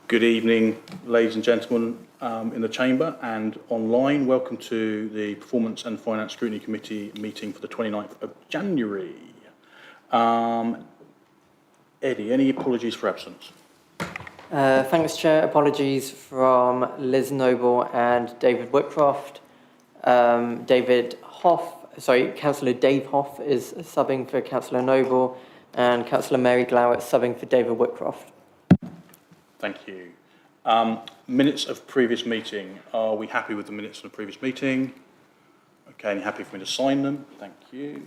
Good evening, ladies and gentlemen in the Chamber and online. Welcome to the Performance and Finance Scrutiny Committee meeting for the 29th of January. Eddie, any apologies for absence? Thanks, Chair. Apologies from Liz Noble and David Whitcroft. Councillor Dave Hoff is subbing for Councillor Noble, and Councillor Mary Glowett subbing for David Whitcroft. Thank you. Minutes of previous meeting. Are we happy with the minutes of the previous meeting? Okay, and happy for me to sign them? Thank you.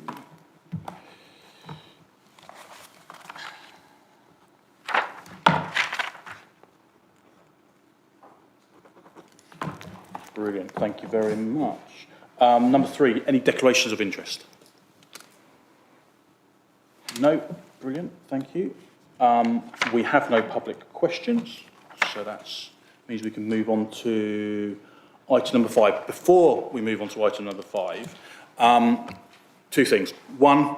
Brilliant, thank you very much. Number 3, any declarations of interest? No, brilliant, thank you. We have no public questions, so that means we can move on to item number 5. Before we move on to item number 5, 2 things. One,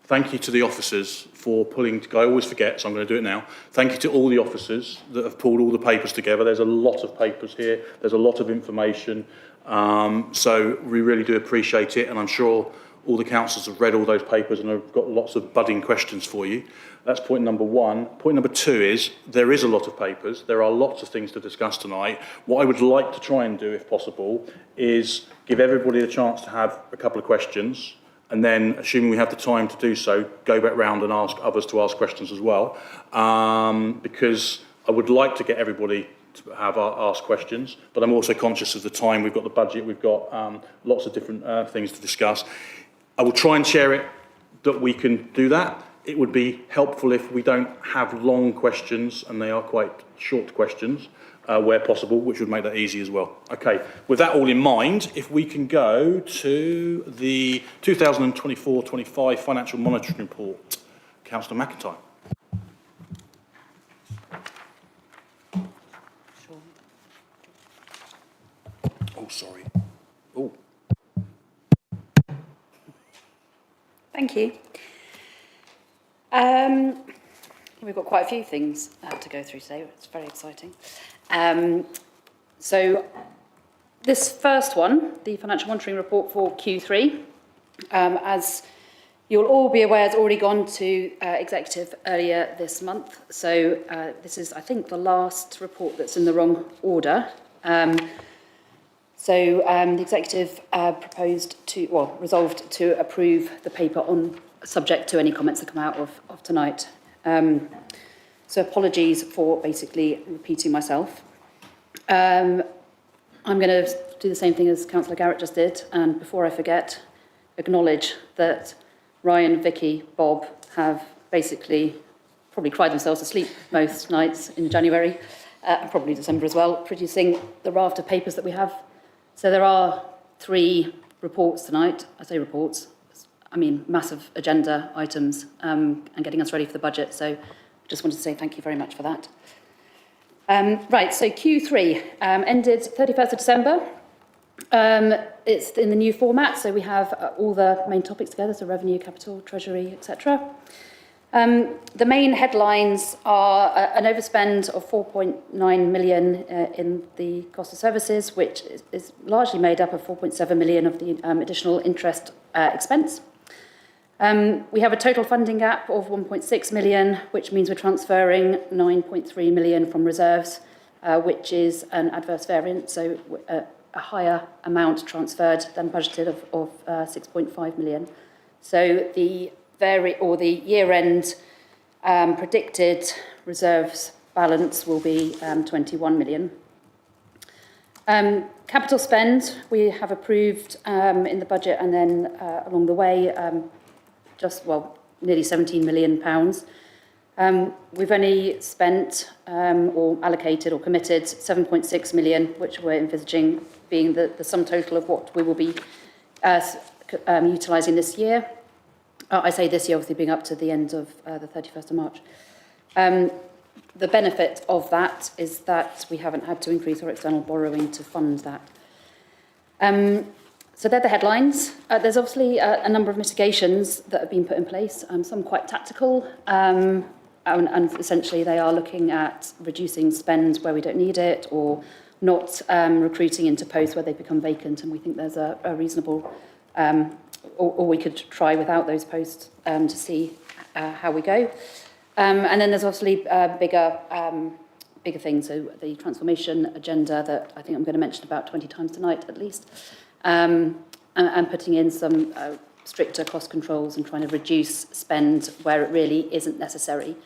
thank you to the officers for pulling together. I always forget, so I'm going to do it now. Thank you to all the officers that have pulled all the papers together. There's a lot of papers here. There's a lot of information. So we really do appreciate it, and I'm sure all the councillors have read all those papers and have got lots of budding questions for you. That's point number 1. Point number 2 is there is a lot of papers. There are lots of things to discuss tonight. What I would like to try and do, if possible, is give everybody a chance to have a couple of questions, and then, assuming we have the time to do so, go back round and ask others to ask questions as well, because I would like to get everybody to have ask questions, but I'm also conscious of the time. We've got the budget, we've got lots of different things to discuss. I will try and share it that we can do that. It would be helpful if we don't have long questions, and they are quite short questions, where possible, which would make that easy as well. Okay, with that all in mind, if we can go to the 2024-25 Financial Monitoring Report. Councillor McIntyre. Oh, sorry. Oh. Thank you. We've got quite a few things to go through today. It's very exciting. So this first one, the Financial Monitoring Report for Q3, as you'll all be aware, has already gone to Executive earlier this month. So this is, I think, the last report that's in the wrong order. So the Executive resolved to approve the paper subject to any comments that come out of tonight. So apologies for basically repeating myself. I'm going to do the same thing as Councillor Garrett just did, and before I forget, acknowledge that Ryan, Vicky, Bob have basically probably cried themselves to sleep most nights in January, and probably December as well, producing the raft of papers that we have. So there are 3 reports tonight. I say reports, I mean massive agenda items, and getting us ready for the budget. So I just wanted to say thank you very much for that. Right, so Q3 ended 31st of December. It's in the new format, so we have all the main topics together, so revenue, capital, treasury, etc. The main headlines are an overspend of 4.9 million in the cost of services, which is largely made up of 4.7 million of the additional interest expense. We have a total funding gap of 1.6 million, which means we're transferring 9.3 million from reserves, which is an adverse variance, so a higher amount transferred than budgeted of 6.5 million. So the year-end predicted reserves balance will be 21 million. Capital spend, we have approved in the budget, and then along the way, nearly 17 million pounds. We've only spent or allocated or committed 7.6 million, which we're envisaging being the sum total of what we will be utilising this year. I say this year, obviously being up to the end of the 31st of March. The benefit of that is that we haven't had to increase our external borrowing to fund that. So they're the headlines. There's obviously a number of mitigations that have been put in place, some quite tactical, and essentially they are looking at reducing spend where we don't need it, or not recruiting into posts where they become vacant, and we think there's a reasonable, or we could try without those posts to see how we go. And then there's obviously bigger things, so the transformation agenda that I think I'm going to mention about 20 times tonight at least, and putting in some stricter cost controls and trying to reduce spend where it really isn't necessary.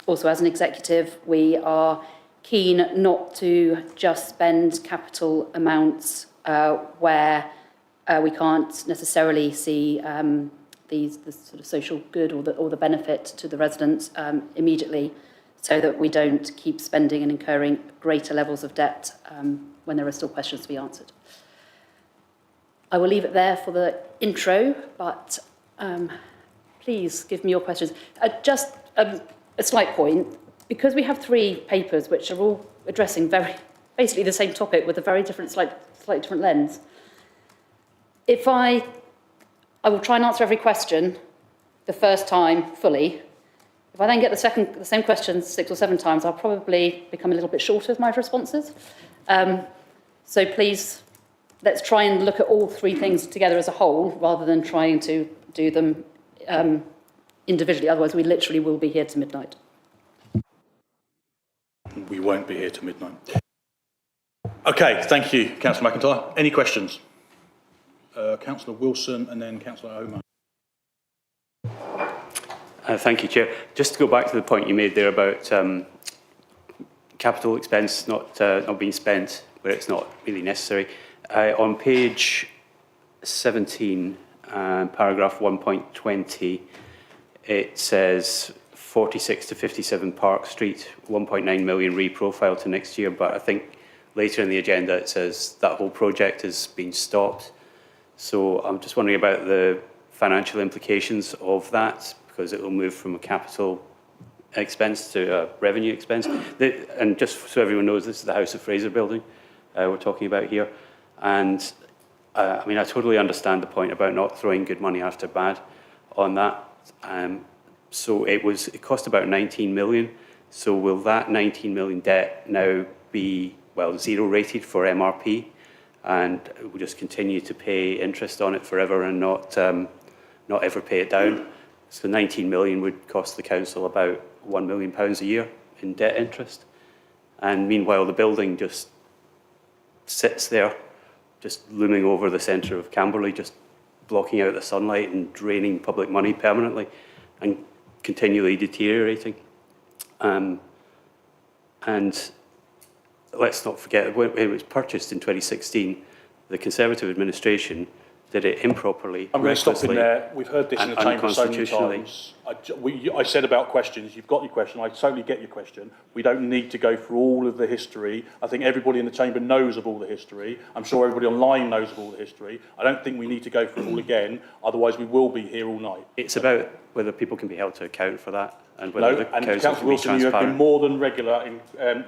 Also, as an executive, we are keen not to just spend capital amounts where we can't necessarily see the sort of social good or the benefit to the residents immediately, so that we don't keep spending and incurring greater levels of debt when there are still questions to be answered. I will leave it there for the intro, but please give me your questions. Just a slight point, because we have 3 papers which are all addressing basically the same topic with a very different, slightly different lens. If I will try and answer every question the first time fully. If I then get the same question 6 or 7 times, I'll probably become a little bit shorter with my responses. So please, let's try and look at all 3 things together as a whole, rather than trying to do them individually. Otherwise, we literally will be here to midnight. We won't be here till midnight. Okay, thank you, Councillor McIntyre. Any questions? Councillor Wilson and then Councillor Omar. Thank you, Chair. Just to go back to the point you made there about capital expense not being spent where it's not really necessary. On page 17, paragraph 1.20, it says 46 to 57 Park Street, 1.9 million reprofile to next year, but I think later in the agenda it says that whole project has been stopped. So I'm just wondering about the financial implications of that, because it will move from a capital expense to a revenue expense. And just so everyone knows, this is the House of Fraser building we're talking about here. And I mean, I totally understand the point about not throwing good money after bad on that. So it cost about 19 million. So will that 19 million debt now be, well, zero rated for MRP? And we'll just continue to pay interest on it forever and not ever pay it down. So 19 million would cost the council about £1 million a year in debt interest. And meanwhile, the building just sits there, just looming over the centre of Camberley, just blocking out the sunlight and draining public money permanently and continually deteriorating. And let's not forget, when it was purchased in 2016, the Conservative administration did it improperly. I'm going to stop in there. We've heard this in the chamber so many times. I said about questions. You've got your question. I totally get your question. We don't need to go through all of the history. I think everybody in the chamber knows of all the history. I'm sure everybody online knows of all the history. I don't think we need to go through it all again. Otherwise, we will be here all night. It's about whether people can be held to account for that, and whether the council Councillor can be Wilson, you have been transparent. more than regular in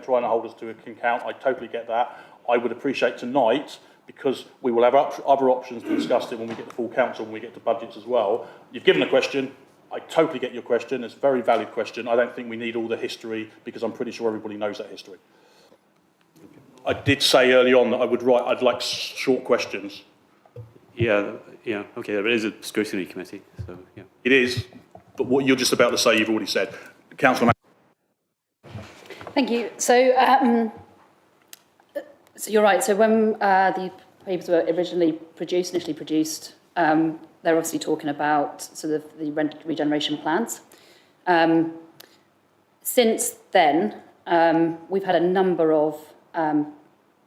trying to hold us to account. I totally get that. I would appreciate tonight, because we will have other options to discuss it when we get to full council, when we get to budgets as well. You've given a question. I totally get your question. It's a very valid question. I don't think we need all the history, because I'm pretty sure everybody knows that history. I did say early on that I'd like short questions. Yeah, okay, there is a scrutiny committee, so yeah. It is, but what you're just about to say, you've already said. Councillor Thank you. So you're right. So when the papers were initially produced, they're obviously talking about sort of the regeneration plans. Since then, we've had a number of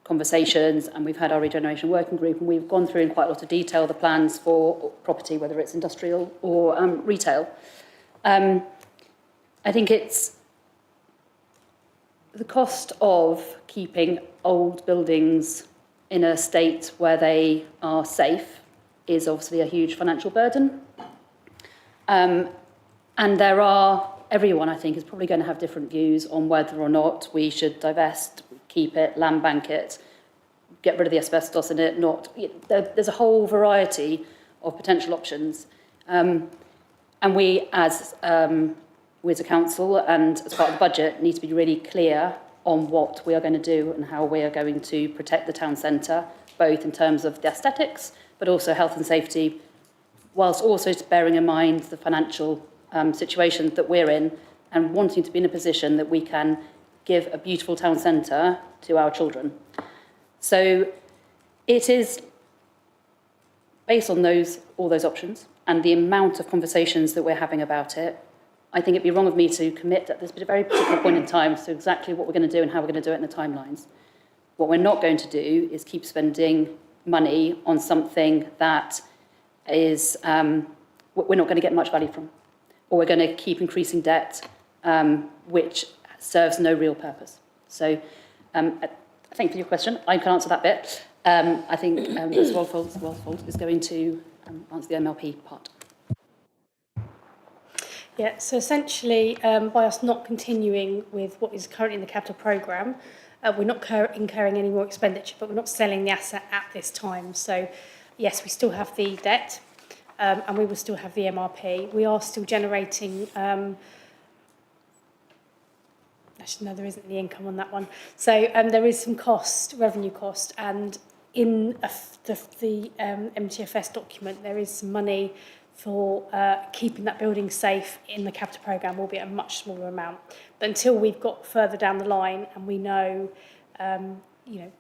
conversations, and we've had our regeneration working group, and we've gone through in quite a lot of detail the plans for property, whether it's industrial or retail. I think it's the cost of keeping old buildings in a state where they are safe is obviously a huge financial burden. And everyone, I think, is probably going to have different views on whether or not we should divest, keep it, land bank it, get rid of the asbestos in it, not. There's a whole variety of potential options. And we, as we as a council and as part of the budget need to be really clear on what we are going to do and how we are going to protect the town centre, both in terms of the aesthetics, but also health and safety, whilst also bearing in mind the financial situation that we're in and wanting to be in a position that we can give a beautiful town centre to our children. So it is based on all those options and the amount of conversations that we're having about it. I think it'd be wrong of me to commit at this very particular point in time to exactly what we're going to do and how we're going to do it in the timelines. What we're not going to do is keep spending money on something that is we're not going to get much value from, or we're going to keep increasing debt, which serves no real purpose. So thank you for your question. I can answer that bit. I think Ms. Walfold is going to answer the MLP part. Yeah, so essentially, by us not continuing with what is currently in the capital programme, we're not incurring any more expenditure, but we're not selling the asset at this time. So, yes, we still have the debt, and we will still have the MRP. We are still generating... actually, no, there isn't any income on that one. So there is some revenue cost, and in the MTFS document, there is some money for keeping that building safe in the capital programme, albeit a much smaller amount. But until we've got further down the line and we know,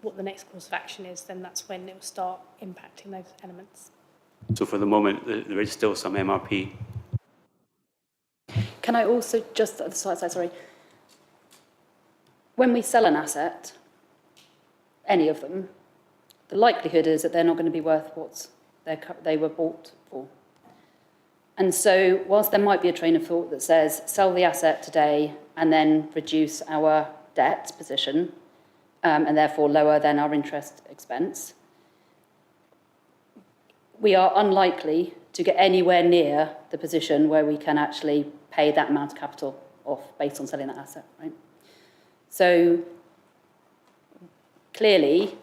what the next course of action is, then that's when it will start impacting those elements. So for the moment, there is still some MRP. Can I also just, sorry, when we sell an asset, any of them, the likelihood is that they're not going to be worth what they were bought for. And so whilst there might be a train of thought that says sell the asset today and then reduce our debt position and therefore lower than our interest expense, we are unlikely to get anywhere near the position where we can actually pay that amount of capital off based on selling that asset, right? So clearly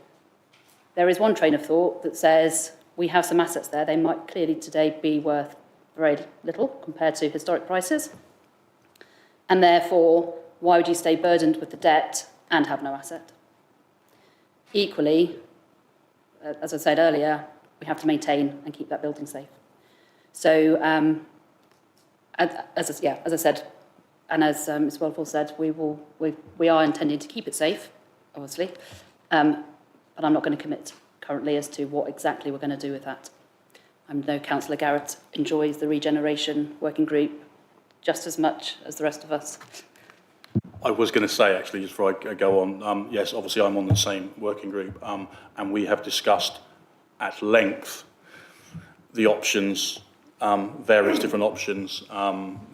there is one train of thought that says we have some assets there, they might clearly today be worth very little compared to historic prices. And therefore, why would you stay burdened with the debt and have no asset? Equally, as I said earlier, we have to maintain and keep that building safe. So, as I said, and as Ms. Wellfall said, we are intending to keep it safe, obviously, but I'm not going to commit currently as to what exactly we're going to do with that. I know Councillor Garrett enjoys the regeneration working group just as much as the rest of us. I was going to say, actually, just before I go on, yes, obviously I'm on the same working group, and we have discussed at length the options, various different options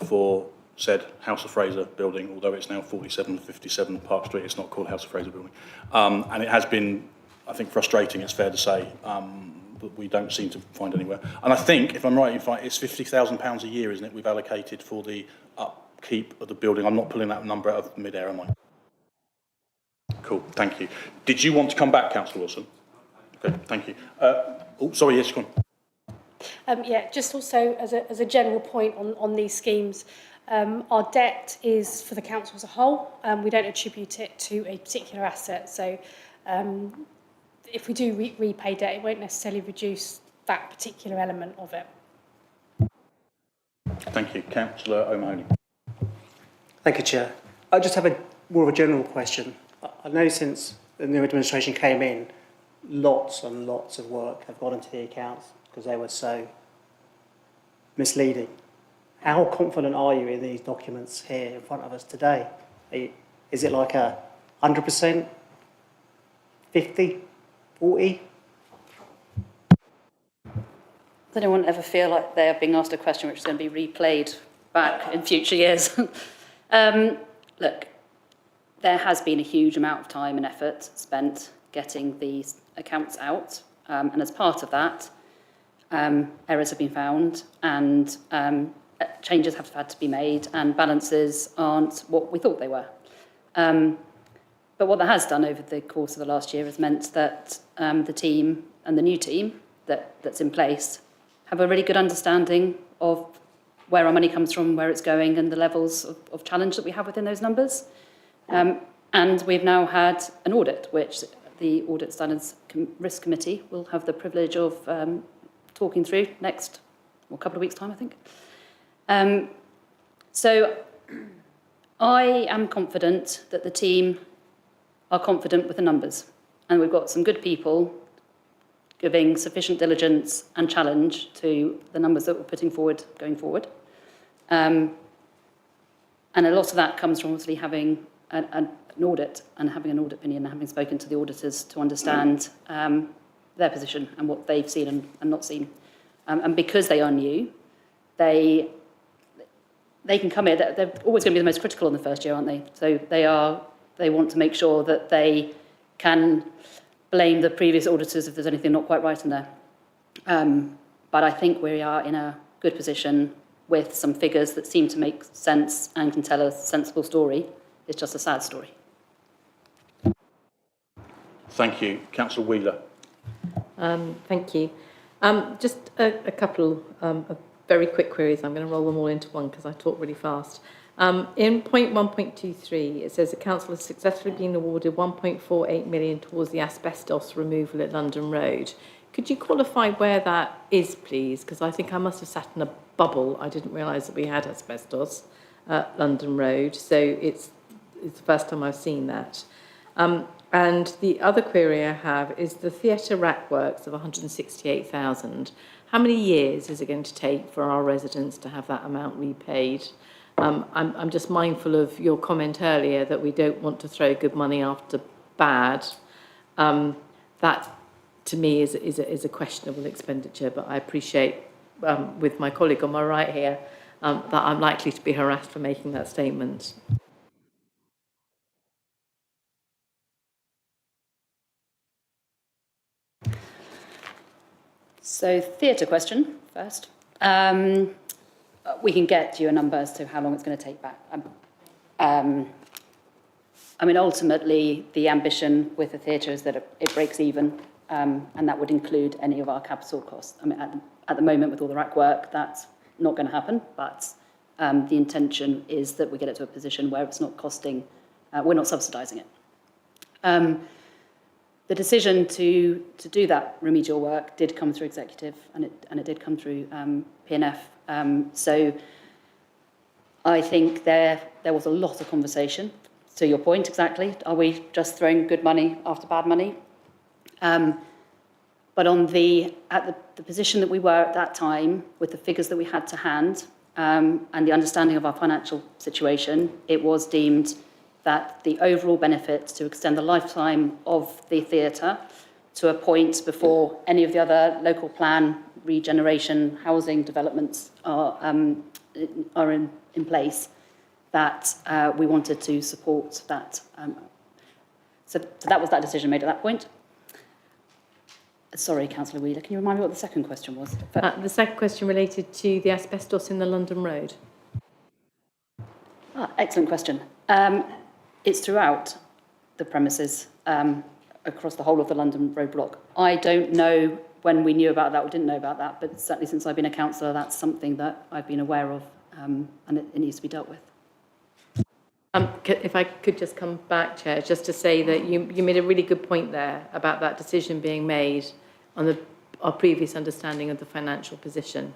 for said House of Fraser building, although it's now 4757 Park Street, it's not called House of Fraser building. And it has been, I think, frustrating, it's fair to say, but we don't seem to find anywhere. And I think, if I'm right, it's £50,000 a year, isn't it, we've allocated for the upkeep of the building. I'm not pulling that number out of mid-air, am I? Cool, thank you. Did you want to come back, Councillor Wilson? Okay, thank you. Sorry, yes, go on. Yeah, just also as a general point on these schemes, our debt is for the council as a whole. We don't attribute it to a particular asset. So if we do repay debt, it won't necessarily reduce that particular element of it. Thank you. Councillor O'Mahony. Thank you, Chair. I just have more of a general question. I know since the new administration came in, lots and lots of work have gone into the accounts because they were so misleading. How confident are you in these documents here in front of us today? Is it like 100%? 50? 40? Does anyone ever feel like they are being asked a question which is going to be replayed back in future years? Look, there has been a huge amount of time and effort spent getting these accounts out, and as part of that, errors have been found and changes have had to be made and balances aren't what we thought they were. But what that has done over the course of the last year has meant that the team and the new team that's in place have a really good understanding of where our money comes from, where it's going, and the levels of challenge that we have within those numbers. And we've now had an audit, which the Audit Standards Risk Committee will have the privilege of talking through next, well, couple of weeks' time, I think. So I am confident that the team are confident with the numbers, and we've got some good people giving sufficient diligence and challenge to the numbers that we're putting forward going forward. And a lot of that comes from obviously having an audit and having an audit opinion and having spoken to the auditors to understand their position and what they've seen and not seen. And because they are new, they can come in, they're always going to be the most critical in the first year, aren't they? So they want to make sure that they can blame the previous auditors if there's anything not quite right in there. But I think we are in a good position with some figures that seem to make sense and can tell a sensible story. It's just a sad story. Thank you. Councillor Wheeler. Thank you. Just a couple of very quick queries. I'm going to roll them all into one because I talk really fast. In point 1.23, it says the council has successfully been awarded 1.48 million towards the asbestos removal at London Road. Could you qualify where that is, please? Because I think I must have sat in a bubble. I didn't realise that we had asbestos at London Road, so it's the first time I've seen that. And the other query I have is the theatre rack works of 168,000. How many years is it going to take for our residents to have that amount repaid? I'm just mindful of your comment earlier that we don't want to throw good money after bad. That, to me, is a questionable expenditure, but I appreciate, with my colleague on my right here, that I'm likely to be harassed for making that statement. So theatre question first. We can get you a number as to how long it's going to take back. I mean, ultimately, the ambition with the theatre is that it breaks even, and that would include any of our capital costs. I mean, at the moment, with all the rack work, that's not going to happen, but the intention is that we get it to a position where it's not costing, we're not subsidising it. The decision to do that remedial work did come through executive, and it did come through P&F. So I think there was a lot of conversation. To your point, exactly, are we just throwing good money after bad money? But at the position that we were at that time, with the figures that we had to hand, and the understanding of our financial situation, it was deemed that the overall benefit to extend the lifetime of the theatre to a point before any of the other local plan regeneration housing developments are in place, that we wanted to support that. So that was that decision made at that point. Sorry, Councillor Wheeler, can you remind me what the second question was? The second question related to the asbestos in the London Road. Excellent question. It's throughout the premises, across the whole of the London Road block. I don't know when we knew about that or didn't know about that, but certainly since I've been a councillor, that's something that I've been aware of, and it needs to be dealt with. If I could just come back, Chair, just to say that you made a really good point there about that decision being made on our previous understanding of the financial position.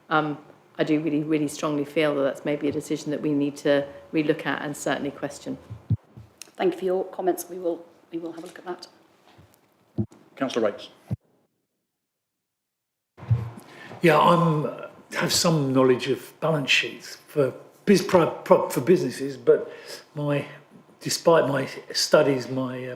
I do really, really strongly feel that that's maybe a decision that we need to relook at and certainly question. Thank you for your comments. We will have a look at that. Councillor Rates. Yeah, I have some knowledge of balance sheets for businesses, but despite my studies, my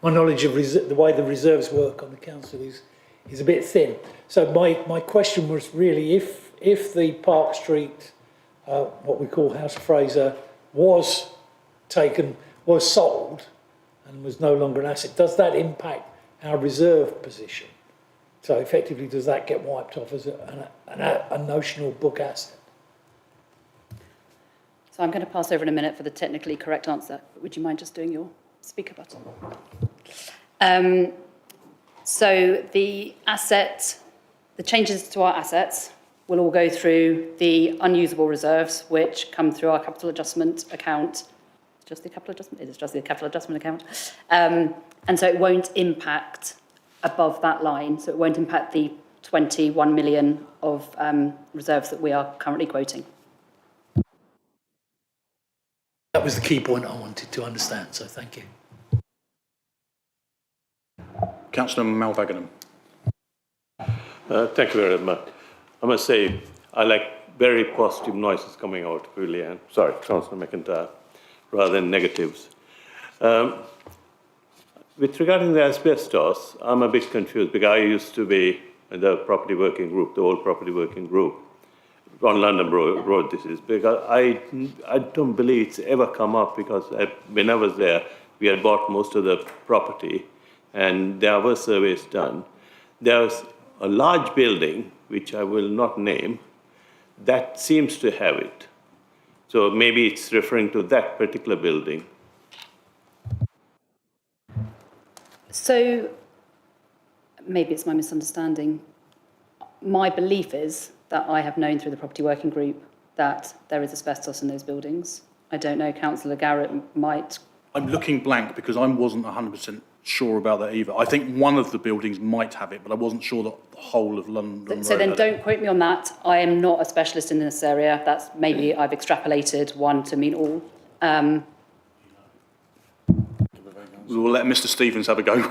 knowledge of the way the reserves work on the council is a bit thin. So my question was really if the Park Street, what we call House Fraser, was sold and was no longer an asset, does that impact our reserve position? So effectively, does that get wiped off as a notional book asset? So I'm going to pass over in a minute for the technically correct answer. Would you mind just doing your speaker button? So the changes to our assets will all go through the unusable reserves, which come through our capital adjustment account. Just the capital adjustment? It is just the capital adjustment account. And so it won't impact above that line. So it won't impact the 21 million of reserves that we are currently quoting. That was the key point I wanted to understand, so thank you. Councillor Malvaganam. Thank you very much. I must say, I like very positive noises coming out, really, and sorry, Councillor McIntyre, rather than negatives. With regarding the asbestos, I'm a bit confused because I used to be in the property working group, the old property working group, on London Road this is, because I don't believe it's ever come up because when I was there, we had bought most of the property and there were surveys done. There was a large building, which I will not name, that seems to have it. So maybe it's referring to that particular building. So maybe it's my misunderstanding. My belief is that I have known through the property working group that there is asbestos in those buildings. I don't know, Councillor Garrett might. I'm looking blank because I wasn't 100% sure about that either. I think one of the buildings might have it, but I wasn't sure that the whole of London So Road then had don't it. quote me on that. I am not a specialist in this area. That's maybe I've extrapolated one to mean all. We will let Mr Stevens have a go.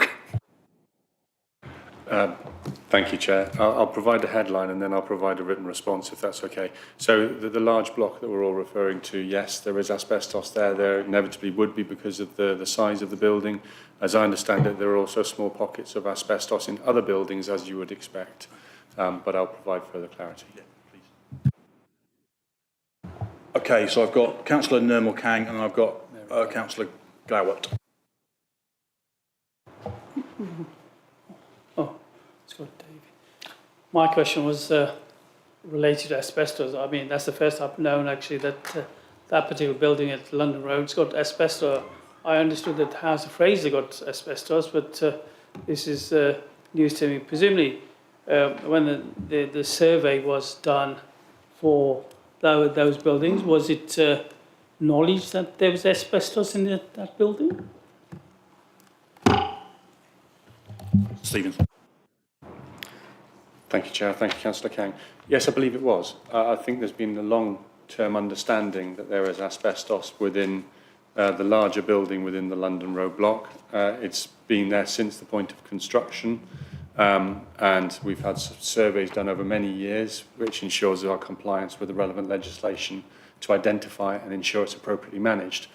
Thank you, Chair. I'll provide a headline and then I'll provide a written response, if that's okay. So the large block that we're all referring to, yes, there is asbestos there. There inevitably would be because of the size of the building. As I understand it, there are also small pockets of asbestos in other buildings, as you would expect. But I'll provide further clarity. Yeah, please. Okay, so I've got Councillor Nirmal Kang and I've got Councillor Glowett. My question was related to asbestos. I mean, that's the first I've known actually that that particular building at London Road's got asbestos. I understood that the House of Fraser got asbestos, but this is news to me. Presumably, when the survey was done for those buildings, was it knowledge that there was asbestos in that building? Stevens. Thank you, Chair. Thank you, Councillor Kang. Yes, I believe it was. I think there's been a long-term understanding that there is asbestos within the larger building within the London Road block. It's been there since the point of construction, and we've had surveys done over many years, which ensures our compliance with the relevant legislation to identify and ensure it's appropriately managed.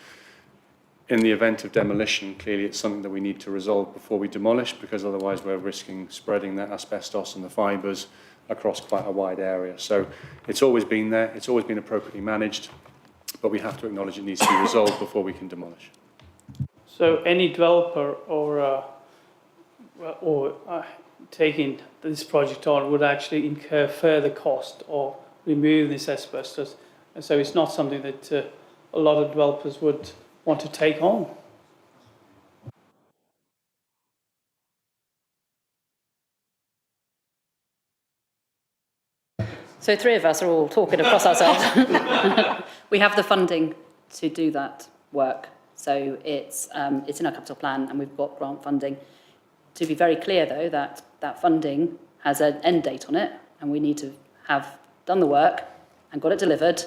In the event of demolition, clearly it's something that we need to resolve before we demolish, because otherwise we're risking spreading that asbestos and the fibres across quite a wide area. So it's always been there, it's always been appropriately managed, but we have to acknowledge it needs to be resolved before we can demolish. So any developer or taking this project on would actually incur further cost of removing this asbestos. And so it's not something that a lot of developers would want to take on. So three of us are all talking across ourselves. We have the funding to do that work. So it's in our capital plan and we've got grant funding. To be very clear though, that funding has an end date on it and we need to have done the work and got it delivered.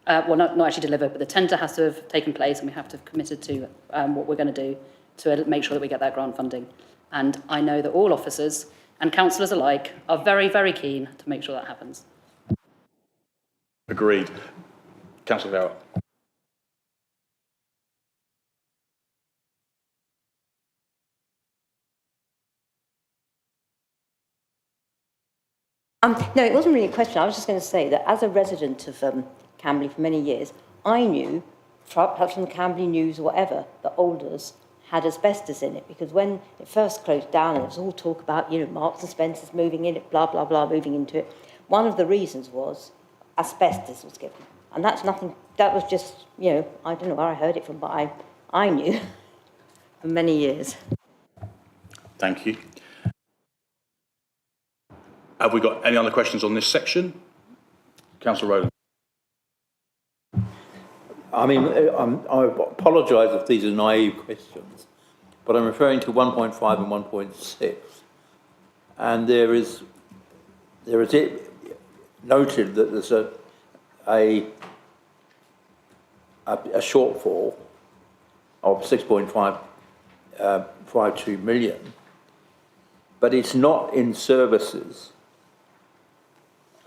Well, not actually delivered, but the tender has to have taken place and we have to have committed to what we're going to do to make sure that we get that grant funding. And I know that all officers and councillors alike are very, very keen to make sure that happens. Agreed. Councillor Garrett. No, it wasn't really a question. I was just going to say that as a resident of Camberley for many years, I knew, perhaps from the Camberley News or whatever, that Alders had asbestos in it, because when it first closed down and it was all talk about, Marks and Spencer's moving in it, blah, blah, blah, moving into it, one of the reasons was asbestos was given. And that's nothing, that was just, I don't know where I heard it from, but I knew for many years. Thank you. Have we got any other questions on this section? Councillor Rowland. I mean, I apologise if these are naive questions, but I'm referring to 1.5 and 1.6, and there is it noted that there's a shortfall of 6.52 million, but it's not in services.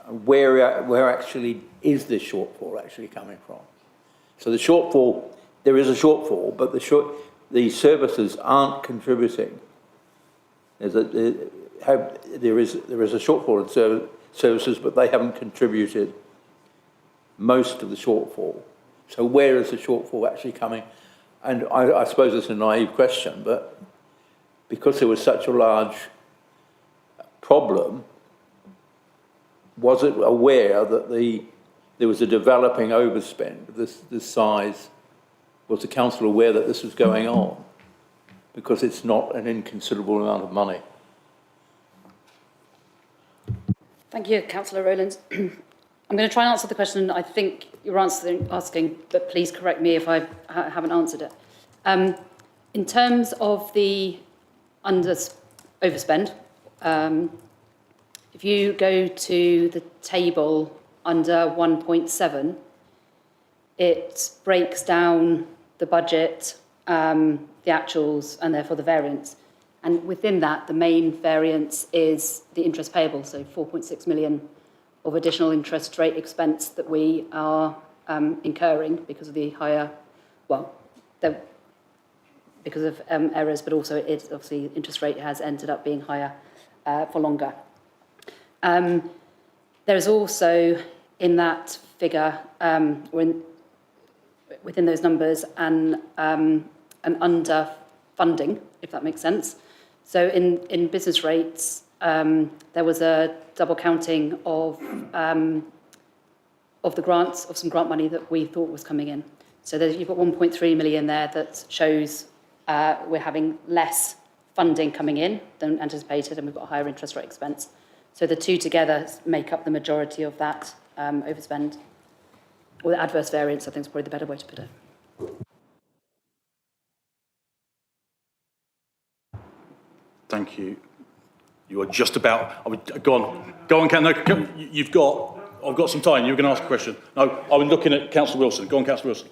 Where actually is this shortfall actually coming from? So the shortfall, there is a shortfall, but the services aren't contributing. There is a shortfall in services, but they haven't contributed most of the shortfall. So where is the shortfall actually coming? And I suppose it's a naive question, but because there was such a large problem, was it aware that there was a developing overspend of this size? Was the council aware that this was going on? Because it's not an inconsiderable amount of money. Thank you, Councillor Rowland. I'm going to try and answer the question I think you're asking, but please correct me if I haven't answered it. In terms of the overspend, if you go to the table under 1.7, it breaks down the budget, the actuals, and therefore the variance. And within that, the main variance is the interest payable, so 4.6 million of additional interest rate expense that we are incurring because of the higher, because of errors, but also it's obviously interest rate has ended up being higher for longer. There is also in that figure, within those numbers, an underfunding, if that makes sense. So in business rates, there was a double counting of the grants, of some grant money that we thought was coming in. So you've got 1.3 million there that shows we're having less funding coming in than anticipated, and we've got a higher interest rate expense. So the two together make up the majority of that overspend, or the adverse variance, I think is probably the better way to put it. Thank you. You are just about. Go on, Ken. No, I've got some time. You were going to ask a question. No, I was looking at Councillor Wilson. Go on, Councillor Wilson.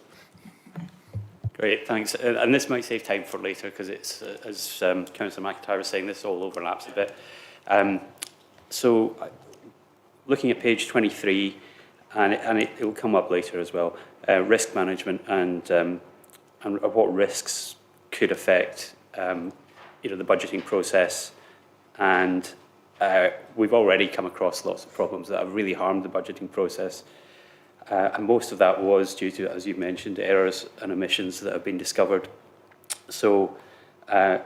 Great, thanks. And this might save time for later because it's, as Councillor McIntyre was saying, this all overlaps a bit. So, looking at page 23, and it will come up later as well, risk management and what risks could affect the budgeting process. And we've already come across lots of problems that have really harmed the budgeting process. And most of that was due to, as you've mentioned, errors and omissions that have been discovered. So, I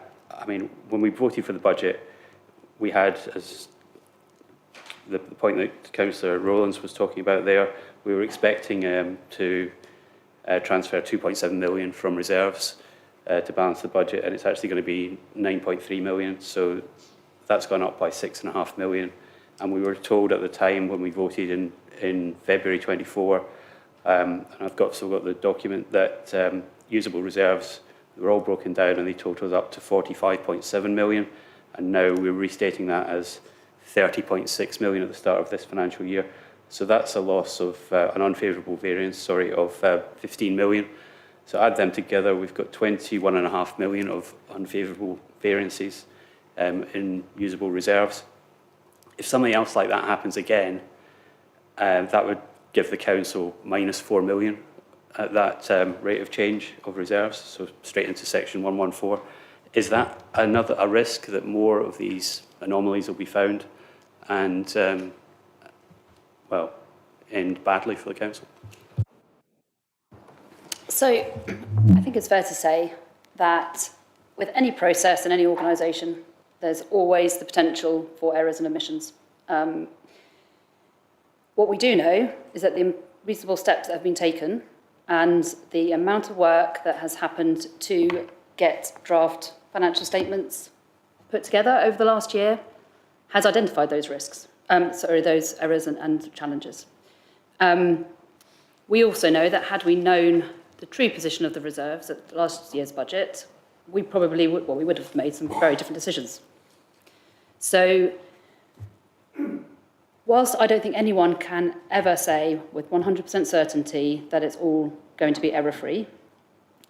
mean, when we voted for the budget, we had, as the point that Councillor Rowlands was talking about there, we were expecting to transfer 2.7 million from reserves to balance the budget, and it's actually going to be 9.3 million. So that's gone up by 6.5 million. And we were told at the time when we voted in February 24, and I've still got the document, that usable reserves were all broken down and they totaled up to 45.7 million. And now we're restating that as 30.6 million at the start of this financial year. So that's a loss of an unfavourable variance, of 15 million. So add them together, we've got 21.5 million of unfavourable variances in usable reserves. If something else like that happens again, that would give the council minus 4 million at that rate of change of reserves, so straight into section 114. Is that a risk that more of these anomalies will be found and, end badly for the council? So I think it's fair to say that with any process in any organisation, there's always the potential for errors and omissions. What we do know is that the reasonable steps that have been taken and the amount of work that has happened to get draft financial statements put together over the last year has identified those risks, those errors and challenges. We also know that had we known the true position of the reserves at last year's budget, we probably would, well, we would have made some very different decisions. So, whilst I don't think anyone can ever say with 100% certainty that it's all going to be error-free,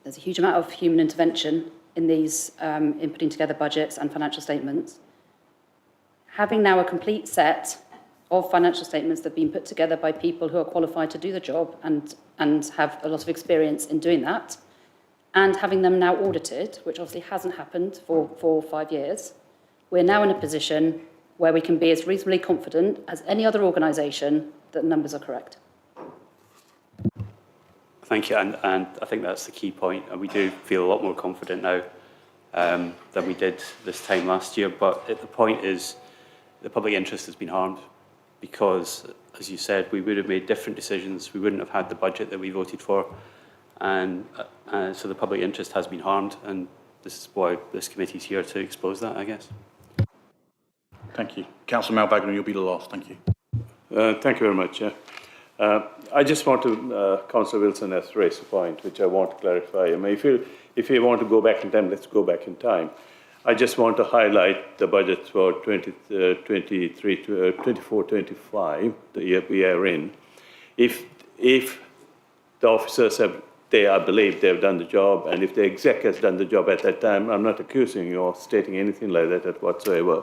there's a huge amount of human intervention in these, in putting together budgets and financial statements. Having now a complete set of financial statements that have been put together by people who are qualified to do the job and have a lot of experience in doing that, and having them now audited, which obviously hasn't happened for 4 or 5 years, we're now in a position where we can be as reasonably confident as any other organisation that the numbers are correct. Thank you, and I think that's the key point, and we do feel a lot more confident now than we did this time last year, but the point is the public interest has been harmed because, as you said, we would have made different decisions, we wouldn't have had the budget that we voted for, and so the public interest has been harmed, and this is why this committee is here to expose that, I guess. Thank you. Councillor Malbagan, you'll be the last. Thank you. Thank you very much, Chair. I just want to, Councillor Wilson has raised a point which I want to clarify. I mean, if you want to go back in time, let's go back in time. I just want to highlight the budget for 24-25, the year we are in. If the officers have, I believe they've done the job, and if the exec has done the job at that time, I'm not accusing you or stating anything like that whatsoever.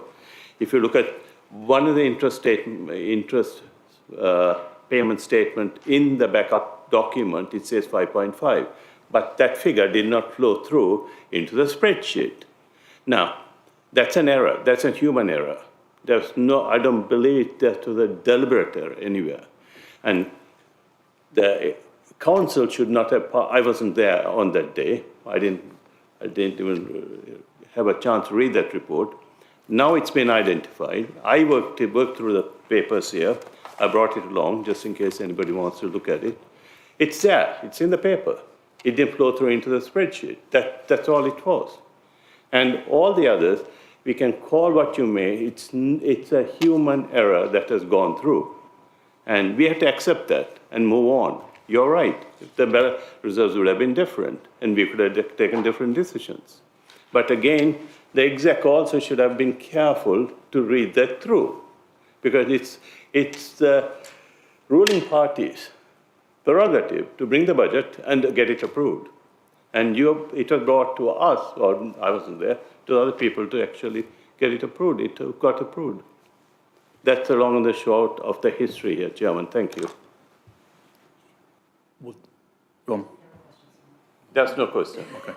If you look at one of the interest payment statement in the backup document, it says 5.5, but that figure did not flow through into the spreadsheet. Now, that's an error. That's a human error. There's no, I don't believe that was a deliberate error anywhere. And the council should not have, I wasn't there on that day. I didn't even have a chance to read that report. Now it's been identified. I worked through the papers here. I brought it along just in case anybody wants to look at it. It's there. It's in the paper. It didn't flow through into the spreadsheet. That's all it was. And all the others, we can call what you may. It's a human error that has gone through. And we have to accept that and move on. You're right. The reserves would have been different, and we could have taken different decisions. But again, the exec also should have been careful to read that through, because it's the ruling party's prerogative to bring the budget and get it approved. And it was brought to us, or I wasn't there, to other people to actually get it approved. It got approved. That's the long and the short of the history here, Chairman. Thank you. Go on. There's no question. Okay.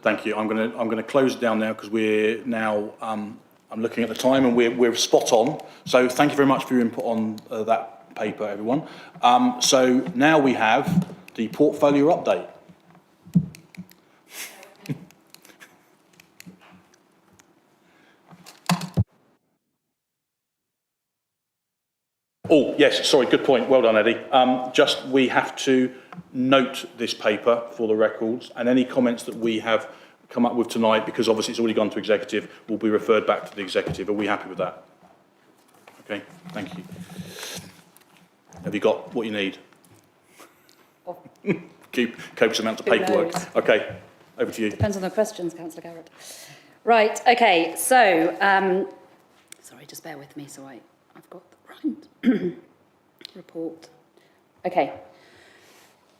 Thank you. I'm going to close it down now because we're now. I'm looking at the time and we're spot on. So thank you very much for your input on that paper, everyone. So now we have the portfolio update. Oh, yes, sorry, good point. Well done, Eddie. Just we have to note this paper for the records, and any comments that we have come up with tonight, because obviously it's already gone to executive, will be referred back to the executive. Are we happy with that? Okay, thank you. Have you got what you need? Copious amounts of paperwork. Okay, over to you. Depends on the questions, Councillor Garrett. Right, okay, so, sorry, just bear with me, so I've got the right report. Okay.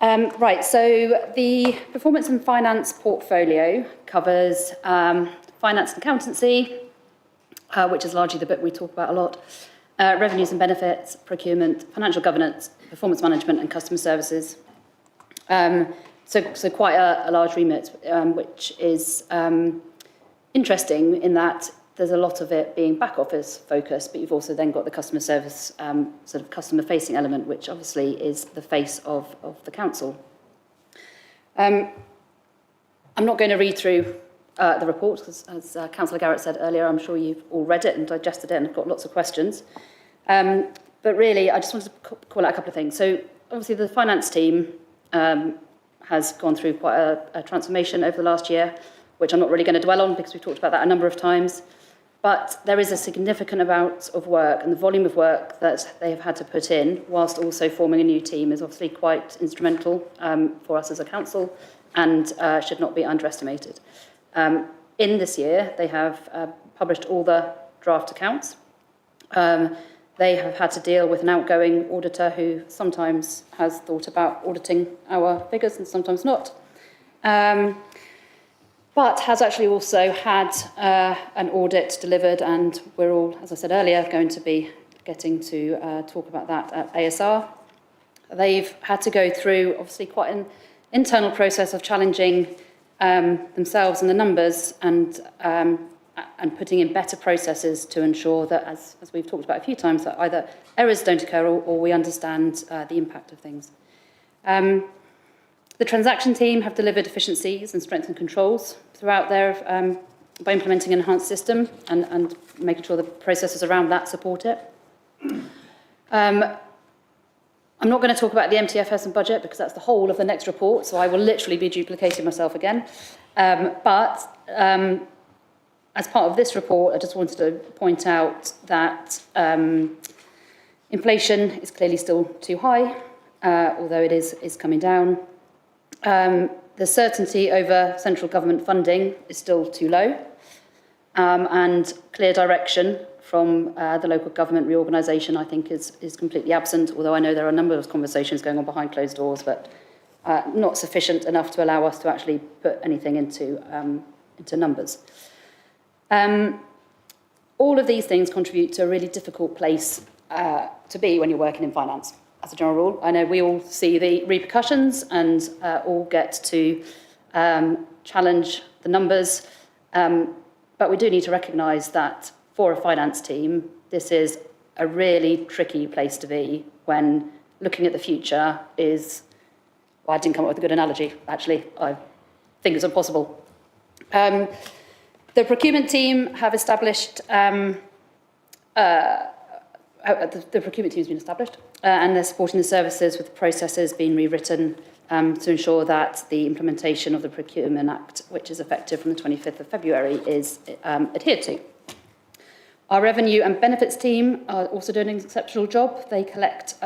Right, so the performance and finance portfolio covers finance and accountancy, which is largely the bit we talk about a lot, revenues and benefits, procurement, financial governance, performance management and customer services. So quite a large remit, which is interesting in that there's a lot of it being back office focused, but you've also then got the customer service, sort of customer facing element, which obviously is the face of the council. I'm not going to read through the report, because as Councillor Garrett said earlier, I'm sure you've all read it and digested it and have got lots of questions. But really, I just wanted to call out a couple of things. So obviously the finance team has gone through quite a transformation over the last year, which I'm not really going to dwell on because we've talked about that a number of times. But there is a significant amount of work, and the volume of work that they have had to put in, whilst also forming a new team, is obviously quite instrumental for us as a council, and should not be underestimated. In this year, they have published all the draft accounts. They have had to deal with an outgoing auditor who sometimes has thought about auditing our figures and sometimes not. But has actually also had an audit delivered, and we're all, as I said earlier, going to be getting to talk about that at ASR. They've had to go through, obviously, quite an internal process of challenging themselves and the numbers, and putting in better processes to ensure that, as we've talked about a few times, that either errors don't occur or we understand the impact of things. The transaction team have delivered efficiencies and strengthened controls throughout their, by implementing an enhanced system and making sure the processes around that support it. I'm not going to talk about the MTFS and budget because that's the whole of the next report, so I will literally be duplicating myself again. But as part of this report, I just wanted to point out that inflation is clearly still too high, although it is coming down. The certainty over central government funding is still too low, and clear direction from the local government reorganisation, I think, is completely absent, although I know there are a number of conversations going on behind closed doors, but not sufficient enough to allow us to actually put anything into numbers. All of these things contribute to a really difficult place to be when you're working in finance. As a general rule, I know we all see the repercussions and all get to challenge the numbers, but we do need to recognise that for a finance team, this is a really tricky place to be when looking at the future is, well, I didn't come up with a good analogy, actually. I think it's impossible. The procurement team have established, the procurement team has been established, and they're supporting the services with processes being rewritten to ensure that the implementation of the Procurement Act, which is effective from the 25th of February, is adhered to. Our revenue and benefits team are also doing an exceptional job. They collect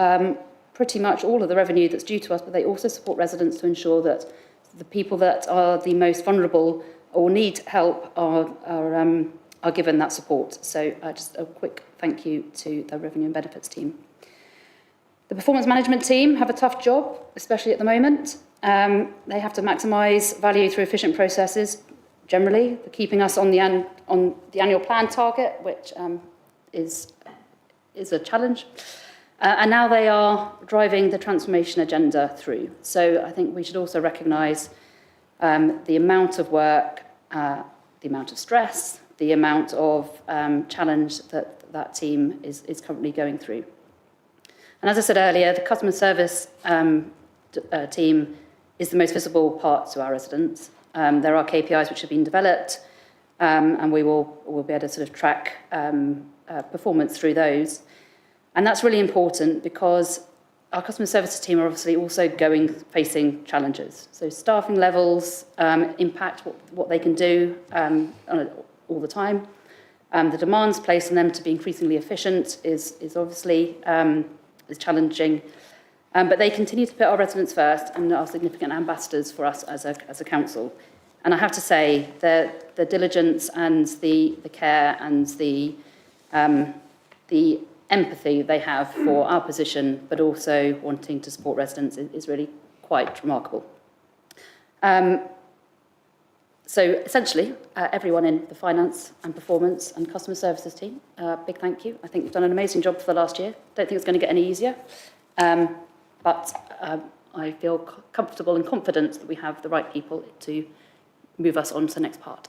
pretty much all of the revenue that's due to us, but they also support residents to ensure that the people that are the most vulnerable or need help are given that support. So just a quick thank you to the revenue and benefits team. The performance management team have a tough job, especially at the moment. They have to maximise value through efficient processes, generally, keeping us on the annual plan target, which is a challenge. And now they are driving the transformation agenda through. So I think we should also recognise the amount of work, the amount of stress, the amount of challenge that team is currently going through. And as I said earlier, the customer service team is the most visible part to our residents. There are KPIs which have been developed, and we'll be able to sort of track performance through those. And that's really important because our customer services team are obviously also facing challenges. So staffing levels impact what they can do all the time. The demands placed on them to be increasingly efficient is obviously is challenging. But they continue to put our residents first and are significant ambassadors for us as a council. And I have to say, the diligence and the care and the empathy they have for our position, but also wanting to support residents is really quite remarkable. So essentially, everyone in the finance and performance and customer services team, big thank you. I think you've done an amazing job for the last year. Don't think it's going to get any easier. But I feel comfortable and confident that we have the right people to move us on to the next part.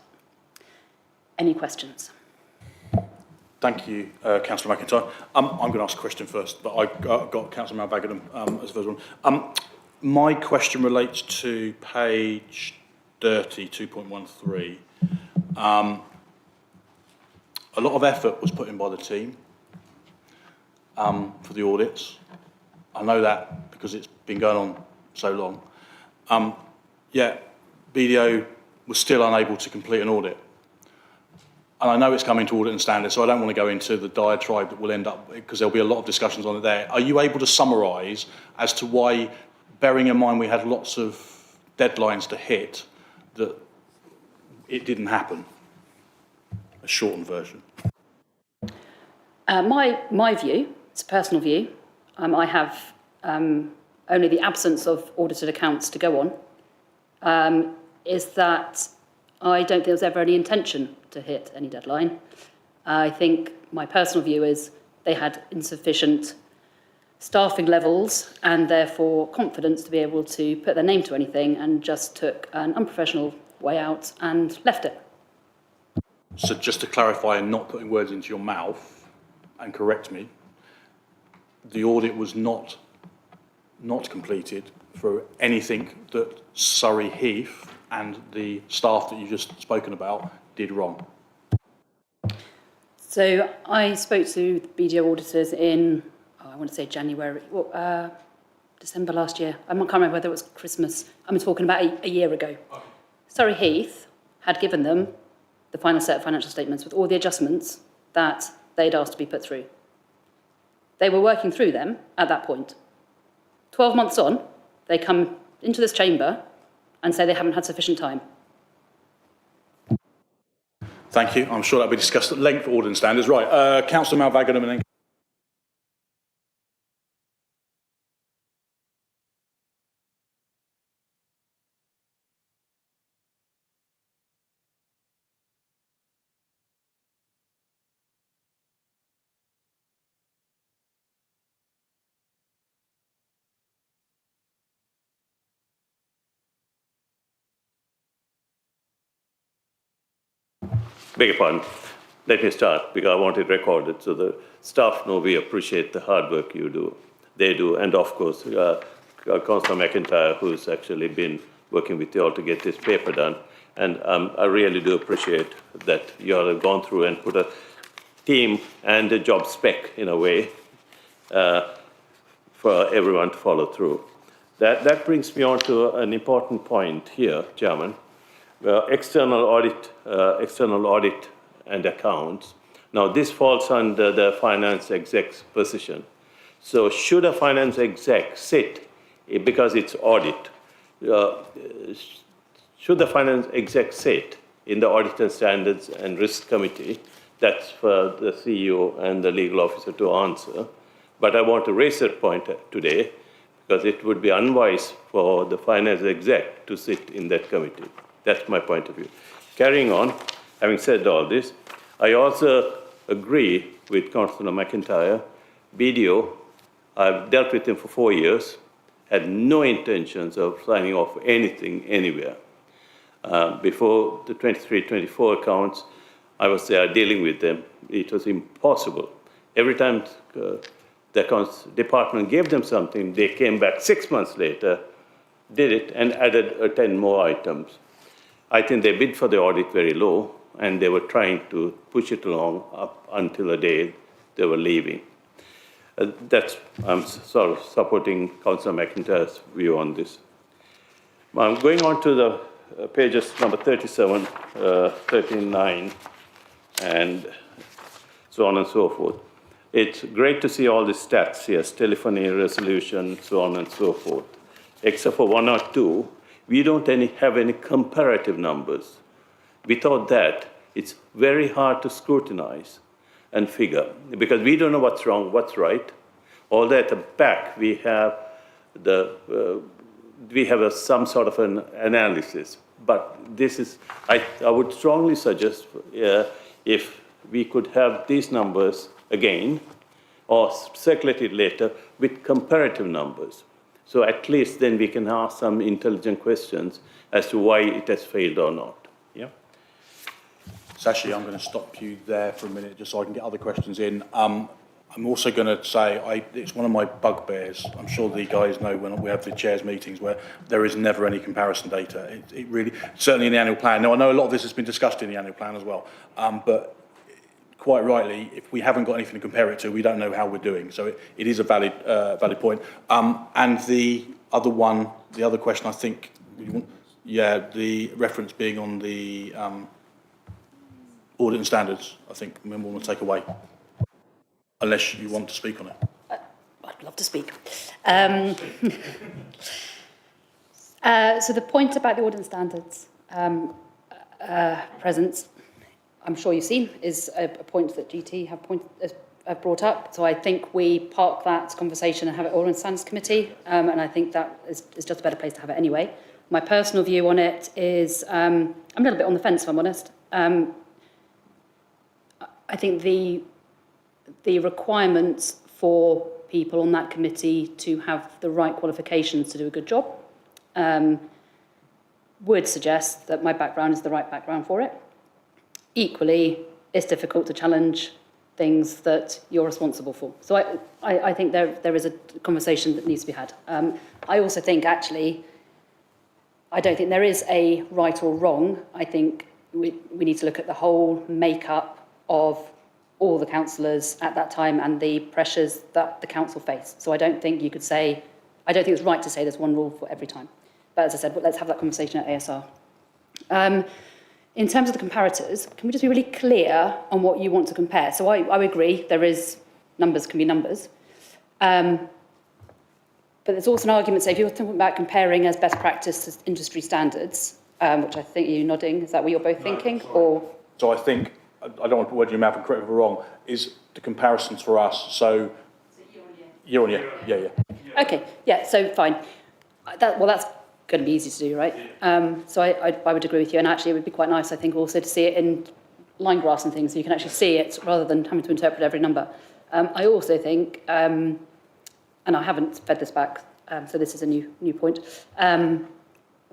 Any questions? Thank you, Councillor McIntyre. I'm going to ask a question first, but I've got Councillor Malbagadam as the first one. My question relates to page 30, 2.13. A lot of effort was put in by the team for the audits. I know that because it's been going on so long. Yet BDO was still unable to complete an audit. and I know it's coming to audit and standards, so I don't want to go into the diatribe that will end up, because there'll be a lot of discussions on it there. Are you able to summarise as to why, bearing in mind we had lots of deadlines to hit, that it didn't happen? A shortened version. My view, it's a personal view, I have only the absence of audited accounts to go on, is that I don't think there was ever any intention to hit any deadline. I think my personal view is they had insufficient staffing levels and therefore confidence to be able to put their name to anything, and just took an unprofessional way out and left it. So just to clarify and not putting words into your mouth, and correct me, the audit was not completed for anything that Surrey Heath and the staff that you've just spoken about did wrong. So I spoke to the BDO auditors in, I want to say January, December last year. I can't remember whether it was Christmas. I'm talking about a year ago. Okay. Surrey Heath had given them the final set of financial statements with all the adjustments that they'd asked to be put through. They were working through them at that point. 12 months on, they come into this chamber and say they haven't had sufficient time. Thank you. I'm sure that'll be discussed at length, audit and standards. Right, Councillor Malvagadam and then... Beg your pardon. Let me start, because I want it recorded so the staff know we appreciate the hard work you do. They do, and of course, Councillor McIntyre, who's actually been working with you all to get this paper done. And I really do appreciate that you all have gone through and put a team and a job spec, in a way, for everyone to follow through. That brings me on to an important point here, Chairman. External audit and accounts. Now, this falls under the finance exec's position. So should a finance exec sit, because it's audit, should the finance exec sit in the audit and standards and risk committee? That's for the CEO and the legal officer to answer. But I want to raise that point today, because it would be unwise for the finance exec to sit in that committee. That's my point of view. Carrying on, having said all this, I also agree with Councillor McIntyre. BDO, I've dealt with him for 4 years, had no intentions of signing off anything anywhere. Before the 23-24 accounts, I was there dealing with them. It was impossible. Every time the accounts department gave them something, they came back 6 months later, did it, and added 10 more items. I think they bid for the audit very low, and they were trying to push it along up until the day they were leaving. I'm sort of supporting Councillor McIntyre's view on this. I'm going on to the pages number 37, 39, and so on and so forth. It's great to see all the stats here, telephony, resolution, so on and so forth. Except for 1 or 2, we don't have any comparative numbers. Without that, it's very hard to scrutinize and figure, because we don't know what's wrong, what's right. Although at the back we have some sort of an analysis. But this is, I would strongly suggest if we could have these numbers again, or circulated later with comparative numbers. So at least then we can ask some intelligent questions as to why it has failed or not. Yeah. Sashi, I'm going to stop you there for a minute just so I can get other questions in. I'm also going to say it's one of my bugbears. I'm sure the guys know when we have the chairs meetings where there is never any comparison data. It really, certainly in the annual plan. Now, I know a lot of this has been discussed in the annual plan as well, but quite rightly, if we haven't got anything to compare it to, we don't know how we're doing. So it is a valid point. And the other question, I think, the reference being on the Audit and standards, I think we want to take away, unless you want to speak on it. I'd love to speak. So the point about the audit and standards presence, I'm sure you've seen, is a point that GT have brought up. So I think we park that conversation and have it all in standards committee, and I think that is just a better place to have it anyway. My personal view on it is, I'm a little bit on the fence, if I'm honest. I think the requirements for people on that committee to have the right qualifications to do a good job would suggest that my background is the right background for it. Equally, it's difficult to challenge things that you're responsible for. So I think there is a conversation that needs to be had. I also think, actually, I don't think there is a right or wrong. I think we need to look at the whole makeup of all the councillors at that time and the pressures that the council face. So I don't think you could say, I don't think it's right to say there's one rule for every time. But as I said, let's have that conversation at ASR. In terms of the comparators, can we just be really clear on what you want to compare? So I agree, there is, numbers can be numbers. But there's also an argument, say, if you're talking about comparing as best practice to industry standards, which I think you're nodding, is that what you're both thinking? Or So I think, I don't want to put words in your mouth and correct me if I'm wrong, is the comparisons for us, so year on year, yeah. Okay, yeah, so fine. That's going to be easy to do, right? So I would agree with you, and actually it would be quite nice, I think, also to see it in line graphs and things, so you can actually see it rather than having to interpret every number. I also think, and I haven't fed this back, so this is a new point,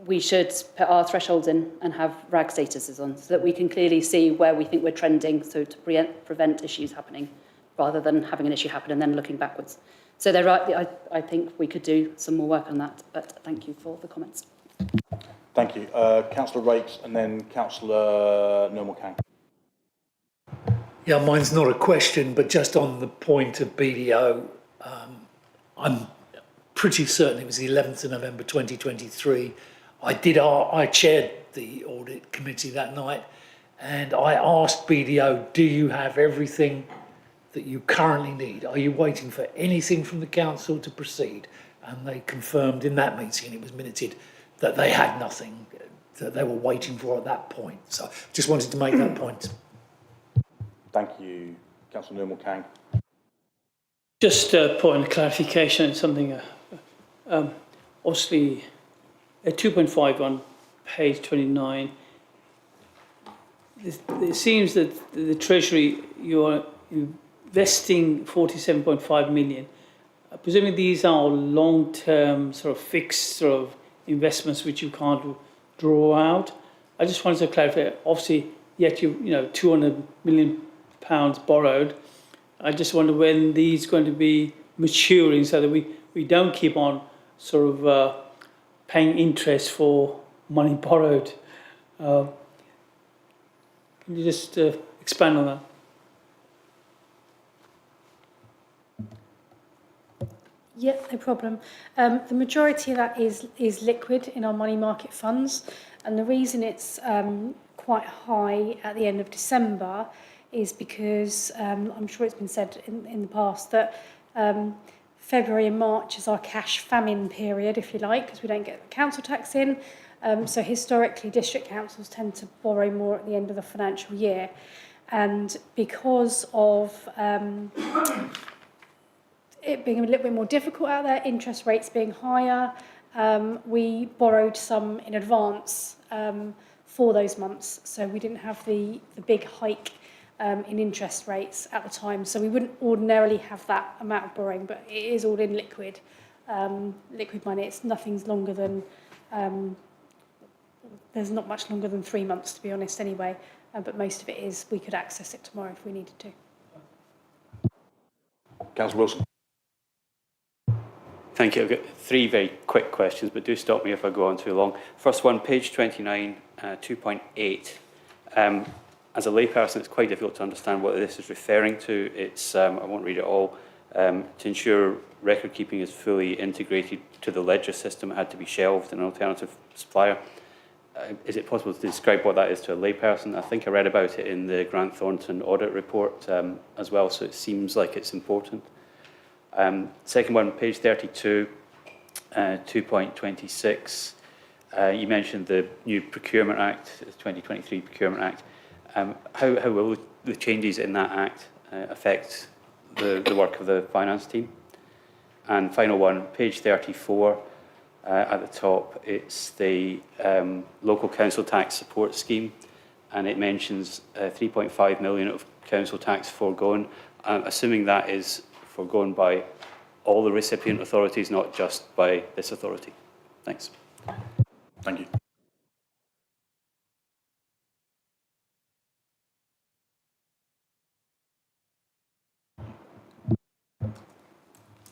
we should put our thresholds in and have RAG statuses on, so that we can clearly see where we think we're trending, so to prevent issues happening, rather than having an issue happen and then looking backwards. So I think we could do some more work on that, but thank you for the comments. Thank you. Councillor Rakes and then Councillor Kang. Yeah, mine's not a question, but just on the point of BDO, I'm pretty certain it was the 11th of November 2023. I chaired the audit committee that night, and I asked BDO, do you have everything that you currently need? Are you waiting for anything from the council to proceed? And they confirmed in that meeting, and it was minuted, that they had nothing that they were waiting for at that point. So just wanted to make that point. Thank you. Councillor Kang. Just a point of clarification, something, obviously, at 2.5 on page 29, it seems that the Treasury, you're investing 47.5 million. Presumably these are long-term, sort of fixed sort of investments which you can't draw out. I just wanted to clarify, obviously, yet you know, 200 million pounds borrowed. I just wonder when these are going to be maturing so that we don't keep on sort of paying interest for money borrowed. Can you just expand on that? Yeah, no problem. The majority of that is liquid in our money market funds, and the reason it's quite high at the end of December is because I'm sure it's been said in the past that February and March is our cash famine period, if you like, because we don't get the council tax in. So historically, district councils tend to borrow more at the end of the financial year, and because of it being a little bit more difficult out there, interest rates being higher, we borrowed some in advance for those months. So we didn't have the big hike in interest rates at the time. So we wouldn't ordinarily have that amount of borrowing, but it is all in liquid money. It's nothing's longer than, there's not much longer than 3 months, to be honest, anyway. But most of it is, we could access it tomorrow if we needed to. Councillor Wilson. Thank you. I've got 3 very quick questions, but do stop me if I go on too long. First one, page 29, 2.8. As a layperson, it's quite difficult to understand what this is referring to. It's, I won't read it all. To ensure record keeping is fully integrated to the ledger system, it had to be shelved in an alternative supplier. is it possible to describe what that is to a layperson? I think I read about it in the Grant Thornton audit report as well, so it seems like it's important. Second one, page 32, 2.26. You mentioned the new Procurement Act, the 2023 Procurement Act. How will the changes in that Act affect the work of the finance team? And final one, page 34, at the top, it's the local council tax support scheme, and it mentions 3.5 million of council tax foregone. I'm assuming that is foregone by all the recipient authorities, not just by this authority. Thanks. Thank you.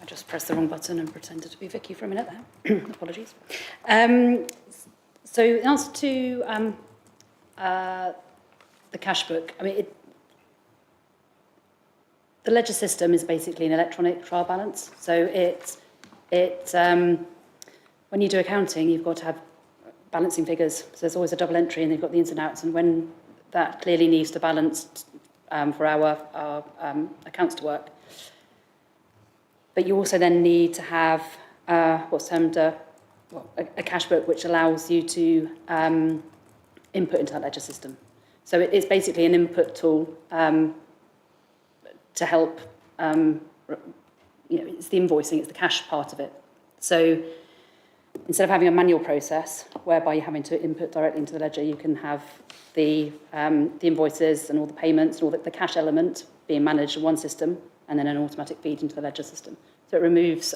I just pressed the wrong button and pretended to be Vicky for a minute there. Apologies. So in answer to the cash book, I mean, the ledger system is basically an electronic trial balance. So when you do accounting, you've got to have balancing figures. So there's always a double entry and they've got the ins and outs. And when that clearly needs to balance for our accounts to work. But you also then need to have what's termed a cash book, which allows you to input into that ledger system. So it's basically an input tool to help, it's the invoicing, it's the cash part of it. So instead of having a manual process whereby you're having to input directly into the ledger, you can have the invoices and all the payments and all the cash element being managed in one system, and then an automatic feed into the ledger system. So it removes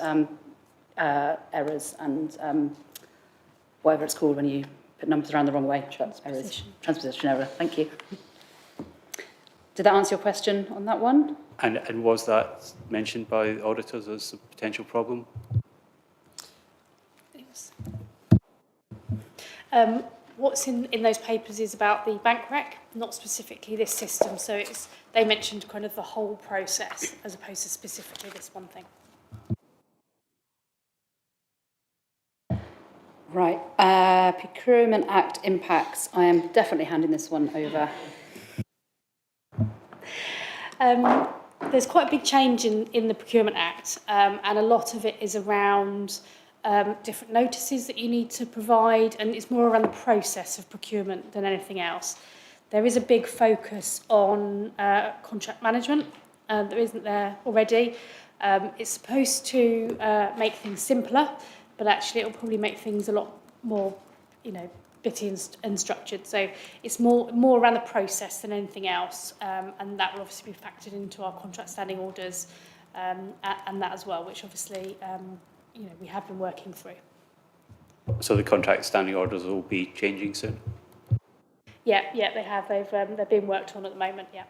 errors and whatever it's called when you put numbers around the wrong way. Transposition error. Thank you. Did that answer your question on that one? And was that mentioned by the auditors as a potential problem? Thanks. What's in those papers is about the bank rec, not specifically this system. So they mentioned kind of the whole process as opposed to specifically this one thing. Right. Procurement Act impacts. I am definitely handing this one over. There's quite a big change in the Procurement Act, and a lot of it is around different notices that you need to provide, and it's more around the process of procurement than anything else. There is a big focus on contract management. There isn't there already. It's supposed to make things simpler, but actually it will probably make things a lot more, bitty and structured. So it's more around the process than anything else, and that will obviously be factored into our contract standing orders and that as well, which obviously we have been working through. So the contract standing orders will be changing soon? Yeah, they have. They're being worked on at the moment. Yeah.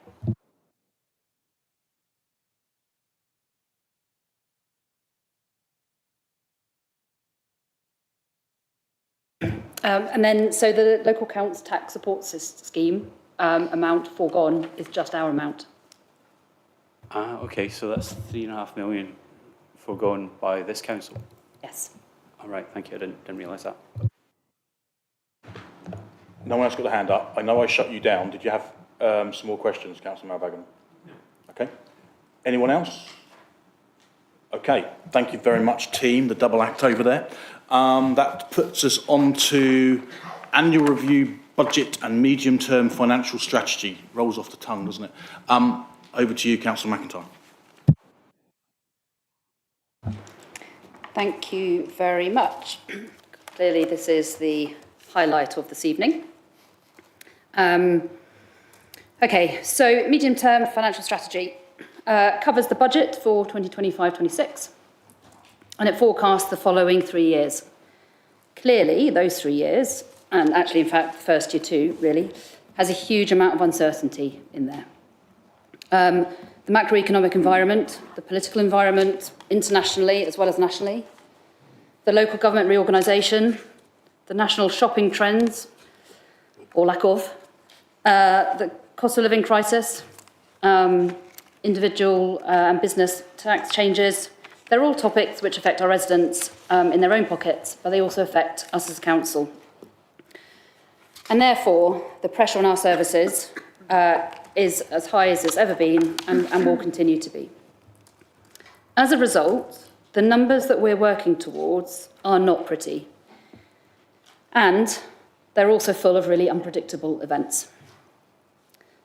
And then, so the local council tax support scheme amount foregone is just our amount. Okay, so that's 3.5 million foregone by this council? Yes. All right, thank you. I didn't realise that. No one else got the hand up. I know I shut you down. Did you have some more questions, Councillor Malbagan? No. Okay. Anyone else? Okay. Thank you very much, team, the double act over there. That puts us on to annual review, budget and medium-term financial strategy. Rolls off the tongue, doesn't it? Over to you, Councillor McIntyre. Thank you very much. Clearly, this is the highlight of this evening. Okay, so medium-term financial strategy covers the budget for 2025-26, and it forecasts the following 3 years. Clearly, those 3 years, and actually, in fact, the first year too, really, has a huge amount of uncertainty in there. The macroeconomic environment, the political environment, internationally as well as nationally, the local government reorganisation, the national shopping trends, or lack of, the cost of living crisis, individual and business tax changes. They're all topics which affect our residents in their own pockets, but they also affect us as a council. And therefore, the pressure on our services is as high as it's ever been and will continue to be. As a result, the numbers that we're working towards are not pretty. And they're also full of really unpredictable events.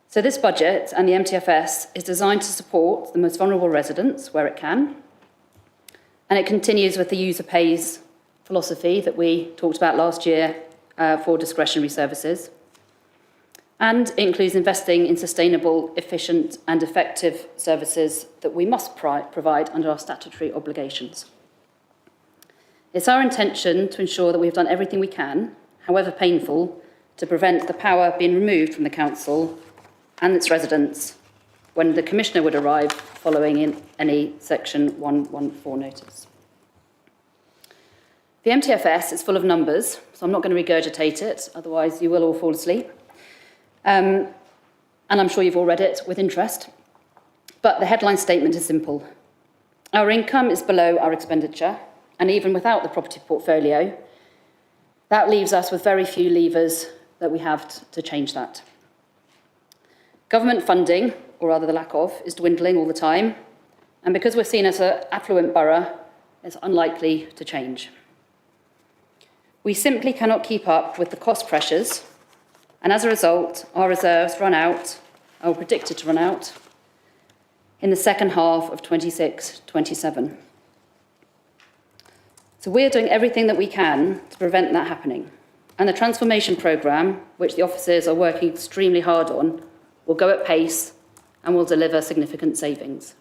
So this budget and the MTFS is designed to support the most vulnerable residents where it can. And it continues with the user pays philosophy that we talked about last year for discretionary services. And it includes investing in sustainable, efficient and effective services that we must provide under our statutory obligations. It's our intention to ensure that we've done everything we can, however painful, to prevent the power being removed from the council and its residents when the Commissioner would arrive following in any Section 114 notice. The MTFS is full of numbers, so I'm not going to regurgitate it, otherwise you will all fall asleep. And I'm sure you've all read it with interest. But the headline statement is simple. Our income is below our expenditure, and even without the property portfolio, that leaves us with very few levers that we have to change that. Government funding, or rather the lack of, is dwindling all the time, and because we're seen as an affluent borough, it's unlikely to change. We simply cannot keep up with the cost pressures, and as a result, our reserves run out, or are predicted to run out, in the second half of 26-27. So we're doing everything that we can to prevent that happening. And the transformation programme, which the officers are working extremely hard on, will go at pace and will deliver significant savings.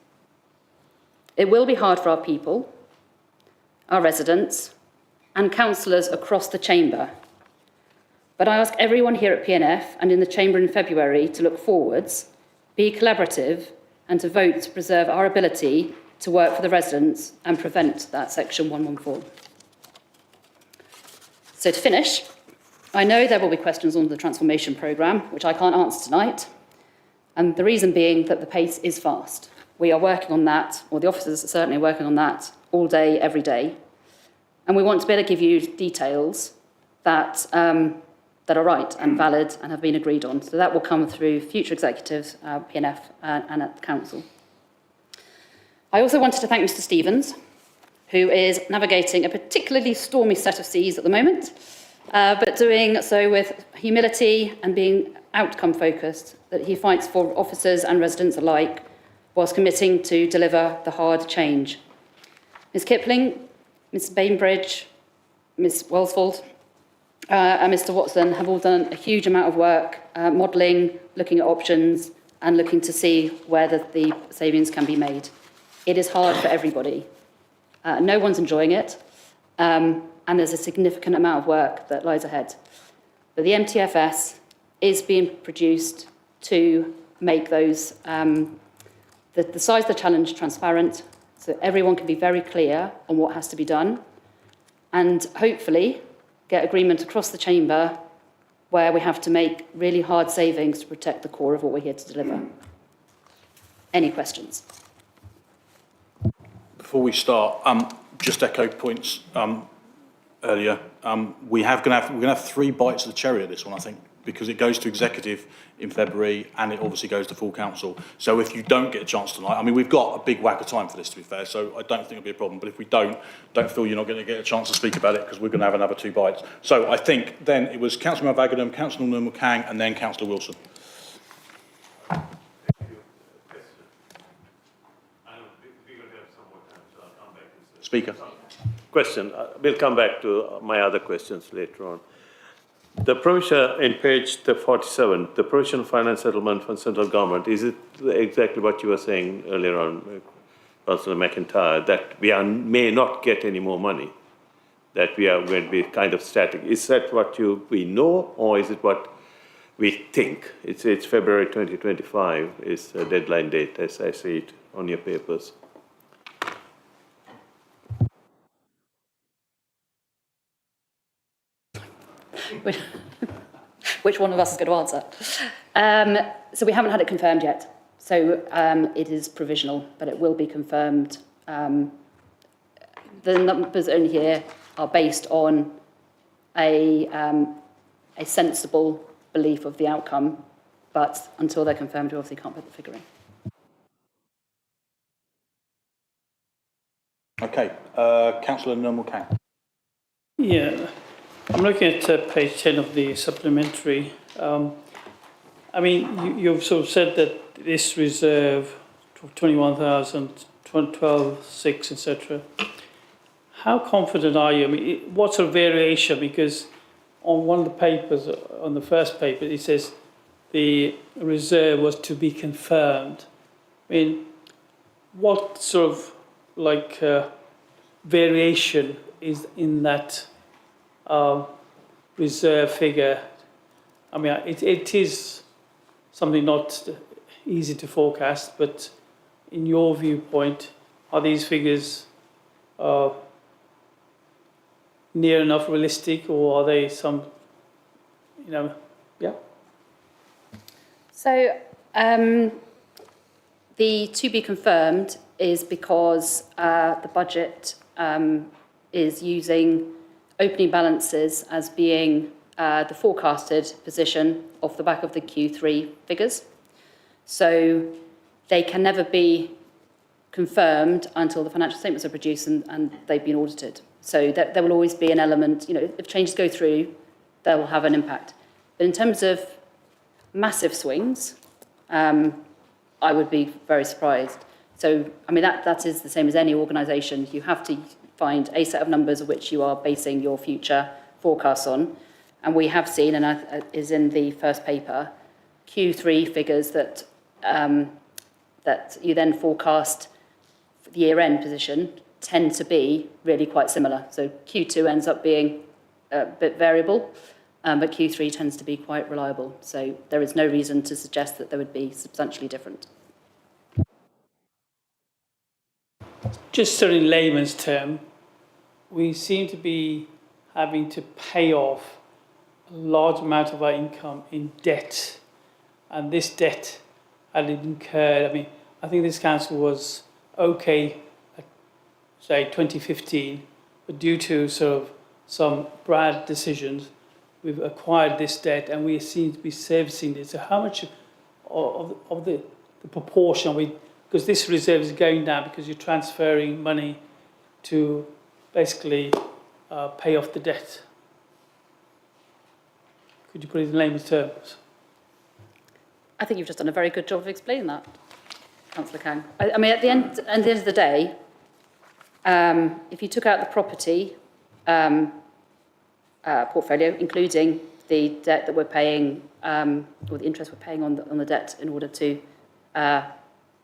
It will be hard for our people, our residents, and councillors across the chamber. But I ask everyone here at PNF and in the chamber in February to look forwards, be collaborative, and to vote to preserve our ability to work for the residents and prevent that Section 114. So to finish, I know there will be questions on the transformation programme, which I can't answer tonight, and the reason being that the pace is fast. We are working on that, or the officers are certainly working on that, all day, every day, and we want to be able to give you details that are right and valid and have been agreed on. So that will come through future executives, PNF and at the council. I also wanted to thank Mr Stevens, who is navigating a particularly stormy set of seas at the moment, but doing so with humility and being outcome focused, that he fights for officers and residents alike, whilst committing to deliver the hard change. Ms Kipling, Ms Bainbridge, Ms Welsfold, and Mr Watson have all done a huge amount of work modelling, looking at options and looking to see where the savings can be made. It is hard for everybody. No one's enjoying it, and there's a significant amount of work that lies ahead. But the MTFS is being produced to make those, the size of the challenge transparent, so everyone can be very clear on what has to be done, and hopefully get agreement across the chamber where we have to make really hard savings to protect the core of what we're here to deliver. Any questions? Before we start, just echo points earlier. We're going to have 3 bites of the cherry of this one, I think, because it goes to executive in February and it obviously goes to full council. So if you don't get a chance tonight, I mean, we've got a big whack of time for this, to be fair, so I don't think it'll be a problem. But if we don't feel you're not going to get a chance to speak about it, because we're going to have another 2 bites. So I think then it was Councillor Mavagadam, Councillor Kang, and then Councillor Wilson. Speaker. Question. We'll come back to my other questions later on. The provision in page 47, the provision of finance settlement from central government, is it exactly what you were saying earlier on, Councillor McIntyre, that we may not get any more money, that we are going to be kind of static? Is that what we know, or is it what we think? It's February 2025 is the deadline date, as I see it on your papers. Which one of us is going to answer? So we haven't had it confirmed yet. So it is provisional, but it will be confirmed. The numbers in here are based on a a sensible belief of the outcome, but until they're confirmed, we obviously can't put the figure in. Okay, Councillor Normal Kang. Yeah, I'm looking at page 10 of the supplementary. I mean, you've sort of said that this reserve, 21,000, 12,600, etc. How confident are you? I mean, what sort of variation? Because on one of the papers, on the first paper, it says the reserve was to be confirmed. I mean, what sort of like variation is in that reserve figure? I mean, it is something not easy to forecast, but in your viewpoint, are these figures near enough realistic, or are they some, yeah? So the to be confirmed is because the budget is using opening balances as being the forecasted position off the back of the Q3 figures. So they can never be confirmed until the financial statements are produced and they've been audited. So there will always be an element, if changes go through, they will have an impact. But in terms of massive swings, I would be very surprised. So, I mean, that is the same as any organisation. You have to find a set of numbers of which you are basing your future forecasts on. And we have seen, and is in the first paper, Q3 figures that that you then forecast for the year-end position tend to be really quite similar. So Q2 ends up being a bit variable, but Q3 tends to be quite reliable. So there is no reason to suggest that they would be substantially different. Just so in layman's term, we seem to be having to pay off a large amount of our income in debt. And this debt had incurred, I mean, I think this council was okay at, say, 2015, but due to sort of some bad decisions, we've acquired this debt and we seem to be servicing it. So how much of the proportion are we, because this reserve is going down because you're transferring money to basically pay off the debt. Could you put it in layman's terms? I think you've just done a very good job of explaining that, Councillor Kang. I mean, at the end of the day, if you took out the property portfolio, including the debt that we're paying, or the interest we're paying on the debt in order to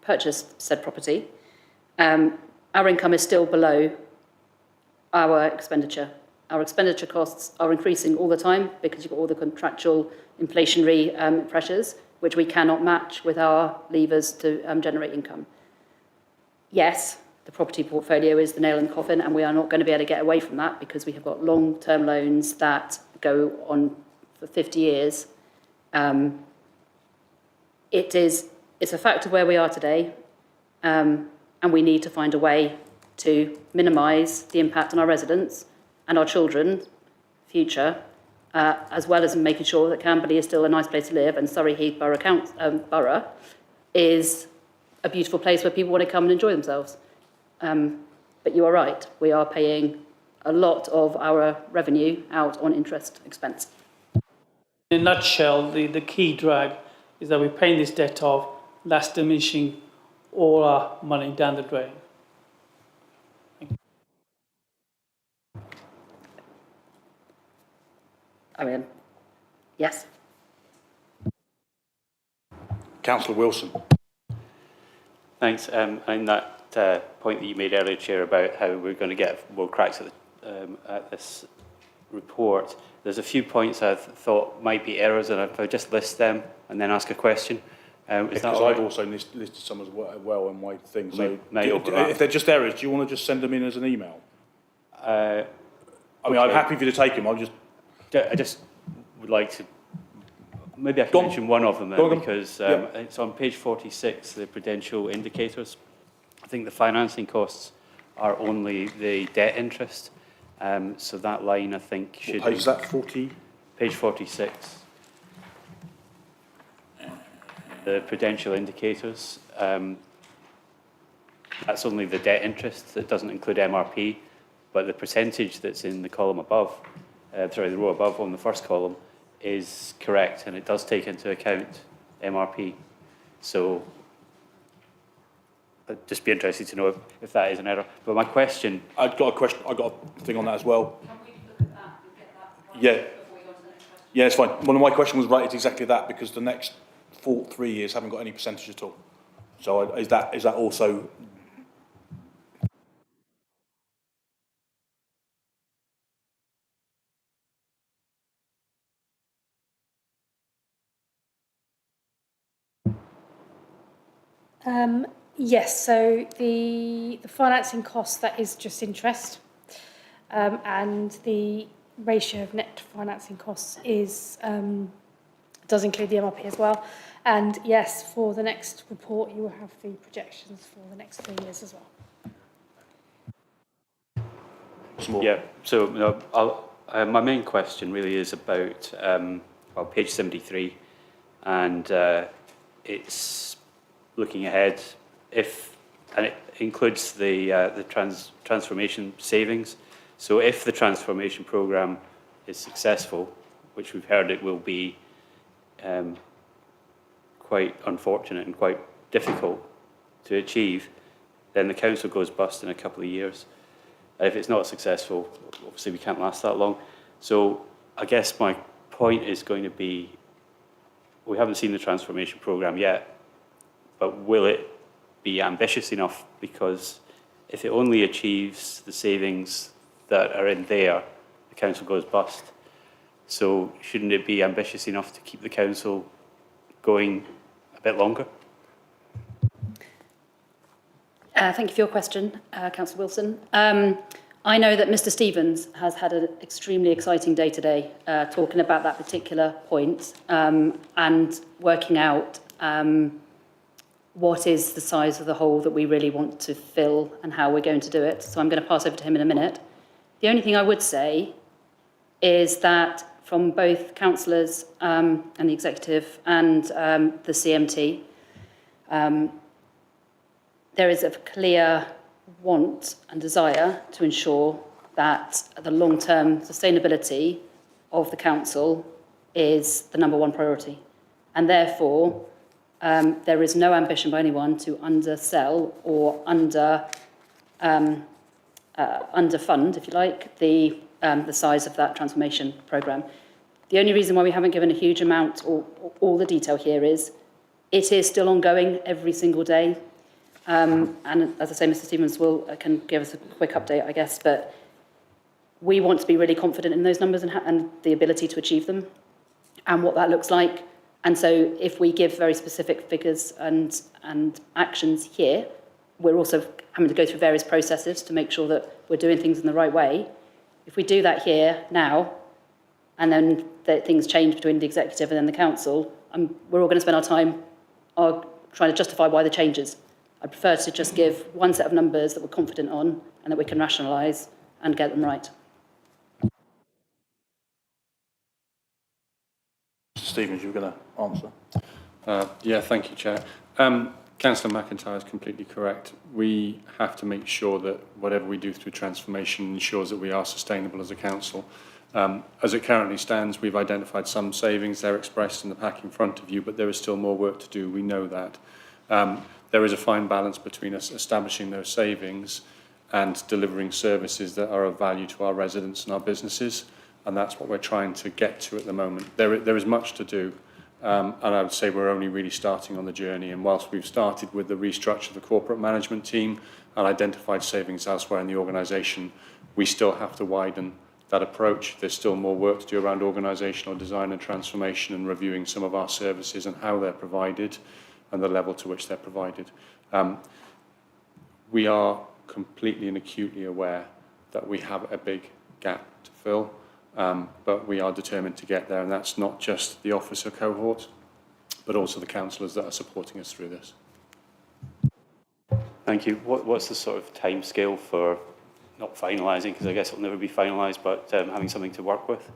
purchase said property, our income is still below our expenditure. Our expenditure costs are increasing all the time because you've got all the contractual inflationary pressures, which we cannot match with our levers to generate income. Yes, the property portfolio is the nail in the coffin, and we are not going to be able to get away from that because we have got long-term loans that go on for 50 years. It's a fact of where we are today, and we need to find a way to minimise the impact on our residents and our children's future, as well as making sure that Camberley is still a nice place to live, and Surrey Heath Borough is a beautiful place where people want to come and enjoy themselves. But you are right, we are paying a lot of our revenue out on interest expense. In a nutshell, the key drag is that we're paying this debt off, that's diminishing all our money down the drain. I mean, yes. Councillor Wilson. Thanks. And that point that you made earlier, Chair, about how we're going to get more cracks at this report, there's a few points I thought might be errors, and if I just list them and then ask a question. Because I've also listed some as well in my thing. So overlap. if they're just errors, do you want to just send them in as an email? I mean, I'm happy for you to take them. I just would like to, maybe I can mention one of them then, because it's on page 46, the prudential indicators. I think the financing costs are only the debt interest. So that line, I think, should... What page is that, 40? page 46, the prudential indicators, that's only the debt interest. That doesn't include MRP, but the percentage that's in the column above, the row above on the first column, is correct, and it does take into account MRP. So I'd just be interested to know if that is an error. But my question... I've got a question, I've got a thing on that as well. Can we look at that and get that right Yeah. before we go on to the next question? Yeah, it's fine. One of my question was right, it's exactly that, because the next 3 years haven't got any percentage at all. So is that also... Yes, so the financing cost, that is just interest, and the ratio of net financing costs is does include the MRP as well. And yes, for the next report, you will have the projections for the next 3 years as well. Yeah, so no, my main question really is about page 73, and it's looking ahead. And it includes the transformation savings. So if the transformation programme is successful, which we've heard it will be, quite unfortunate and quite difficult to achieve, then the council goes bust in a couple of years. If it's not successful, obviously we can't last that long. So I guess my point is going to be, we haven't seen the transformation programme yet, but will it be ambitious enough? Because if it only achieves the savings that are in there, the council goes bust. So shouldn't it be ambitious enough to keep the council going a bit longer? Thank you for your question, Councillor Wilson. I know that Mr Stevens has had an extremely exciting day today, talking about that particular point and working out what is the size of the hole that we really want to fill and how we're going to do it. So I'm going to pass over to him in a minute. The only thing I would say is that from both councillors and the executive and the CMT, there is a clear want and desire to ensure that the long-term sustainability of the council is the number one priority. And therefore, there is no ambition by anyone to undersell or underfund, if you like, the size of that transformation programme. The only reason why we haven't given a huge amount or all the detail here is it is still ongoing every single day. And as I say, Mr Stevens can give us a quick update, I guess, but we want to be really confident in those numbers and the ability to achieve them and what that looks like. And so if we give very specific figures and actions here, we're also having to go through various processes to make sure that we're doing things in the right way. If we do that here now, and then things change between the executive and then the council, we're all going to spend our time trying to justify why the changes. I prefer to just give one set of numbers that we're confident on and that we can rationalise and get them right. Stevens, you were going to answer. Yeah, thank you, Chair. Councillor McIntyre is completely correct. We have to make sure that whatever we do through transformation ensures that we are sustainable as a council. As it currently stands, we've identified some savings. They're expressed in the pack in front of you, but there is still more work to do. We know that. There is a fine balance between us establishing those savings and delivering services that are of value to our residents and our businesses, and that's what we're trying to get to at the moment. There is much to do. And I would say we're only really starting on the journey. And whilst we've started with the restructure of the corporate management team and identified savings elsewhere in the organisation, we still have to widen that approach. There's still more work to do around organisational design and transformation and reviewing some of our services and how they're provided and the level to which they're provided. We are completely and acutely aware that we have a big gap to fill. But we are determined to get there, and that's not just the officer cohort, but also the councillors that are supporting us through this. Thank you. What's the sort of time scale for not finalising, because I guess it'll never be finalised, but having something to work with?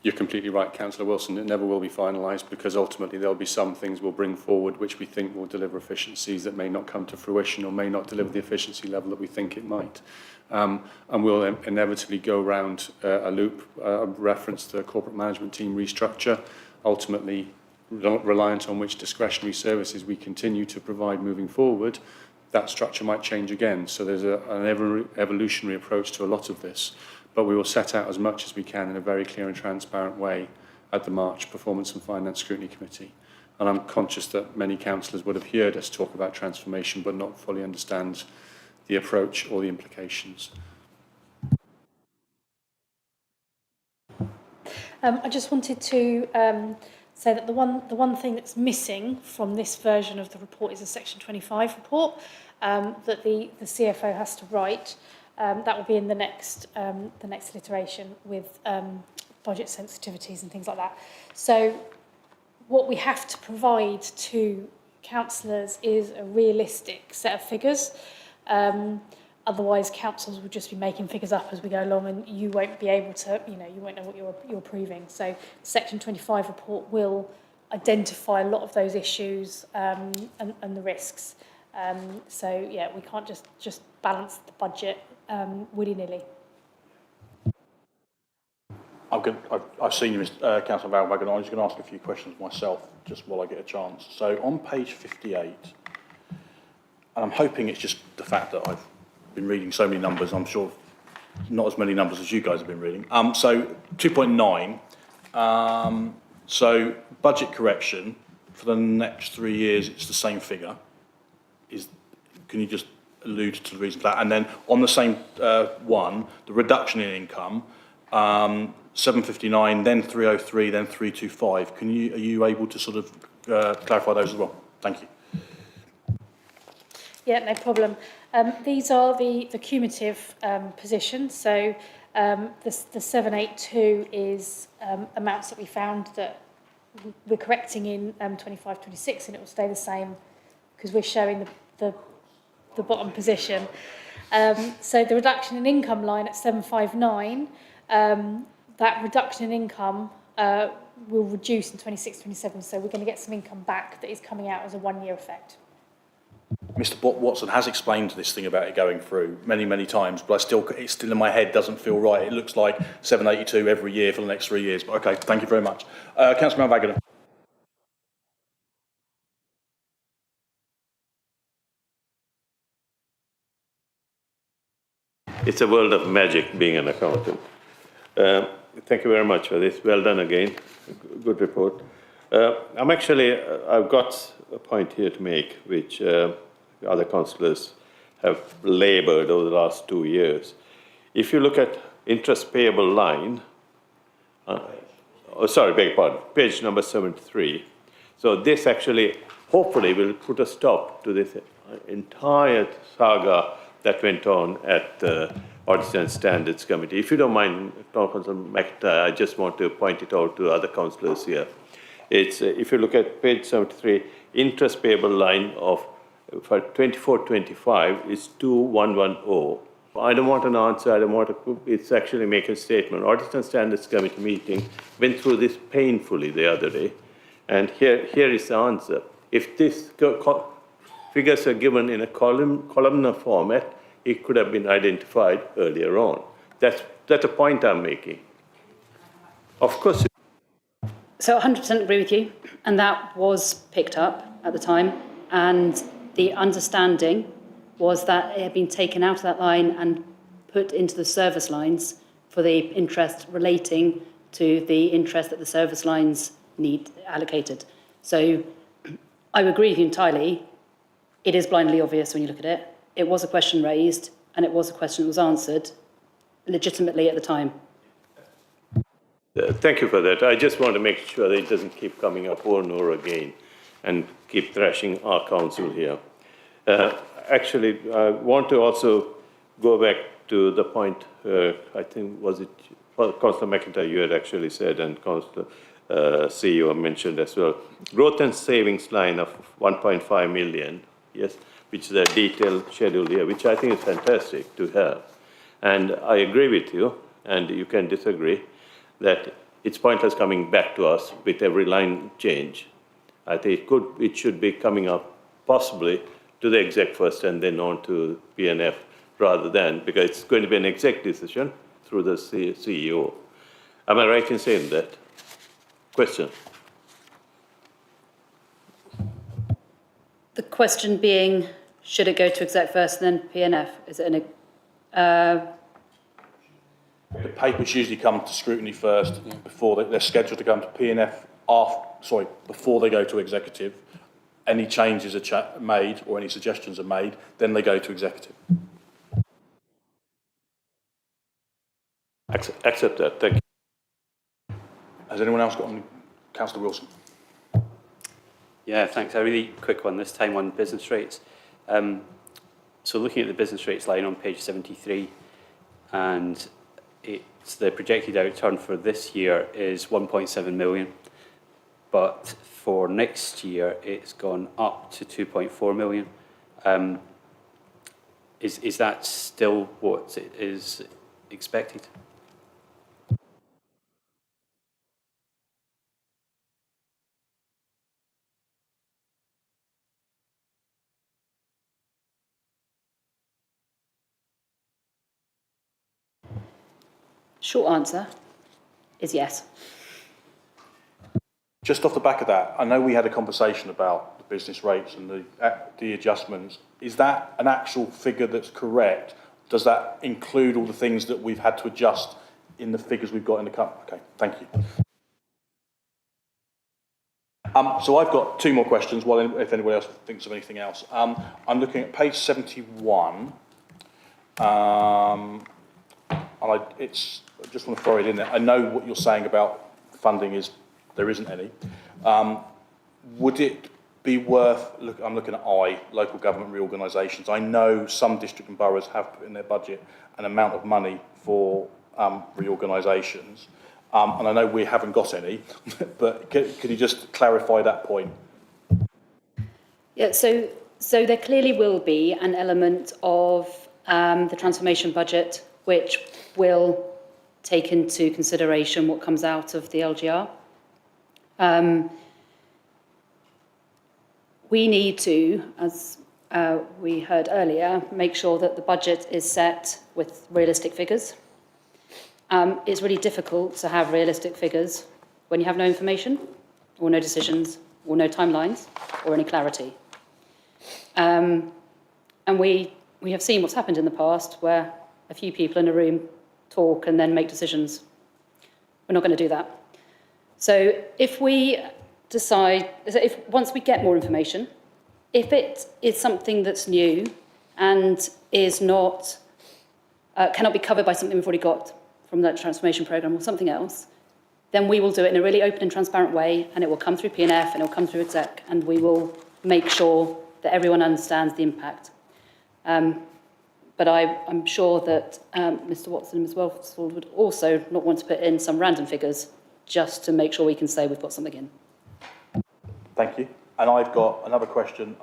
You're completely right, Councillor Wilson. It never will be finalised because ultimately there'll be some things we'll bring forward which we think will deliver efficiencies that may not come to fruition or may not deliver the efficiency level that we think it might. And we'll inevitably go around a loop, reference the corporate management team restructure, ultimately reliant on which discretionary services we continue to provide moving forward. That structure might change again. So there's an evolutionary approach to a lot of this. But we will set out as much as we can in a very clear and transparent way at the March Performance and Finance Scrutiny Committee. And I'm conscious that many councillors would have heard us talk about transformation but not fully understand the approach or the implications. I just wanted to say that the one thing that's missing from this version of the report is a Section 25 report that the CFO has to write. That will be in the next iteration with budget sensitivities and things like that. So what we have to provide to councillors is a realistic set of figures. Otherwise, councils will just be making figures up as we go along, and you won't be able to, you won't know what you're approving. So the Section 25 report will identify a lot of those issues and the risks. So yeah, we can't just balance the budget willy-nilly. I've seen you, Councillor Valwagon. I'm just going to ask a few questions myself, just while I get a chance. So on page 58, and I'm hoping it's just the fact that I've been reading so many numbers. I'm sure not as many numbers as you guys have been reading. So 2.9. So budget correction for the next 3 years, it's the same figure. Can you just allude to the reason for that? And then on the same one, the reduction in income, 759, then 303, then 325. Are you able to sort of clarify those as well? Thank you. Yeah, no problem. These are the cumulative positions. So the 782 is amounts that we found that we're correcting in 25-26, and it will stay the same because we're showing the bottom position. So the reduction in income line at 759, that reduction in income will reduce in 26-27. So we're going to get some income back that is coming out as a one-year effect. Mr. Watson has explained this thing about it going through many, many times, but it's still in my head, doesn't feel right. It looks like 782 every year for the next 3 years. But okay, thank you very much. Councillor Wagner. It's a world of magic being an accountant. Thank you very much for this. Well done again. Good report. I've got a point here to make, which other councillors have laboured over the last 2 years. If you look at interest payable line, beg your pardon, page number 73. So this actually, hopefully, will put a stop to this entire saga that went on at the Audit and Standards Committee. If you don't mind, Councillor McIntyre, I just want to point it out to other councillors here. It's if you look at page 73, interest payable line of for 24-25 is 2110. I don't want an answer. I don't want to. It's actually make a statement. Audit and Standards Committee meeting went through this painfully the other day, and here is the answer. If this figures are given in a columnar format, it could have been identified earlier on. That's a point I'm making. Of course. So 100% agree with you, and that was picked up at the time, and the understanding was that it had been taken out of that line and put into the service lines for the interest relating to the interest that the service lines need allocated. So I agree with you entirely. It is blindly obvious when you look at it. It was a question raised, and it was a question that was answered legitimately at the time. Thank you for that. I just want to make sure that it doesn't keep coming up over and over again and keep thrashing our council here. Actually, I want to also go back to the point, I think, was it Councillor McIntyre, you had actually said, and Councillor CEO mentioned as well, growth and savings line of 1.5 million, yes, which is a detailed schedule here, which I think is fantastic to have. And I agree with you, and you can disagree, that it's pointless coming back to us with every line change. I think it should be coming up possibly to the exec first and then on to PNF rather than, because it's going to be an exec decision through the CEO. Am I right in saying that? Question. The question being, should it go to exec first and then PNF? Is it The papers usually come to scrutiny first before they're scheduled to come to PNF before they go to executive. Any changes are made or any suggestions are made, then they go to executive. Accept that. Thank you. Has anyone else got on? Councillor Wilson. Yeah, thanks. A really quick one this time on business rates. So looking at the business rates line on page 73, and it's the projected outturn for this year is 1.7 million, but for next year it's gone up to 2.4 million. Is that still what is expected? short answer is yes. Just off the back of that, I know we had a conversation about the business rates and the adjustments. Is that an actual figure that's correct? Does that include all the things that we've had to adjust in the figures we've got in the company? Okay, thank you. So I've got two more questions, while if anybody else thinks of anything else. I'm looking at page 71. And I just want to throw it in there. I know what you're saying about funding is there isn't any. Would it be worth, I'm looking at local government reorganisations. I know some district and boroughs have put in their budget an amount of money for reorganisations. And I know we haven't got any, but could you just clarify that point? Yeah, so there clearly will be an element of the transformation budget which will take into consideration what comes out of the LGR. We need to, as we heard earlier, make sure that the budget is set with realistic figures. It's really difficult to have realistic figures when you have no information, or no decisions, or no timelines, or any clarity. And we have seen what's happened in the past, where a few people in a room talk and then make decisions. We're not going to do that. So if we decide, once we get more information, if it is something that's new and is not, cannot be covered by something we've already got from that transformation programme or something else, then we will do it in a really open and transparent way, and it will come through PNF and it will come through exec, and we will make sure that everyone understands the impact. But I'm sure that Mr Watson and Ms Welsford would also not want to put in some random figures just to make sure we can say we've got something in. Thank you. And I've got another question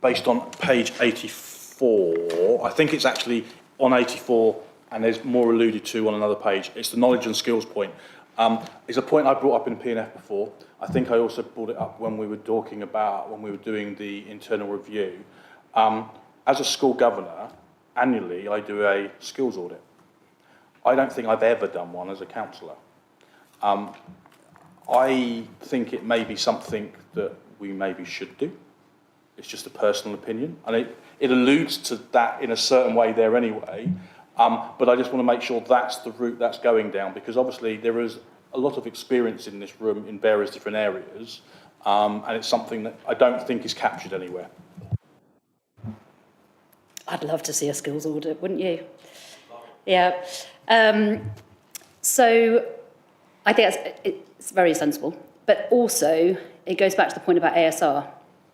based on page 84. I think it's actually on 84 and there's more alluded to on another page. It's the knowledge and skills point. It's a point I brought up in PNF before. I think I also brought it up when we were talking about, when we were doing the internal review. As a school governor, annually I do a skills audit. I don't think I've ever done one as a councillor. I think it may be something that we maybe should do. It's just a personal opinion. And it alludes to that in a certain way there anyway. But I just want to make sure that's the route that's going down, because obviously there is a lot of experience in this room in various different areas. And it's something that I don't think is captured anywhere. I'd love to see a skills audit, wouldn't you? Yeah. So I think it's very sensible, but also it goes back to the point about ASR.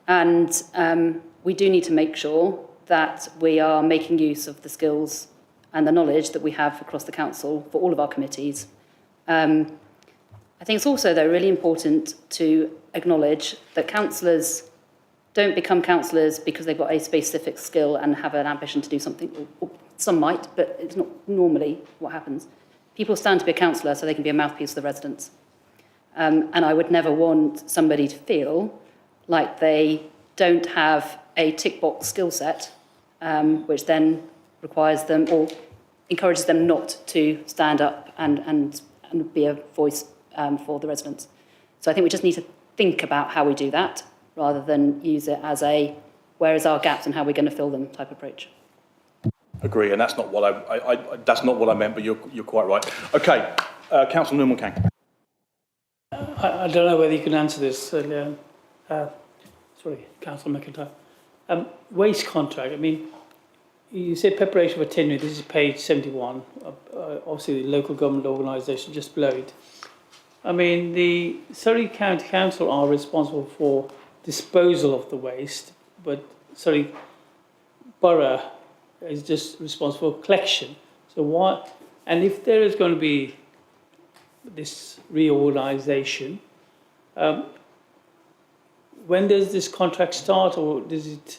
And we do need to make sure that we are making use of the skills and the knowledge that we have across the council for all of our committees. I think it's also, though, really important to acknowledge that councillors don't become councillors because they've got a specific skill and have an ambition to do something. Or some might, but it's not normally what happens. people stand to be a councillor so they can be a mouthpiece for the residents. And I would never want somebody to feel like they don't have a tick box skill set, which then requires them or encourages them not to stand up and be a voice for the residents. So I think we just need to think about how we do that rather than use it as a where is our gaps and how we're going to fill them type approach. Agree, and that's not what that's not what I meant, but you're quite right. Okay, Councillor Newman-Kang. I don't know whether you can answer this. Sorry, Councillor McIntyre. Waste contract. I mean, you say preparation for tendering. This is page 71. Obviously, the local government organisation just below it. I mean, the Surrey County Council are responsible for disposal of the waste, but Surrey Borough is just responsible for collection. So what? And if there is going to be this reorganisation, when does this contract start, or does it?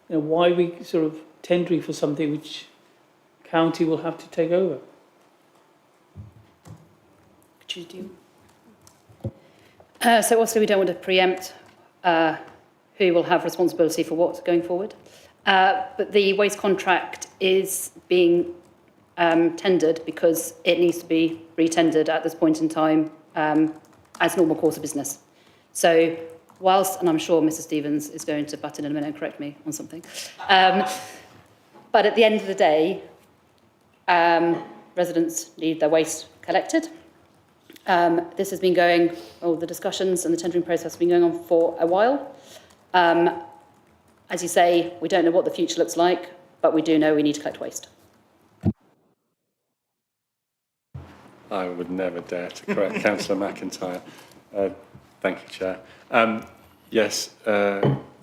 Why are we sort of tendering for something which county will have to take over? Could you do? So obviously we don't want to preempt who will have responsibility for what going forward. But the waste contract is being tendered because it needs to be re-tendered at this point in time as normal course of business. So whilst, and I'm sure Mr Stevens is going to butt in a minute and correct me on something, but at the end of the day, residents need their waste collected. This has been going, the discussions and the tendering process has been going on for a while. As you say, we don't know what the future looks like, but we do know we need to collect waste. I would never dare to correct Councillor McIntyre. Thank you, Chair. Yes,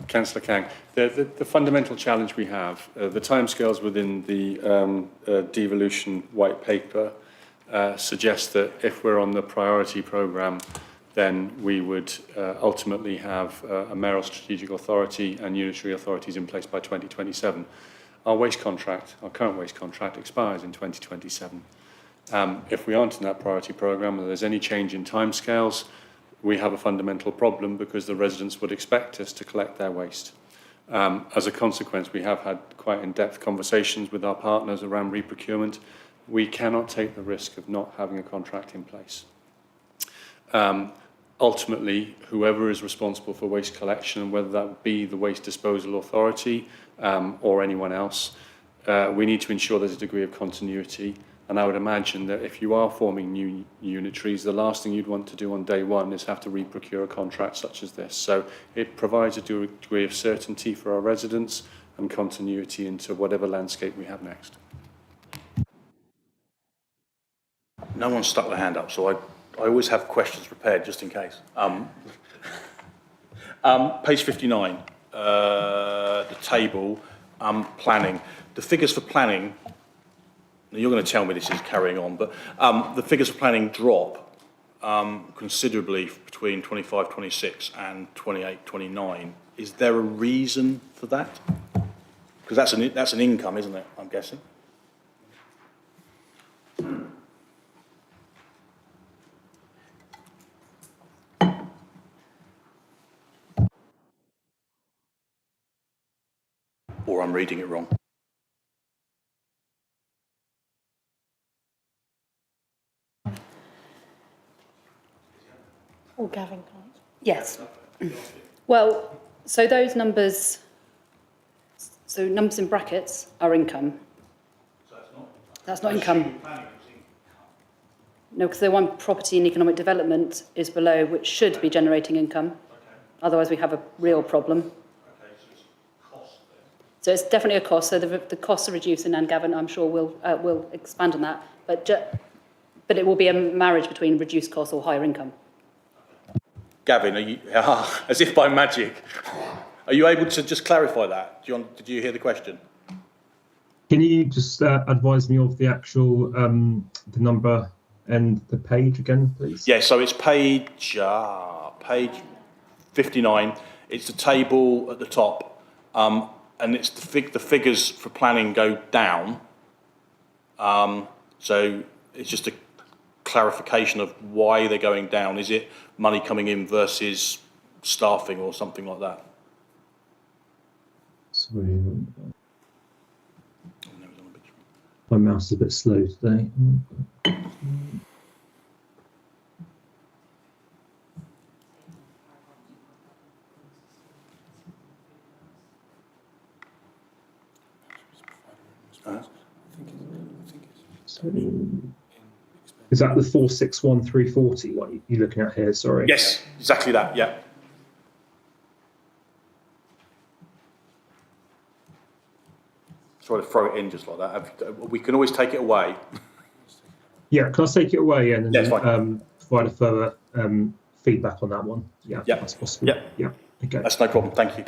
Councillor Kang, the fundamental challenge we have, the timescales within the devolution white paper suggest that if we're on the priority programme, then we would ultimately have a mayoral strategic authority and unitary authorities in place by 2027. Our current waste contract expires in 2027. If we aren't in that priority programme and there's any change in timescales, we have a fundamental problem because the residents would expect us to collect their waste. As a consequence, we have had quite in-depth conversations with our partners around reprocurement. We cannot take the risk of not having a contract in place. Ultimately, whoever is responsible for waste collection, whether that be the Waste Disposal Authority or anyone else, we need to ensure there's a degree of continuity. And I would imagine that if you are forming new unitaries, the last thing you'd want to do on day one is have to reprocure a contract such as this. So it provides a degree of certainty for our residents and continuity into whatever landscape we have next. No one stuck their hand up, so I always have questions prepared just in case. Page 59, the table, planning. The figures for planning, you're going to tell me this is carrying on, but the figures for planning drop considerably between 25-26 and 28-29. Is there a reason for that? Because that's an income, isn't it, I'm guessing? Or I'm reading it wrong. Or Gavin can't. Yes. Well, so those numbers, so numbers in brackets are income. So that's not income. No, because the one property and economic development is below, which should be generating income. Okay. Otherwise, we have a real problem. Okay, so it's a cost then. So it's definitely a cost. So the costs are reducing, and Gavin, I'm sure, will expand on that. But it will be a marriage between reduced costs or higher income. Gavin, are you, as if by magic, are you able to just clarify that? Did you hear the question? Can you just advise me of the actual the number and the page again, please? Yeah, so it's page 59. It's the table at the top, and it's the figures for planning go down. So it's just clarification of why they're going down. Is it money coming in versus staffing or something like that? Sorry. My mouse is a bit slow today. So, is that the 461,340? What you're looking at here? Sorry. Yes, exactly that. Yeah. Sorry to throw it in just like that. We can always take it away. Yeah, can I take it away and Yes, then provide a further feedback on that one? Yeah, Yeah. that's possible. Yeah. Yeah, okay. That's no problem. Thank you.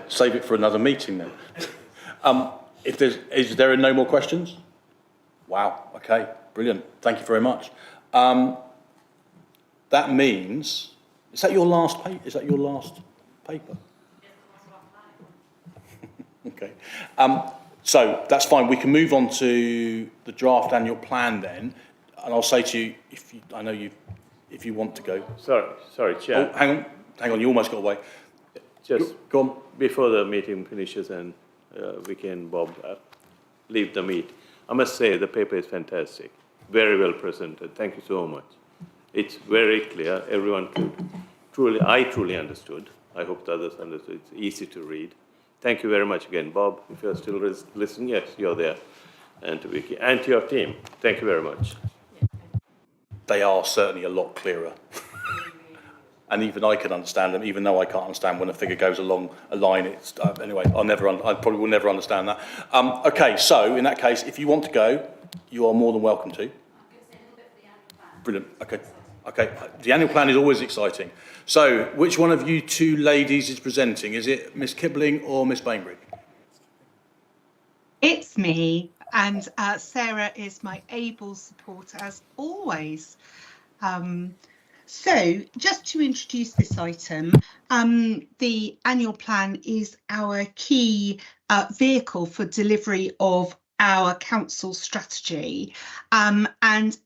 Save it for another meeting then. Is there no more questions? Wow. Okay. Brilliant. Thank you very much. That means, is that your last paper? Is that your last paper? Okay. So that's fine. We can move on to the draft annual plan then, and I'll say to you, if you want to go. Sorry, Chair. Oh, hang on. You almost got away. Just go on. Before the meeting finishes and Vicky and Bob leave the meet, I must say the paper is fantastic. Very well presented. Thank you so much. It's very clear. Everyone I truly understood. I hope the others understood. It's easy to read. Thank you very much again, Bob. If you're still listening, yes, you're there. And to Vicky and to your team, thank you very much. They are certainly a lot clearer. And even I can understand them, even though I can't understand when a figure goes along a line. It's anyway. I probably will never understand that. Okay, so in that case, if you want to go, you are more than welcome to. Brilliant. Okay. The annual plan is always exciting. So, which one of you two ladies is presenting? Is it Miss Kibling or Miss Bainbridge? It's me, and Sarah is my able support as always. So, just to introduce this item, the annual plan is our key vehicle for delivery of our council strategy. And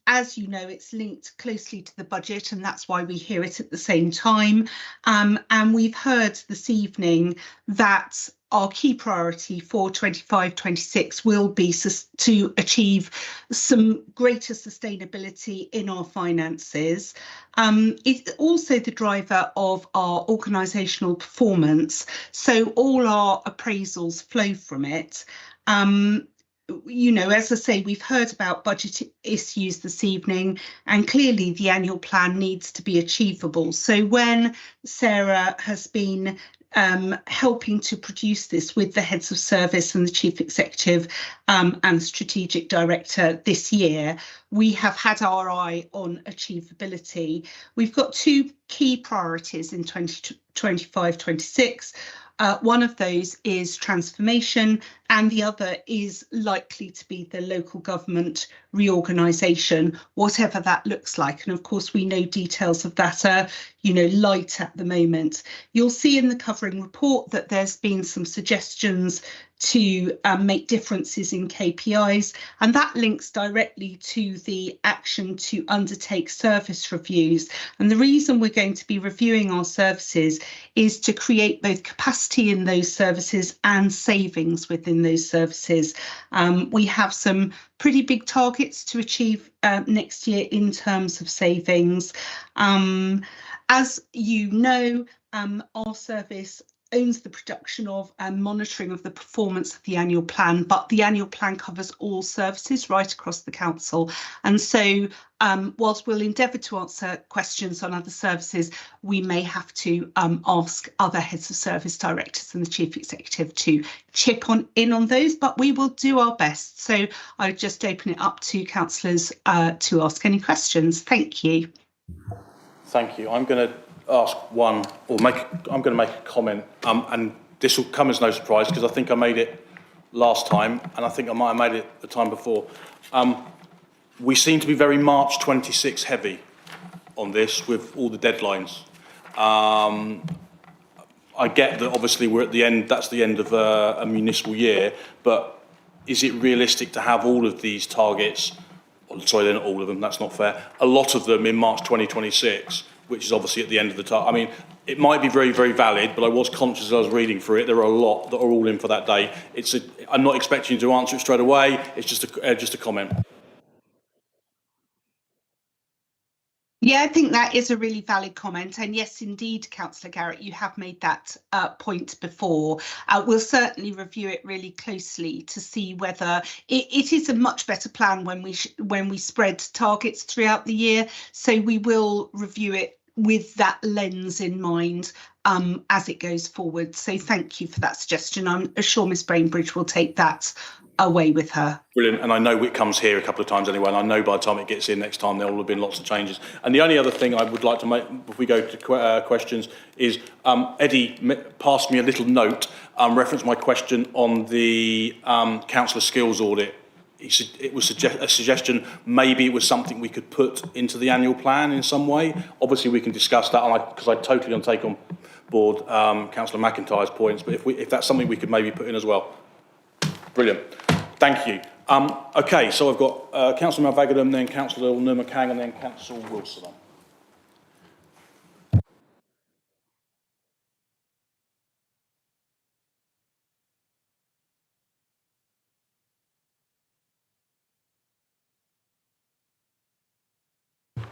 as you know, it's linked closely to the budget, and that's why we hear it at the same time. And we've heard this evening that our key priority for 25-26 will be to achieve some greater sustainability in our finances. It's also the driver of our organisational performance, so all our appraisals flow from it. You know, as I say, we've heard about budget issues this evening, and clearly the annual plan needs to be achievable. So when Sarah has been helping to produce this with the heads of service and the chief executive and strategic director this year, we have had our eye on achievability. We've got two key priorities in 2025-26. One of those is transformation, and the other is likely to be the local government reorganisation, whatever that looks like. And of course, we know details of that are, light at the moment. You'll see in the covering report that there's been some suggestions to make differences in KPIs, and that links directly to the action to undertake service reviews. And the reason we're going to be reviewing our services is to create both capacity in those services and savings within those services. We have some pretty big targets to achieve next year in terms of savings. As you know, our service owns the production of and monitoring of the performance of the annual plan, but the annual plan covers all services right across the council. And so whilst we'll endeavour to answer questions on other services, we may have to ask other heads of service directors and the chief executive to chip in on those, but we will do our best. So I would just open it up to councillors to ask any questions. Thank you. Thank you. I'm going to ask I'm going to make a comment, and this will come as no surprise because I think I made it last time, and I think I might have made it the time before. We seem to be very March 26 heavy on this with all the deadlines. I get that obviously we're at the end, that's the end of a municipal year, but is it realistic to have all of these targets, sorry, they're not all of them, that's not fair, a lot of them in March 2026, which is obviously at the end of the I mean, it might be very, very valid, but I was conscious as I was reading through it, there are a lot that are all in for that day. I'm not expecting you to answer it straight away, it's just a comment. Yeah, I think that is a really valid comment. And yes, indeed, Councillor Garrett, you have made that point before. We'll certainly review it really closely to see whether it is a much better plan when we spread targets throughout the year. So we will review it with that lens in mind as it goes forward. So thank you for that suggestion. I'm sure Ms Bainbridge will take that away with her. Brilliant, and I know it comes here a couple of times anyway, and I know by the time it gets in next time there will have been lots of changes. And the only other thing I would like to make before we go to questions is Eddie passed me a little note, referenced my question on the councillor skills audit. It was a suggestion, maybe it was something we could put into the annual plan in some way. Obviously we can discuss that, because I totally take on board Councillor McIntyre's points, but if that's something we could maybe put in as well. Brilliant. Thank you. Okay, so I've got Councillor Malvagadam, then Councillor Nurmakang, and then Councillor Wilson.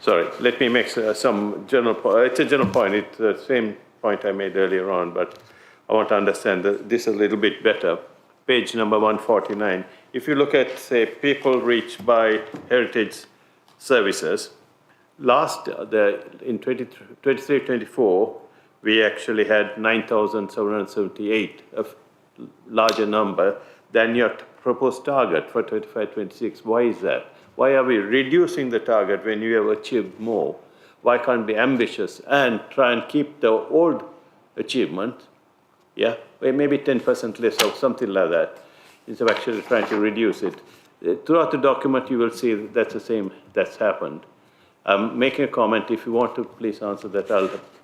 Sorry, let me make some general point. It's a general point. It's the same point I made earlier on, but I want to understand this a little bit better. Page number 149. If you look at, say, people reached by heritage services, in 23-24, we actually had 9,778, a larger number than your proposed target for 25-26. Why is that? Why are we reducing the target when you have achieved more? Why can't we be ambitious and try and keep the old achievement, yeah, maybe 10% less or something like that, instead of actually trying to reduce it? Throughout the document, you will see that's the same, that's happened. I'm making a comment. If you want to please answer that,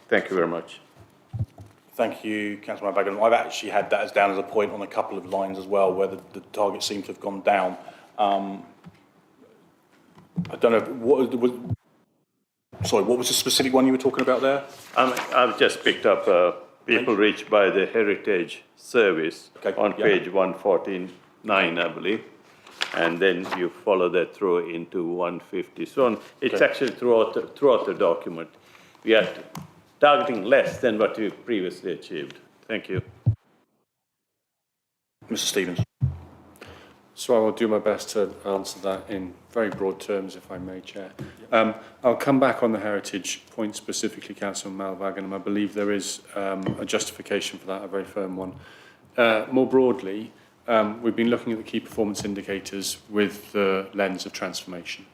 thank you very much. Thank you, Councillor Malvagadam. I've actually had that down as a point on a couple of lines as well, where the target seems to have gone down. I don't know, what was the specific one you were talking about there? I've just picked up people reached by the Heritage Service on page 149, I believe. And then you follow that through into 150. So it's actually throughout the document. We are targeting less than what we previously achieved. Thank you. Mr. Stevens. So I will do my best to answer that in very broad terms, if I may, Chair. I'll come back on the heritage point specifically, Councillor Malvagadam. I believe there is a justification for that, a very firm one. More broadly, we've been looking at the key performance indicators with the lens of transformation.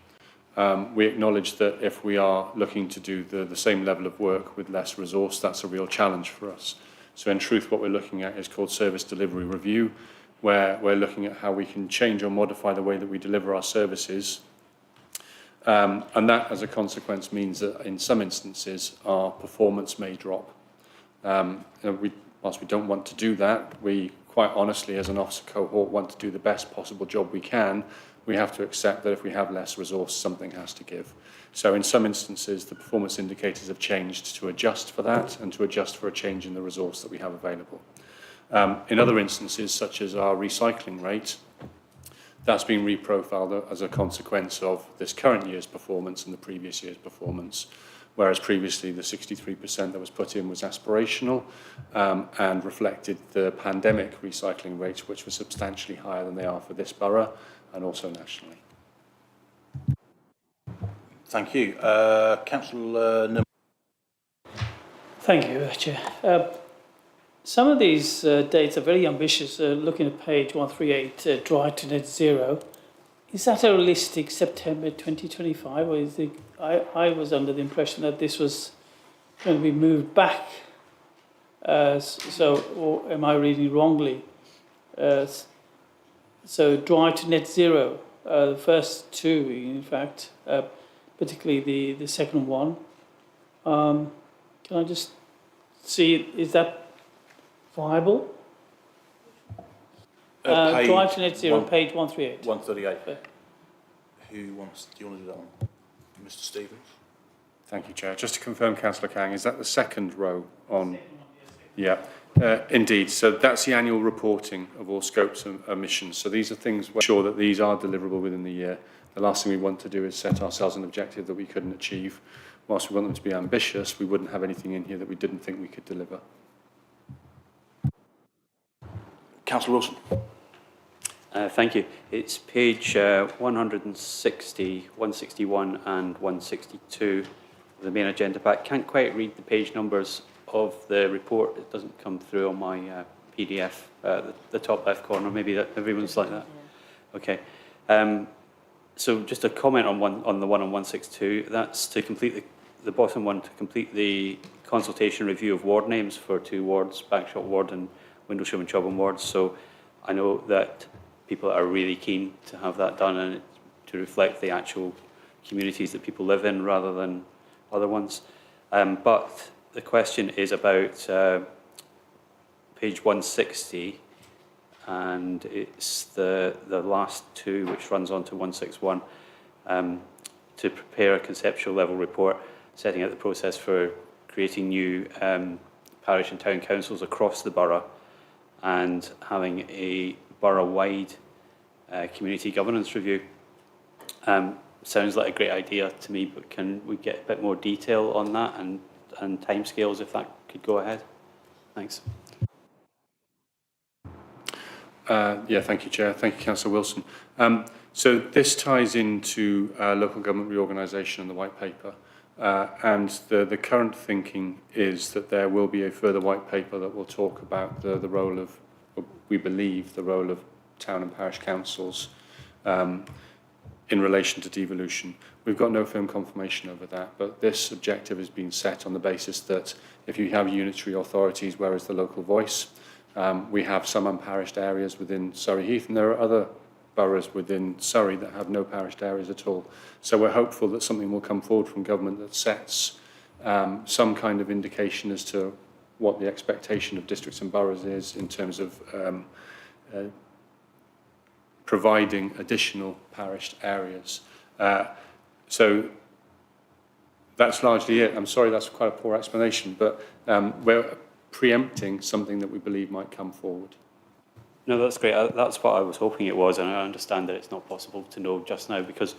We acknowledge that if we are looking to do the same level of work with less resource, that's a real challenge for us. So in truth, what we're looking at is called service delivery review, where we're looking at how we can change or modify the way that we deliver our services. And that, as a consequence, means that in some instances, our performance may drop. Whilst we don't want to do that, we quite honestly, as an officer cohort, want to do the best possible job we can. We have to accept that if we have less resource, something has to give. So in some instances, the performance indicators have changed to adjust for that and to adjust for a change in the resource that we have available. In other instances, such as our recycling rate, that's been reprofiled as a consequence of this current year's performance and the previous year's performance, whereas previously the 63% that was put in was aspirational and reflected the pandemic recycling rates, which were substantially higher than they are for this borough and also nationally. Thank you. Councillor Nim. Thank you, Chair. Some of these dates are very ambitious. Looking at page 138, dry to net zero. Is that a realistic September 2025, or is I was under the impression that this was going to be moved back. Or am I reading wrongly? So dry to net zero, the first two, in fact, particularly the second one. Can I just see, is that viable? Page to item net zero, one- page 138. 138. Okay. Do you want to do that one? Mr Stevens? Thank you, Chair. Just to confirm, Councillor Kang, is that the second row on? Yeah, indeed. So that's the annual reporting of all scopes and emissions. So these are things we're sure that these are deliverable within the year. The last thing we want to do is set ourselves an objective that we couldn't achieve. Whilst we want them to be ambitious, we wouldn't have anything in here that we didn't think we could deliver. Councillor Wilson? Thank you. It's page 160, 161 and 162 of the main agenda pack. Can't quite read the page numbers of the report. It doesn't come through on my PDF, the top left corner. Maybe that everyone's like that. Okay. So just a comment on the one on 162. That's to complete the bottom one, to complete the consultation review of ward names for 2 wards, Bagshot Ward and Windlesham and Chobham wards. So I know that people are really keen to have that done and to reflect the actual communities that people live in rather than other ones. But the question is about page 160, and it's the last 2, which runs on to 161, to prepare a conceptual level report setting out the process for creating new parish and town councils across the borough and having a borough-wide community governance review. Sounds like a great idea to me, but can we get a bit more detail on that and timescales if that could go ahead? Thanks. Yeah, thank you, Chair. Thank you, Councillor Wilson. So this ties into local government reorganisation and the white paper. And the current thinking is that there will be a further white paper that will talk about the role of, we believe, the role of town and parish councils in relation to devolution. We've got no firm confirmation over that, but this objective has been set on the basis that if you have unitary authorities, where is the local voice? We have some unparished areas within Surrey Heath, and there are other boroughs within Surrey that have no parished areas at all. So we're hopeful that something will come forward from government that sets some kind of indication as to what the expectation of districts and boroughs is in terms of providing additional parished areas. So that's largely it. I'm sorry that's quite a poor explanation, but we're preempting something that we believe might come forward. No, that's great. That's what I was hoping it was, and I understand that it's not possible to know just now because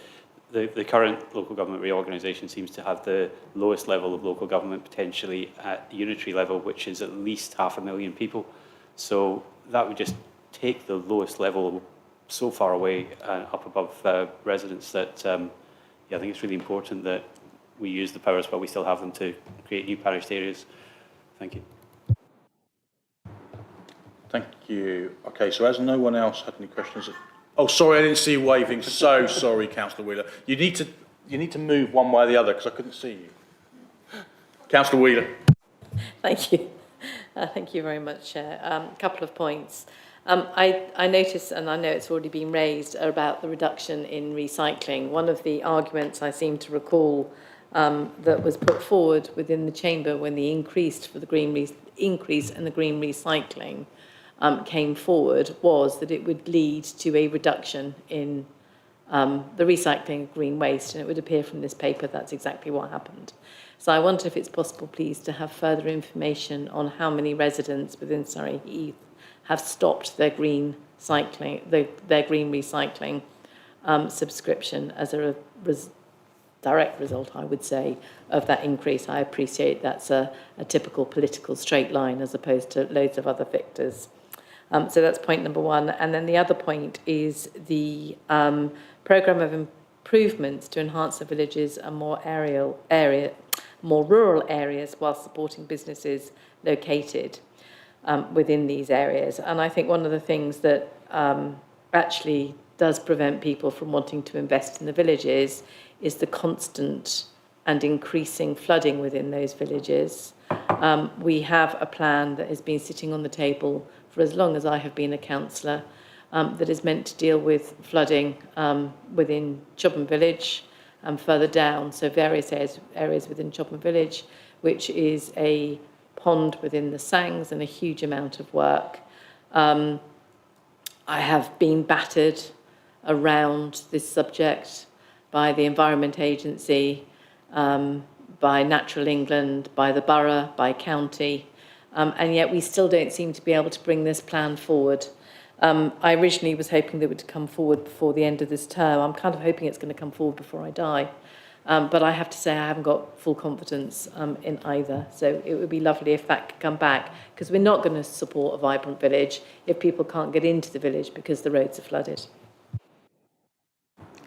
the current local government reorganisation seems to have the lowest level of local government potentially at unitary level, which is at least 500,000 people. So that would just take the lowest level so far away up above residents that yeah, I think it's really important that we use the powers while we still have them to create new parish areas. Thank you. Thank you. Okay, so as no one else had any questions... Oh, sorry, I didn't see you waving. So sorry, Councillor Wheeler. You need to move one way or the other because I couldn't see you. Councillor Wheeler. Thank you. Thank you very much, Chair. A couple of points. I noticed, and I know it's already been raised, about the reduction in recycling. One of the arguments I seem to recall that was put forward within the chamber when the increase in the green recycling came forward was that it would lead to a reduction in the recycling of green waste, and it would appear from this paper that's exactly what happened. So I wonder if it's possible, please, to have further information on how many residents within Surrey Heath have stopped their green cycling, their green recycling subscription as a direct result, I would say, of that increase. I appreciate that's a typical political straight line as opposed to loads of other factors. So that's point number one. And then the other point is the programme of improvements to enhance the villages and more rural areas while supporting businesses located within these areas. And I think one of the things that actually does prevent people from wanting to invest in the villages is the constant and increasing flooding within those villages. We have a plan that has been sitting on the table for as long as I have been a councillor that is meant to deal with flooding within Chobham Village and further down, so various areas within Chobham Village, which is a pond within the Sangs and a huge amount of work. I have been battered around this subject by the Environment Agency, by Natural England, by the borough, by county, and yet we still don't seem to be able to bring this plan forward. I originally was hoping that it would come forward before the end of this term. I'm kind of hoping it's going to come forward before I die. But I have to say I haven't got full confidence in either. So it would be lovely if that could come back, because we're not going to support a vibrant village if people can't get into the village because the roads are flooded.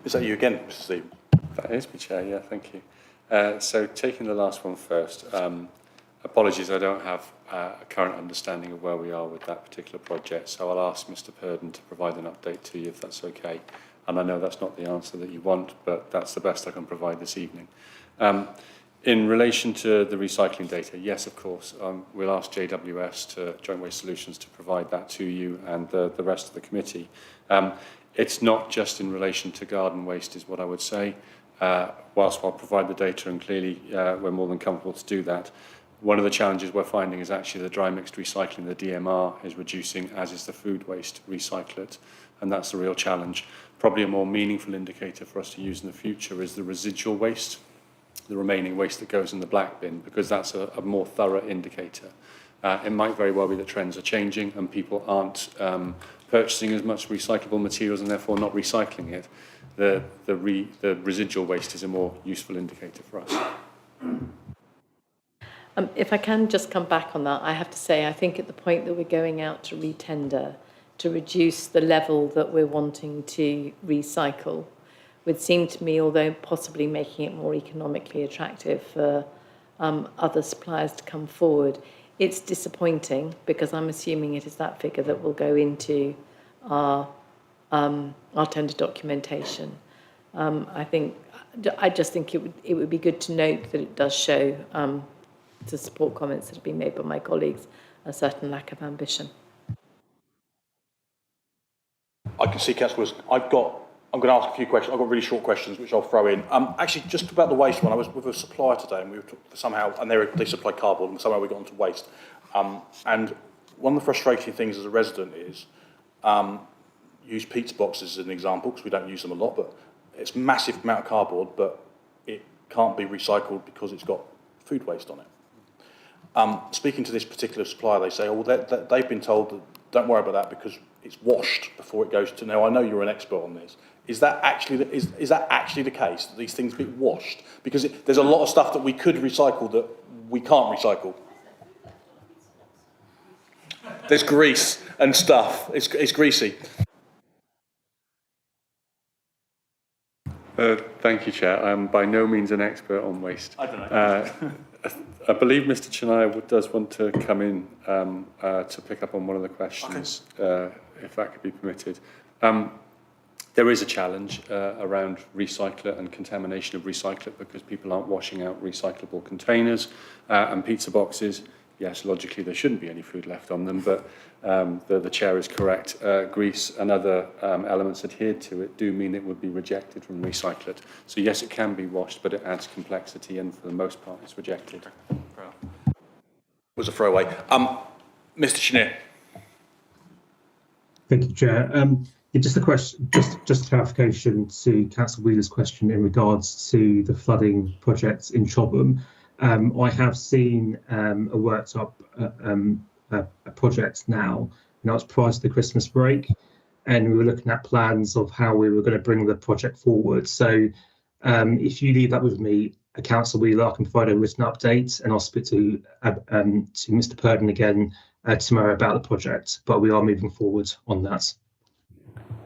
Is that you again, Mr. Stevens? That is me, Chair, yeah, thank you. So taking the last one first, apologies, I don't have a current understanding of where we are with that particular project, so I'll ask Mr. Purden to provide an update to you if that's okay. And I know that's not the answer that you want, but that's the best I can provide this evening. In relation to the recycling data, yes, of course, we'll ask JWS, Joint Waste Solutions, to provide that to you and the rest of the committee. It's not just in relation to garden waste, is what I would say. Whilst I'll provide the data, and clearly we're more than comfortable to do that, one of the challenges we're finding is actually the dry mixed recycling, the DMR, is reducing, as is the food waste recyclate, and that's the real challenge. Probably a more meaningful indicator for us to use in the future is the residual waste, the remaining waste that goes in the black bin, because that's a more thorough indicator. It might very well be that trends are changing and people aren't purchasing as much recyclable materials and therefore not recycling it. The residual waste is a more useful indicator for us. If I can just come back on that, I have to say I think at the point that we're going out to retender, to reduce the level that we're wanting to recycle would seem to me, although possibly making it more economically attractive for other suppliers to come forward, it's disappointing because I'm assuming it is that figure that will go into our tender documentation. I just think it would be good to note that it does show, to support comments that have been made by my colleagues, a certain lack of ambition. I can see, councillors. I'm going to ask a few questions. I've got really short questions, which I'll throw in. Actually, just about the waste one, I was with a supplier today, and we were somehow, and they supplied cardboard, and somehow we got onto waste. And one of the frustrating things as a resident is, use pizza boxes as an example, because we don't use them a lot, but it's a massive amount of cardboard, but it can't be recycled because it's got food waste on it. Speaking to this particular supplier, they say, oh, well, they've been told that don't worry about that because it's washed before it goes to. Now, I know you're an expert on this. Is that actually the case, that these things get washed? Because there's a lot of stuff that we could recycle that we can't recycle. There's grease and stuff. It's greasy. Thank you, Chair. I'm by no means an expert on waste. I don't know. I believe Mr. Chennai does want to come in to pick up on one of the questions, if that could be permitted. There is a challenge around recycler and contamination of recyclate because people aren't washing out recyclable containers and pizza boxes. Yes, logically there shouldn't be any food left on them, but the chair is correct. Grease and other elements adhered to it do mean it would be rejected from recyclate. So yes, it can be washed, but it adds complexity, and for the most part, it's rejected. Was a throwaway. Mr. Chenier. Thank you, Chair. Just a question, just clarification to Councillor Wheeler's question in regards to the flooding projects in Chobham. I have seen a worked up a project now, and that was prior to the Christmas break, and we were looking at plans of how we were going to bring the project forward. So if you leave that with me, Councillor Wheeler, I can provide a written update, and I'll speak to Mr. Purden again tomorrow about the project, but we are moving forward on that.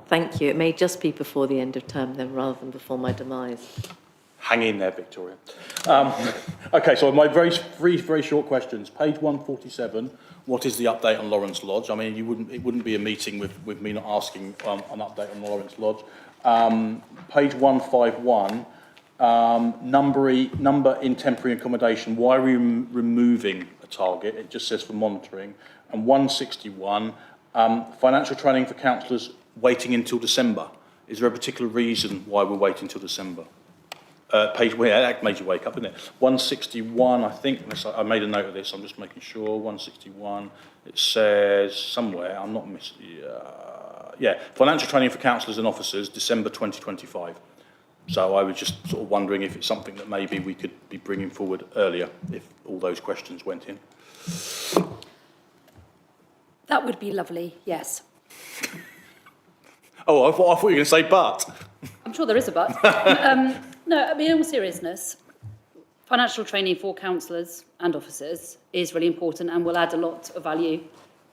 Thank you. It may just be before the end of term then, rather than before my demise. Hang in there, Victoria. Okay, so my very short questions. Page 147. What is the update on Lawrence Lodge? I mean, it wouldn't be a meeting with me not asking an update on Lawrence Lodge. Page 151. Number in temporary accommodation. Why are we removing a target? It just says for monitoring. And 161. Financial training for councillors waiting until December. Is there a particular reason why we're waiting until December? page, well, yeah, that made you wake up, didn't it? 161, I think, unless I made a note of this, I'm just making sure, 161, it says somewhere, I'm not missing, yeah, financial training for councillors and officers, December 2025. So I was just sort of wondering if it's something that maybe we could be bringing forward earlier, if all those questions went in. That would be lovely, yes. Oh, I thought you were going to say but. I'm sure there is a but. No, I mean, in all seriousness, financial training for councillors and officers is really important and will add a lot of value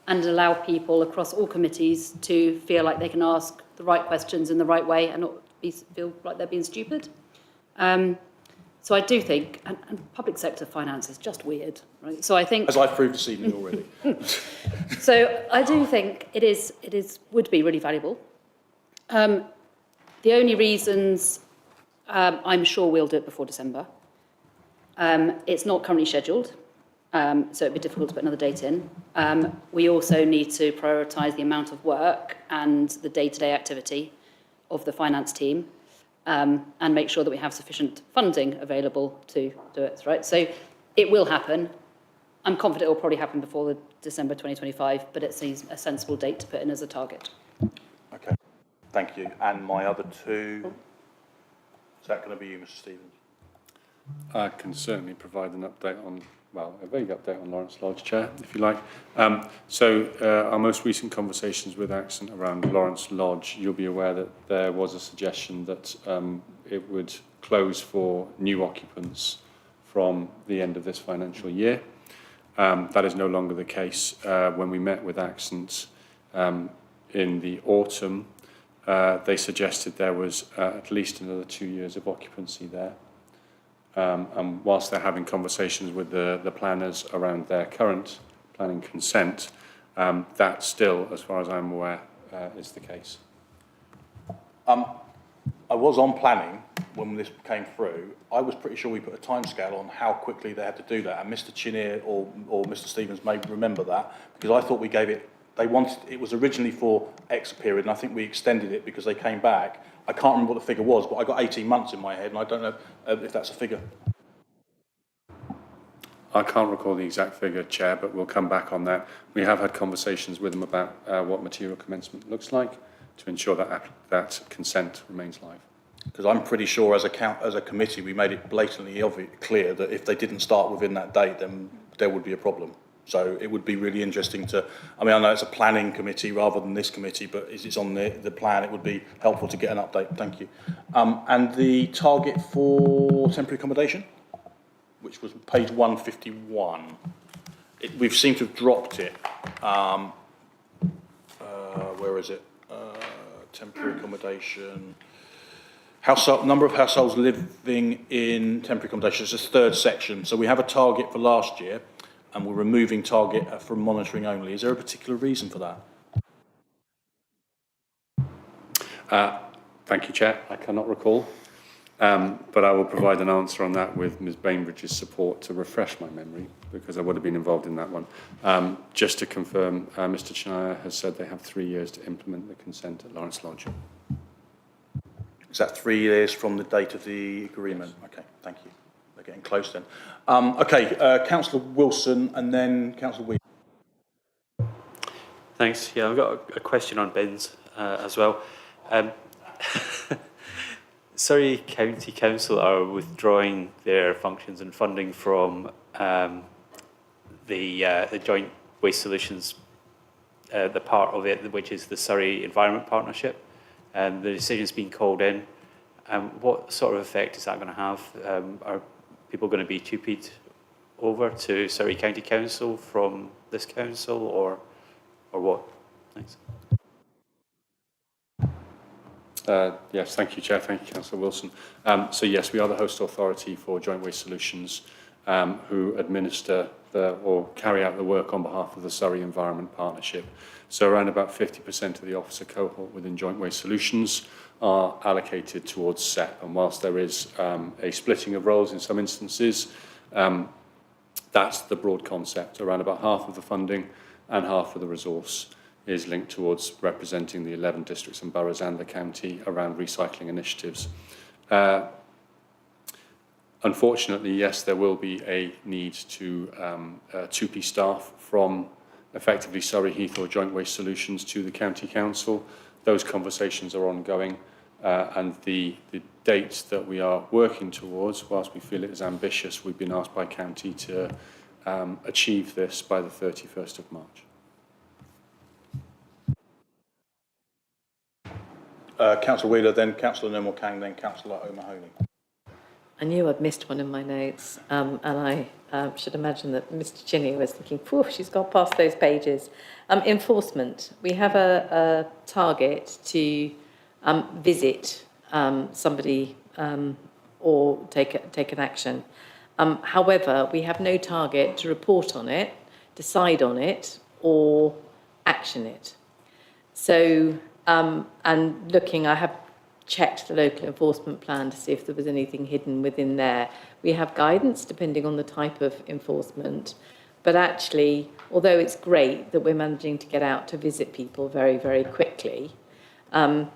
and allow people across all committees to feel like they can ask the right questions in the right way and not feel like they're being stupid. So I do think, and public sector finance is just weird, right? So I think, as I've proved this evening already. so I do think would be really valuable. The only reasons I'm sure we'll do it before December. It's not currently scheduled, so it'd be difficult to put another date in. We also need to prioritise the amount of work and the day-to-day activity of the finance team, and make sure that we have sufficient funding available to do it, right? So it will happen. I'm confident it will probably happen before the December 2025, but it seems a sensible date to put in as a target. Okay, thank you. And my other two, is that going to be you, Mr. Stevens? I can certainly provide an update on, well, a vague update on Lawrence Lodge, Chair, if you like. Our most recent conversations with Accent around Lawrence Lodge, you'll be aware that there was a suggestion that it would close for new occupants from the end of this financial year. That is no longer the case. When we met with Accent in the autumn, they suggested there was at least another 2 years of occupancy there. And whilst they're having conversations with the planners around their current planning consent, that still, as far as I'm aware, is the case. I was on planning when this came through. I was pretty sure we put a timescale on how quickly they had to do that, and Mr. Chenier or Mr. Stevens may remember that, because I thought we gave it, it was originally for X period, and I think we extended it because they came back. I can't remember what the figure was, but I got 18 months in my head, and I don't know if that's a figure. I can't recall the exact figure, Chair, but we'll come back on that. We have had conversations with them about what material commencement looks like to ensure that consent remains live. Because I'm pretty sure as a committee we made it blatantly clear that if they didn't start within that date, then there would be a problem. So it would be really interesting to, I mean, I know it's a planning committee rather than this committee, but as it's on the plan, it would be helpful to get an update. Thank you. And the target for temporary accommodation, which was page 151. We've seemed to have dropped it. Where is it? Temporary accommodation. Number of households living in temporary accommodation. It's the third section. So we have a target for last year, and we're removing target from monitoring only. Is there a particular reason for that? Thank you, Chair. I cannot recall, but I will provide an answer on that with Ms. Bainbridge's support to refresh my memory, because I would have been involved in that one. Just to confirm, Mr. Chenier has said they have 3 years to implement the consent at Lawrence Lodge. Is that 3 years from the date of the agreement? Yes. Okay, thank you. We're getting close then. Councillor Wilson and then Councillor Wheeler. Thanks. Yeah, I've got a question on bins as well. Surrey County Council are withdrawing their functions and funding from the Joint Waste Solutions, the part of it which is the Surrey Environment Partnership. The decision's been called in. What sort of effect is that going to have? Are people going to be TUPE'd over to Surrey County Council from this council, or what? Thanks. Yes, thank you, Chair. Thank you, Councillor Wilson. So yes, we are the host authority for Joint Waste Solutions, who administer or carry out the work on behalf of the Surrey Environment Partnership. So around about 50% of the officer cohort within Joint Waste Solutions are allocated towards SEP. And whilst there is a splitting of roles in some instances, that's the broad concept. Around about half of the funding and half of the resource is linked towards representing the 11 districts and boroughs and the county around recycling initiatives. Unfortunately, yes, there will be a need to 2P staff from effectively Surrey Heath or Joint Waste Solutions to the County Council. Those conversations are ongoing, and the dates that we are working towards, whilst we feel it is ambitious, we've been asked by County to achieve this by the 31st of March. Councillor Wheeler, then Councillor Nomal Kang, then Councillor O'Mahony. I knew I'd missed one in my notes, and I should imagine that Mr. Chinny was thinking, phew, she's gone past those pages. Enforcement. We have a target to visit somebody or take an action. However, we have no target to report on it, decide on it, or action it. So, and looking, I have checked the local enforcement plan to see if there was anything hidden within there. We have guidance depending on the type of enforcement, but actually, although it's great that we're managing to get out to visit people very, very quickly, the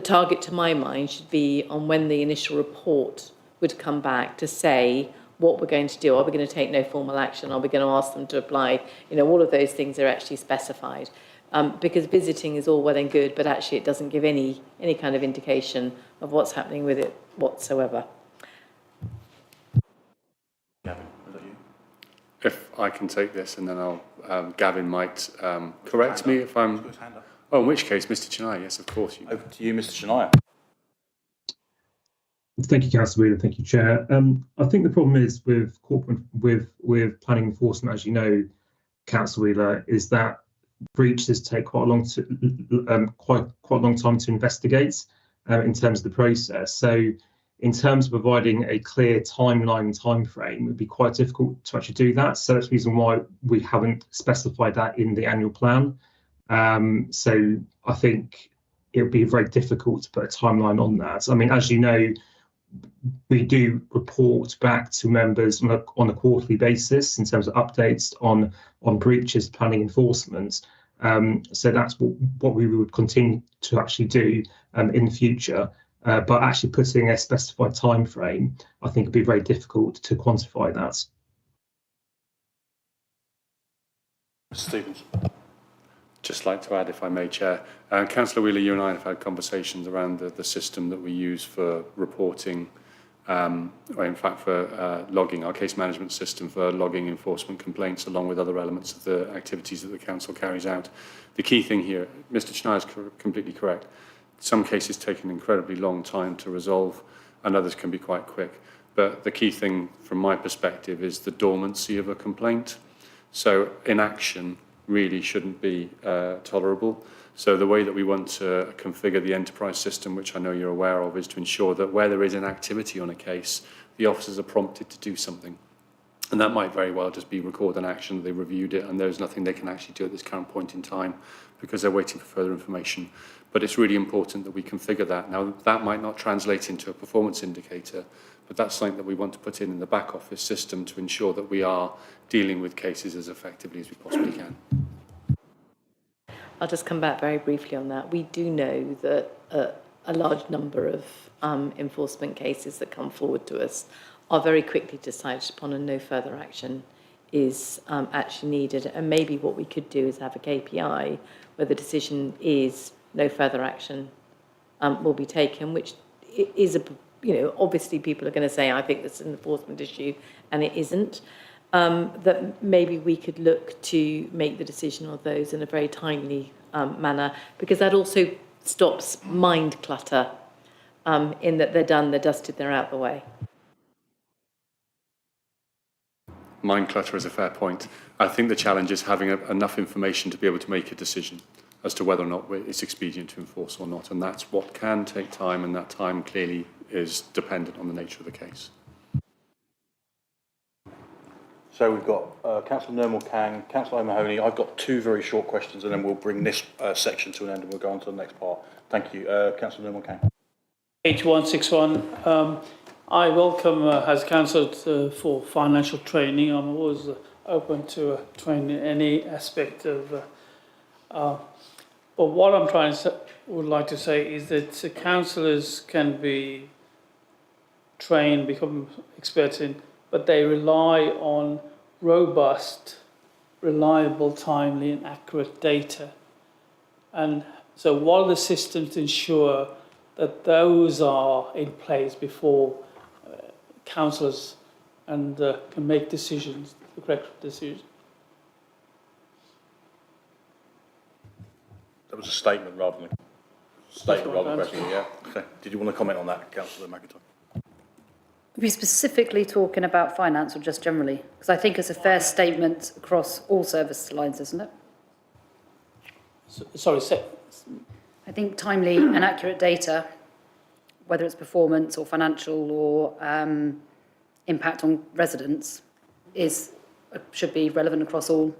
target to my mind should be on when the initial report would come back to say what we're going to do. Are we going to take no formal action? Are we going to ask them to apply? You know, all of those things are actually specified. Because visiting is all well and good, but actually it doesn't give any kind of indication of what's happening with it whatsoever. Gavin, is that you? If I can take this, and then I'll, Gavin might correct me if I'm... Oh, in which case, Mr. Chennai, yes, of course. Over to you, Mr. Chennai. Thank you, Councillor Wheeler. Thank you, Chair. I think the problem is with with planning enforcement, as you know, Councillor Wheeler, is that breaches take quite a long time to investigate in terms of the process. So, in terms of providing a clear timeline and time frame, it would be quite difficult to actually do that. So that's the reason why we haven't specified that in the annual plan. So I think it would be very difficult to put a timeline on that. I mean, as you know, we do report back to members on a quarterly basis in terms of updates on breaches, planning enforcement. So that's what we would continue to actually do in the future. But actually putting a specified time frame, I think would be very difficult to quantify that. Mr. Stevens. Just like to add, if I may, Chair. Councillor Wheeler, you and I have had conversations around the system that we use for reporting, or in fact for logging, our case management system for logging enforcement complaints, along with other elements of the activities that the Council carries out. The key thing here, Mr. Chennai is completely correct. Some cases take an incredibly long time to resolve, and others can be quite quick. But the key thing from my perspective is the dormancy of a complaint. So inaction really shouldn't be tolerable. So the way that we want to configure the enterprise system, which I know you're aware of, is to ensure that where there is an activity on a case, the officers are prompted to do something. And that might very well just be record an action, they reviewed it, and there's nothing they can actually do at this current point in time because they're waiting for further information. But it's really important that we configure that. Now, that might not translate into a performance indicator, but that's something that we want to put in the back office system to ensure that we are dealing with cases as effectively as we possibly can. I'll just come back very briefly on that. We do know that a large number of enforcement cases that come forward to us are very quickly decided upon and no further action is actually needed. And maybe what we could do is have a KPI where the decision is no further action will be taken, which is obviously people are going to say, I think that's an enforcement issue, and it isn't. That maybe we could look to make the decision on those in a very timely manner, because that also stops mind clutter in that they're done, they're dusted, they're out the way. Mind clutter is a fair point. I think the challenge is having enough information to be able to make a decision as to whether or not it's expedient to enforce or not, and that's what can take time, and that time clearly is dependent on the nature of the case. So we've got Councillor Nomal Kang, Councillor O'Mahony. I've got two very short questions, and then we'll bring this section to an end and we'll go on to the next part. Thank you. Councillor Nomal Kang. H161. I welcome, as councillor for financial training, I'm always open to training any aspect of. But what I'm would like to say is that councillors can be train, become experts in, but they rely on robust, reliable, timely and accurate data. And so what are the systems to ensure that those are in place before councillors and can make decisions, the correct decisions? That was a statement rather than a question, yeah. Okay. Did you want to comment on that, Councillor McIntyre? Are we specifically talking about finance or just generally? Because I think it's a fair statement across all service lines, isn't it? I think timely and accurate data, whether it's performance or financial or impact on residents, should be relevant across all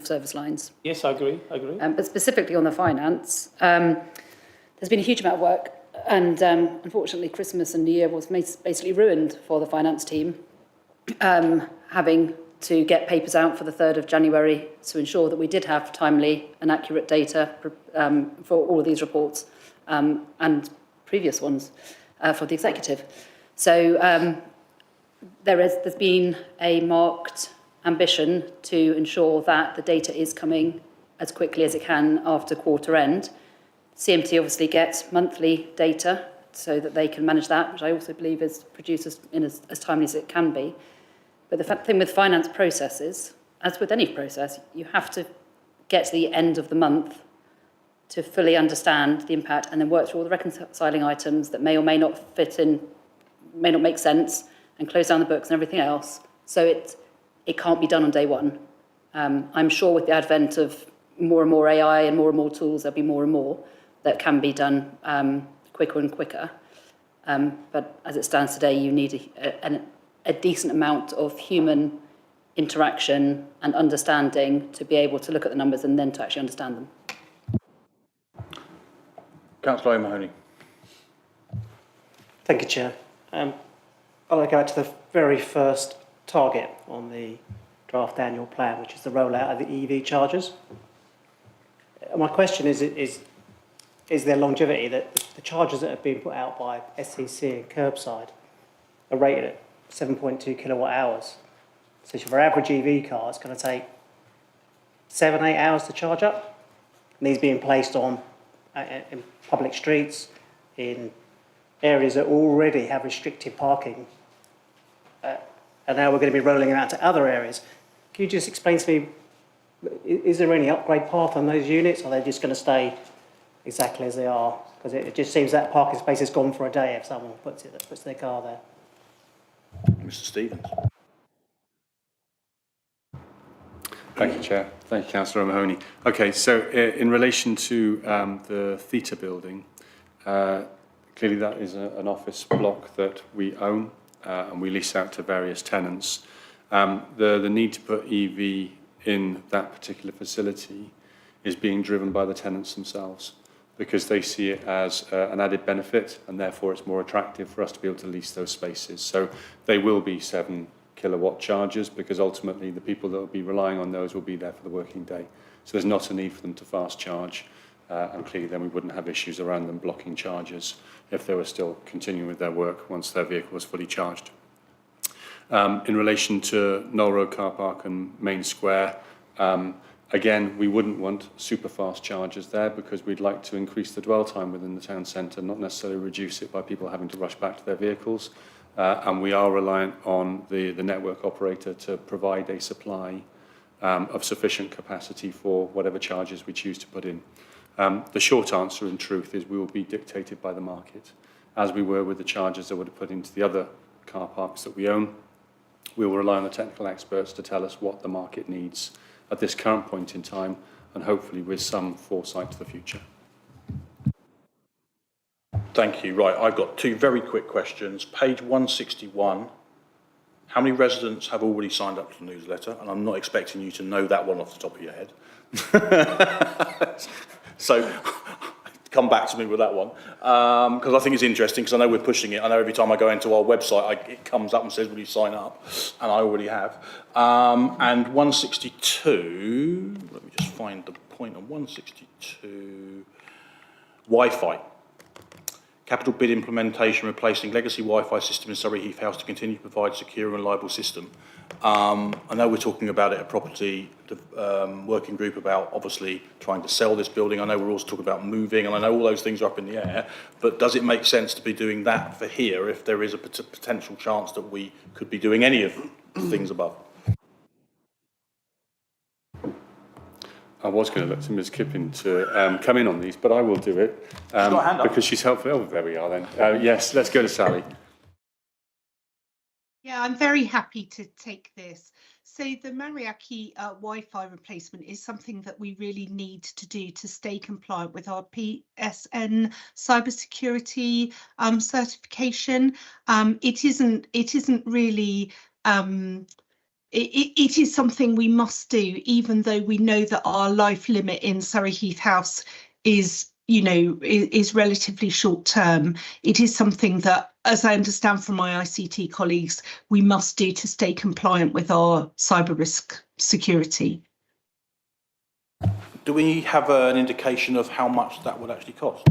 service lines. Yes, I agree. But specifically on the finance, there's been a huge amount of work, and unfortunately Christmas and New Year was basically ruined for the finance team, having to get papers out for the 3rd of January to ensure that we did have timely and accurate data for all of these reports and previous ones for the executive. So there's been a marked ambition to ensure that the data is coming as quickly as it can after quarter end. CMT obviously gets monthly data so that they can manage that, which I also believe is produced as timely as it can be. But the thing with finance processes, as with any process, you have to get to the end of the month to fully understand the impact and then work through all the reconciling items that may or may not fit in, may not make sense, and close down the books and everything else. So it can't be done on day one. I'm sure with the advent of more and more AI and more tools, there'll be more and more that can be done quicker and quicker. But as it stands today, you need a decent amount of human interaction and understanding to be able to look at the numbers and then to actually understand them. Councillor O'Mahony. Thank you, Chair. I'd like to go to the very first target on the draft annual plan, which is the rollout of the EV chargers. My question is there longevity that the chargers that have been put out by SCC and Curbside are rated at 7.2 kilowatt hours. So for an average EV car, it's going to take 7-8 hours to charge up. And these being placed on in public streets, in areas that already have restricted parking. And now we're going to be rolling it out to other areas. Can you just explain to me, is there any upgrade path on those units, or are they just going to stay exactly as they are? Because it just seems that parking space is gone for a day if someone puts their car there. Mr. Stevens. Thank you, Chair. Thank you, Councillor O'Mahony. Okay, so in relation to the theatre building, clearly that is an office block that we own and we lease out to various tenants. The need to put EV in that particular facility is being driven by the tenants themselves because they see it as an added benefit and therefore it's more attractive for us to be able to lease those spaces. So they will be 7 kilowatt chargers because ultimately the people that will be relying on those will be there for the working day. So there's not a need for them to fast charge and clearly then we wouldn't have issues around them blocking chargers if they were still continuing with their work once their vehicle was fully charged. In relation to Knoll Road Car Park and Main Square, again, we wouldn't want super fast chargers there because we'd like to increase the dwell time within the town centre, not necessarily reduce it by people having to rush back to their vehicles. And we are reliant on the network operator to provide a supply of sufficient capacity for whatever charges we choose to put in. The short answer, in truth, is we will be dictated by the market, as we were with the charges that would have put into the other car parks that we own. We will rely on the technical experts to tell us what the market needs at this current point in time, and hopefully with some foresight to the future. Thank you. Right, I've got two very quick questions. Page 161. How many residents have already signed up to the newsletter? And I'm not expecting you to know that one off the top of your head. So come back to me with that one. Because I think it's interesting, because I know we're pushing it. I know every time I go into our website, it comes up and says, will you sign up? And I already have. And 162, let me just find the point on 162, Wi-Fi. capital bid implementation, replacing legacy Wi-Fi system in Surrey Heath House to continue to provide secure and reliable system. I know we're talking about it at property working group about obviously trying to sell this building. I know we're also talking about moving, and I know all those things are up in the air, but does it make sense to be doing that for here if there is a potential chance that we could be doing any of the things above? I was going to look to Ms Kipping to come in on these, but I will do it because she's helpful. Oh, there we are then. Yes, let's go to Sally. Yeah, I'm very happy to take this. So the Mariaki Wi-Fi replacement is something that we really need to do to stay compliant with our PSN cybersecurity certification. It isn't really. It is something we must do, even though we know that our life limit in Surrey Heath House is, is relatively short term. It is something that, as I understand from my ICT colleagues, we must do to stay compliant with our cyber risk security. Do we have an indication of how much that would actually cost?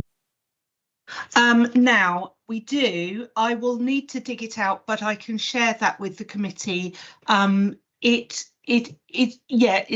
Now we do. I will need to dig it out, but I can share that with the committee. It's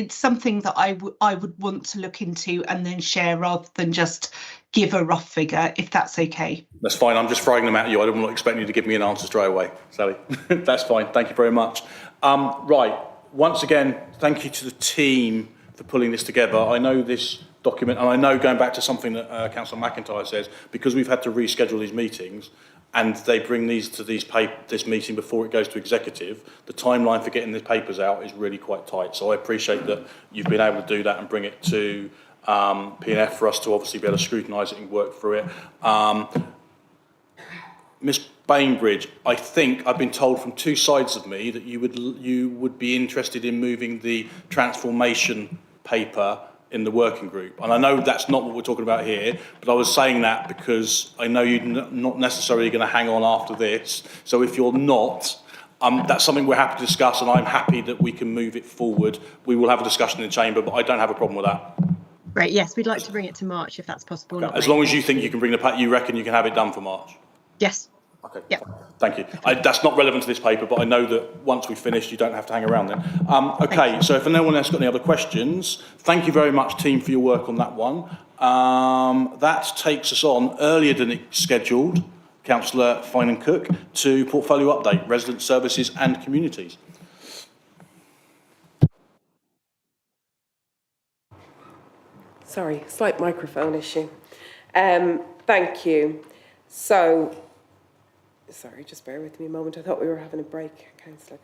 something that I would want to look into and then share rather than just give a rough figure, if that's okay. That's fine. I'm just throwing them at you. I'm not expecting you to give me an answer straight away, Sally. That's fine. Thank you very much. Right. Once again, thank you to the team for pulling this together. I know this document, and I know going back to something that Councillor McIntyre says, because we've had to reschedule these meetings and they bring these to this meeting before it goes to executive, the timeline for getting the papers out is really quite tight. So I appreciate that you've been able to do that and bring it to P&F for us to obviously be able to scrutinise it and work through it. Ms Bainbridge, I think I've been told from two sides of me that you would be interested in moving the transformation paper in the working group. And I know that's not what we're talking about here, but I was saying that because I know you're not necessarily going to hang on after this. So if you're not, that's something we're happy to discuss, and I'm happy that we can move it forward. We will have a discussion in the chamber, but I don't have a problem with that. Great, yes, we'd like to bring it to March if that's possible. Okay. As long as you think you can bring you reckon you can have it done for March? Yes. Okay. Yeah. Thank you. That's not relevant to this paper, but I know that once we've finished, you don't have to hang around then. Okay, so if no one else got any other questions, thank you very much, team, for your work on that one. That takes us on, earlier than scheduled, Councillor Finan-Cook, to portfolio update, resident services and communities. Sorry, slight microphone issue. Thank you. So, sorry, just bear with me a moment. I thought we were having a break, Councillor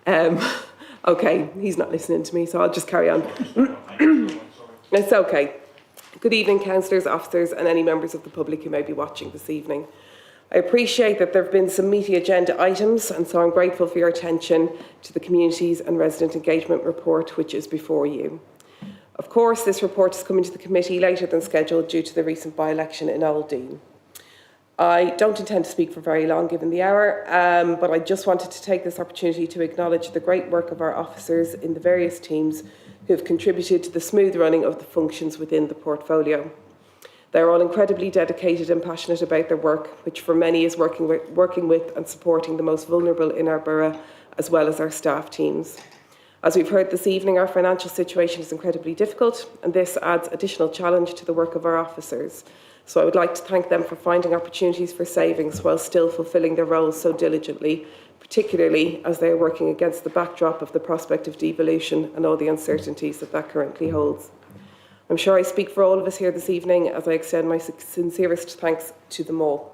Garrett. Okay, he's not listening to me, so I'll just carry on. It's okay. Good evening, councillors, officers, and any members of the public who may be watching this evening. I appreciate that there have been some meaty agenda items, and so I'm grateful for your attention to the Communities and Resident Engagement Report, which is before you. Of course, this report is coming to the committee later than scheduled due to the recent by-election in Old Dean. I don't intend to speak for very long given the hour, but I just wanted to take this opportunity to acknowledge the great work of our officers in the various teams who have contributed to the smooth running of the functions within the portfolio. They're all incredibly dedicated and passionate about their work, which for many is working with and supporting the most vulnerable in our borough, as well as our staff teams. As we've heard this evening, our financial situation is incredibly difficult, and this adds additional challenge to the work of our officers. So I would like to thank them for finding opportunities for savings while still fulfilling their roles so diligently, particularly as they are working against the backdrop of the prospect of devolution and all the uncertainties that currently holds. I'm sure I speak for all of us here this evening as I extend my sincerest thanks to them all.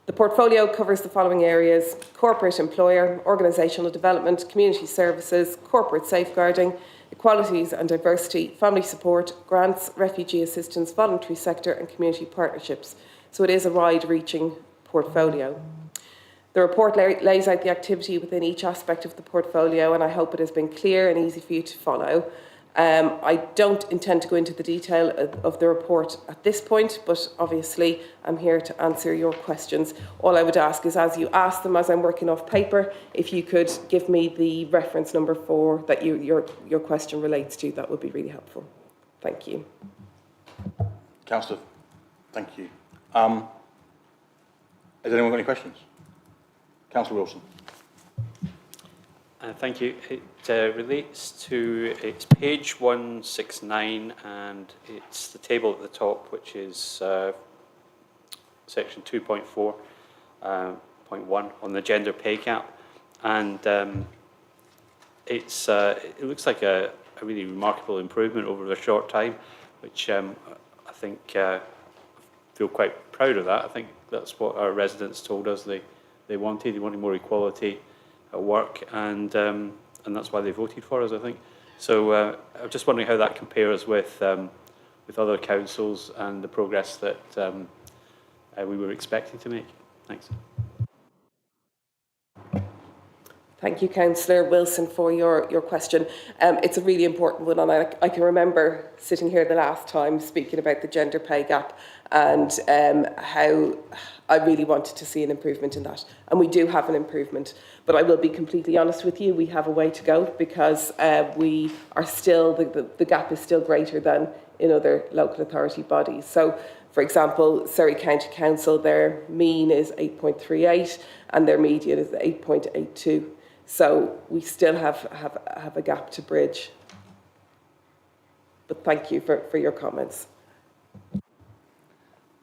The portfolio covers the following areas: corporate employer, organisational development, community services, corporate safeguarding, equalities and diversity, family support, grants, refugee assistance, voluntary sector and community partnerships. So it is a wide-reaching portfolio. The report lays out the activity within each aspect of the portfolio, and I hope it has been clear and easy for you to follow. I don't intend to go into the detail of the report at this point, but obviously I'm here to answer your questions. All I would ask is, as you ask them, as I'm working off paper, if you could give me the reference number for that your question relates to, that would be really helpful. Thank you. Councillor, thank you. Has anyone got any questions? Councillor Wilson. Thank you. It relates to, it's page 169, and it's the table at the top, which is section 2.4.1 on the gender pay gap. And it looks like a really remarkable improvement over a short time, which I think feel quite proud of that. I think that's what our residents told us they wanted. They wanted more equality at work, and that's why they voted for us, I think. So I'm just wondering how that compares with other councils and the progress that we were expecting to make. Thanks. Thank you, Councillor Wilson, for your question. It's a really important one, and I can remember sitting here the last time speaking about the gender pay gap and how I really wanted to see an improvement in that. And we do have an improvement. But I will be completely honest with you, we have a way to go, because we are still, the gap is still greater than in other local authority bodies. So, for example, Surrey County Council, their mean is 8.38 and their median is 8.82. So we still have a gap to bridge. But thank you for your comments.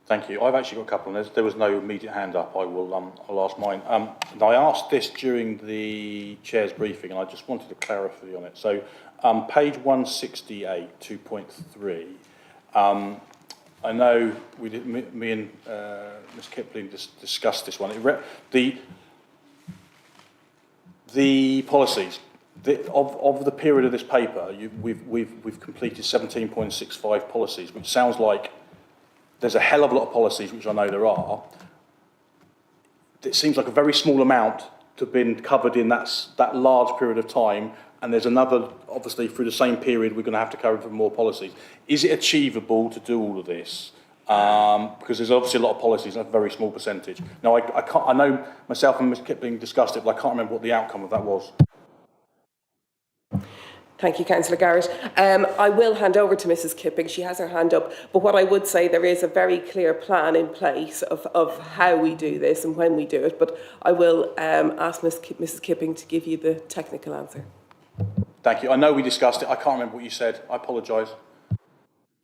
Thank you. I've actually got a couple, and there was no immediate hand up. I'll ask mine. And I asked this during the chair's briefing, and I just wanted to clarify on it. So, page 168, 2.3. I know we did. Me and Ms. Kipling discussed this one. The policies of the period of this paper, we've completed 17.65 policies, which sounds like there's a hell of a lot of policies, which I know there are. It seems like a very small amount to have been covered in that large period of time, and there's another, obviously, through the same period, we're going to have to cover for more policies. Is it achievable to do all of this? Because there's obviously a lot of policies and a very small percentage. Now, I know myself and Ms. Kipling discussed it, but I can't remember what the outcome of that was. Thank you, Councillor Garrett. I will hand over to Mrs. Kipping. She has her hand up. But what I would say, there is a very clear plan in place of how we do this and when we do it. But I will ask Mrs. Kipping to give you the technical answer. Thank you. I know we discussed it. I can't remember what you said. I apologise.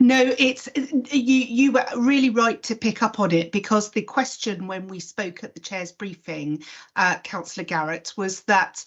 No, it's you were really right to pick up on it, because the question when we spoke at the chair's briefing, Councillor Garrett, was that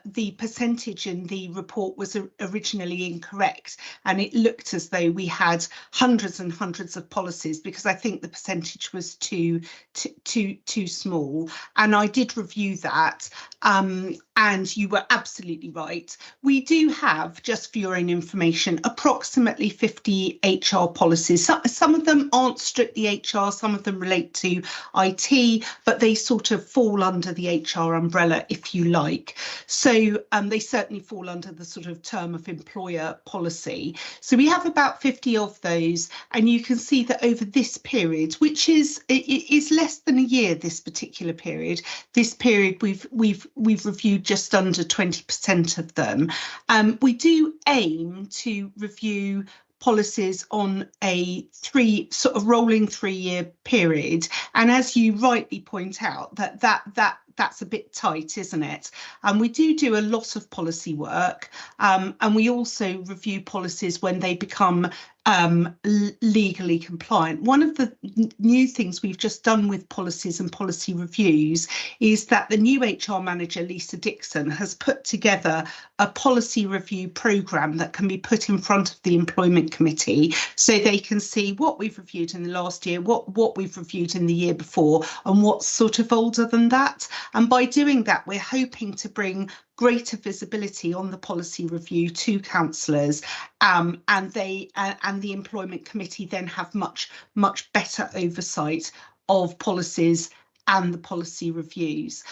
the percentage in the report was originally incorrect, and it looked as though we had hundreds and hundreds of policies, because I think the percentage was too small. And I did review that, and you were absolutely right. We do have, just for your own information, approximately 50 HR policies. Some of them aren't strictly HR, some of them relate to IT, but they sort of fall under the HR umbrella, if you like. So they certainly fall under the sort of term of employer policy. So we have about 50 of those, and you can see that over this period, which is less than a year, this particular period, we've reviewed just under 20% of them. We do aim to review policies on a rolling 3-year period, and as you rightly point out, that's a bit tight, isn't it? And we do a lot of policy work, and we also review policies when they become legally compliant. One of the new things we've just done with policies and policy reviews is that the new HR manager, Lisa Dixon, has put together a policy review programme that can be put in front of the employment committee, so they can see what we've reviewed in the last year, what we've reviewed in the year before, and what's sort of older than that. And by doing that, we're hoping to bring greater visibility on the policy review to councillors, and the employment committee then have much better oversight of policies and the policy reviews.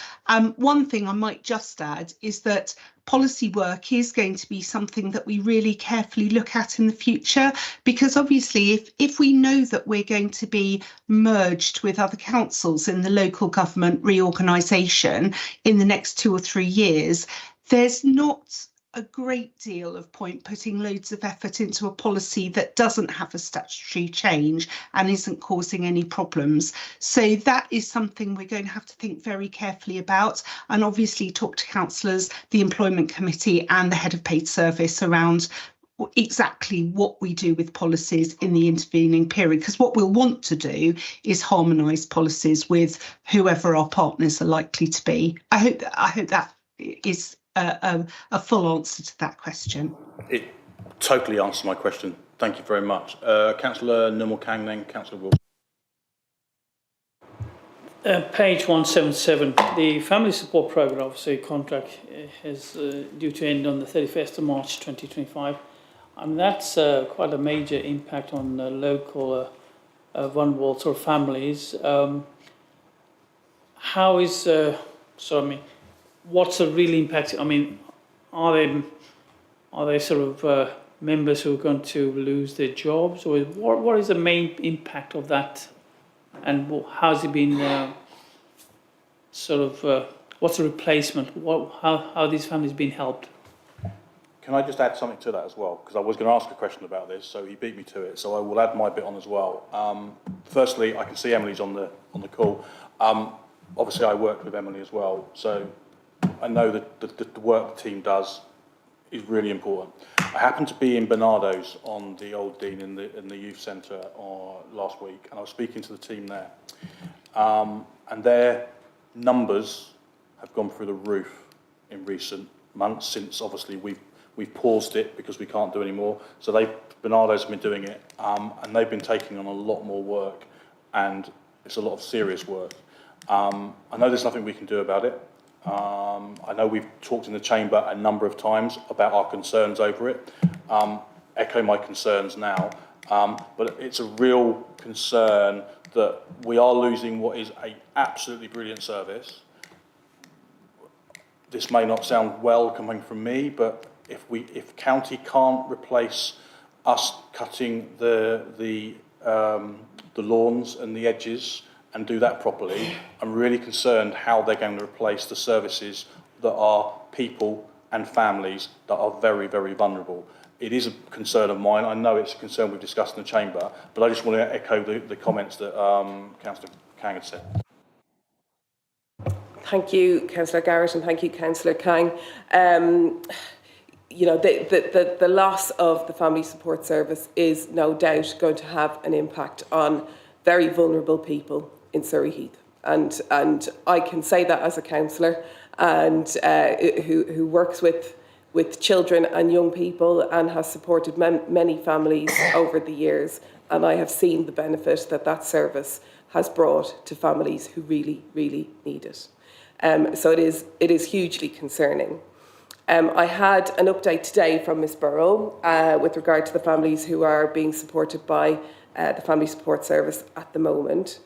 One thing I might just add is that policy work is going to be something that we really carefully look at in the future, because obviously if we know that we're going to be merged with other councils in the local government reorganisation in the next 2 or 3 years, there's not a great deal of point putting loads of effort into a policy that doesn't have a statutory change and isn't causing any problems. So that is something we're going to have to think very carefully about, and obviously talk to councillors, the employment committee and the head of paid service around exactly what we do with policies in the intervening period, because what we'll want to do is harmonise policies with whoever our partners are likely to be. I hope that is a full answer to that question. It totally answers my question. Thank you very much. Councillor Numel-Kang, then Councillor Wilson. Page 177, the family support programme, obviously contract is due to end on the 31st of March 2025. And that's quite a major impact on local vulnerable sort of families. How is, what's the real impact? I mean, are they sort of members who are going to lose their jobs, or what is the main impact of that, and how's it been what's the replacement? How are these families being helped? Can I just add something to that as well? Because I was going to ask a question about this, so he beat me to it. So I will add my bit on as well. Firstly, I can see Emily's on the call. Obviously, I worked with Emily as well, so I know that the work the team does is really important. I happened to be in Bernardo's on the Old Dean in the youth centre last week, and I was speaking to the team there, and their numbers have gone through the roof in recent months since obviously we've paused it because we can't do any more. So Bernardo's have been doing it, and they've been taking on a lot more work, and it's a lot of serious work. I know there's nothing we can do about it. I know we've talked in the chamber a number of times about our concerns over it. Echo my concerns now, but it's a real concern that we are losing what is an absolutely brilliant service. This may not sound well coming from me, but if county can't replace us cutting the lawns and the edges and do that properly, I'm really concerned how they're going to replace the services that are people and families that are very, very vulnerable. It is a concern of mine. I know it's a concern we've discussed in the chamber, but I just want to echo the comments that Councillor Kang had said. Thank you, Councillor Garrett, and thank you, Councillor Kang. You know, the loss of the family support service is no doubt going to have an impact on very vulnerable people in Surrey Heath. And I can say that as a councillor and who works with children and young people and has supported many families over the years. And I have seen the benefit that service has brought to families who really, really need it. So it is hugely concerning. I had an update today from Ms Burrow with regard to the families who are being supported by the Family Support Service at the moment.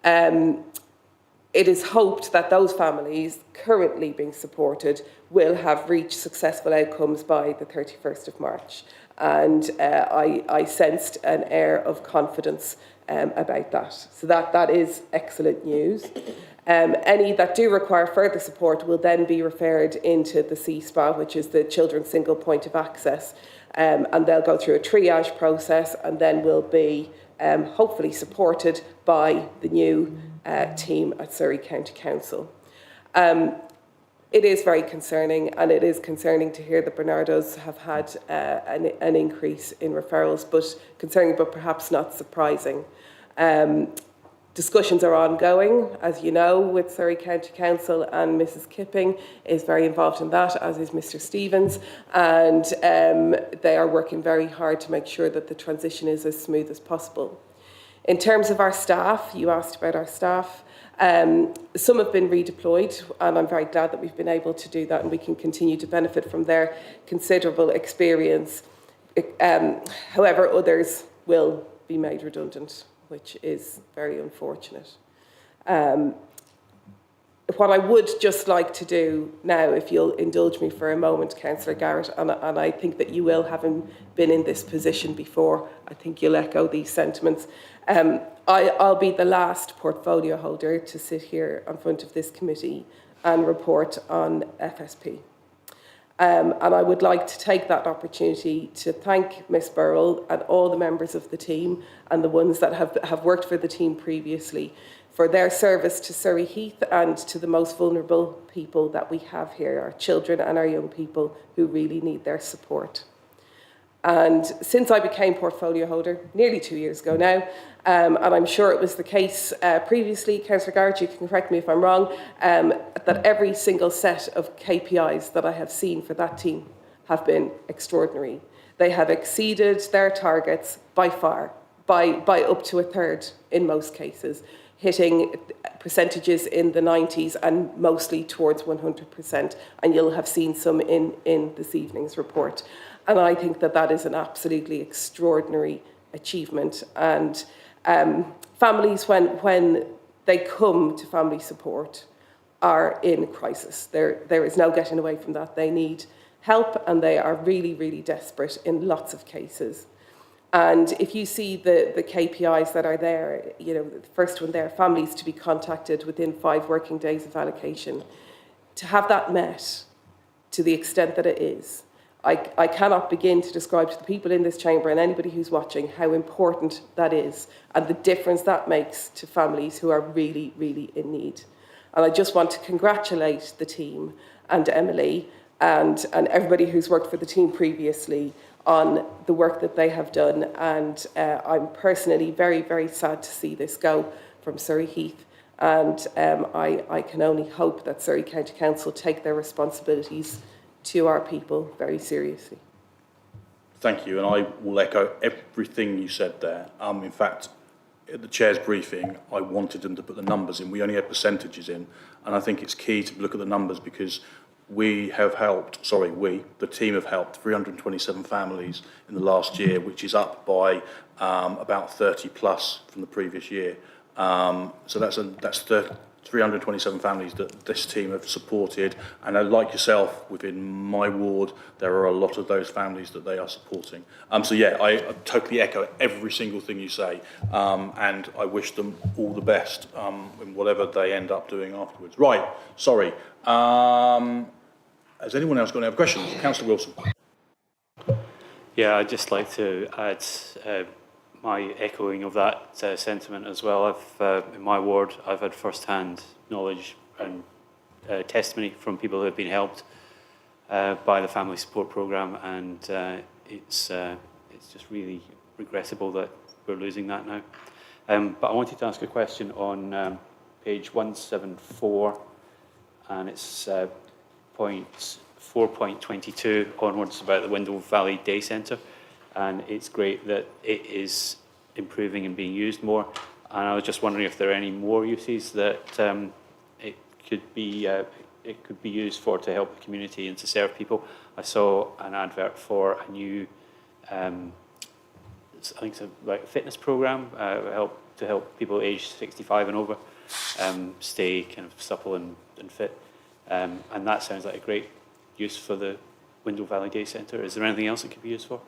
It is hoped that those families currently being supported will have reached successful outcomes by the 31st of March. And I sensed an air of confidence about that. So that is excellent news. Any that do require further support will then be referred into the CSPA, which is the Children's Single Point of Access, and they'll go through a triage process and then will be hopefully supported by the new team at Surrey County Council. It is very concerning, and it is concerning to hear that Bernardo's have had an increase in referrals, but concerning but perhaps not surprising. Discussions are ongoing, as you know, with Surrey County Council, and Mrs Kipping is very involved in that, as is Mr Stevens, and they are working very hard to make sure that the transition is as smooth as possible. In terms of our staff, you asked about our staff. Some have been redeployed, and I'm very glad that we've been able to do that, and we can continue to benefit from their considerable experience. However, others will be made redundant, which is very unfortunate. What I would just like to do now, if you'll indulge me for a moment, Councillor Garrett, and I think that you will, having been in this position before, I think you'll echo these sentiments. I'll be the last portfolio holder to sit here in front of this committee and report on FSP. And I would like to take that opportunity to thank Miss Burrell and all the members of the team and the ones that have worked for the team previously for their service to Surrey Heath and to the most vulnerable people that we have here, our children and our young people who really need their support. And since I became portfolio holder, nearly 2 years ago now, and I'm sure it was the case previously, Councillor Garrett, you can correct me if I'm wrong, that every single set of KPIs that I have seen for that team have been extraordinary. They have exceeded their targets by far, by up to a third in most cases, hitting percentages in the 90s and mostly towards 100%. And you'll have seen some in this evening's report. And I think that that is an absolutely extraordinary achievement. And families, when they come to family support, are in crisis. There is no getting away from that. They need help and they are really, really desperate in lots of cases. And if you see the KPIs that are there, you know, the first one there, families to be contacted within 5 working days of allocation, to have that met to the extent that it is, I cannot begin to describe to the people in this chamber and anybody who's watching how important that is and the difference that makes to families who are really, really in need. And I just want to congratulate the team and Emily and everybody who's worked for the team previously on the work that they have done. And I'm personally very, very sad to see this go from Surrey Heath. And I can only hope that Surrey County Council take their responsibilities to our people very seriously. Thank you, and I will echo everything you said there. In fact, at the chair's briefing, I wanted them to put the numbers in. We only had percentages in, and I think it's key to look at the numbers because the team have helped 327 families in the last year, which is up by about 30 plus from the previous year. So that's 327 families that this team have supported, and like yourself, within my ward, there are a lot of those families that they are supporting. So yeah, I totally echo every single thing you say, and I wish them all the best in whatever they end up doing afterwards. Right, sorry. Has anyone else got any other questions? Councillor Wilson. Yeah, I'd just like to add my echoing of that sentiment as well. In my ward, I've had first-hand knowledge and testimony from people who have been helped by the family support programme, and it's just really regrettable that we're losing that now. But I wanted to ask a question on page 174, and it's point 4.22 onwards about the Windle Valley Day Centre. And it's great that it is improving and being used more. And I was just wondering if there are any more uses that it could be used for to help the community and to serve people. I saw an advert for a new, I think it's like a fitness program to help people aged 65 and over stay kind of supple and fit. And that sounds like a great use for the Windle Valley Day Centre. Is there anything else it could be used for?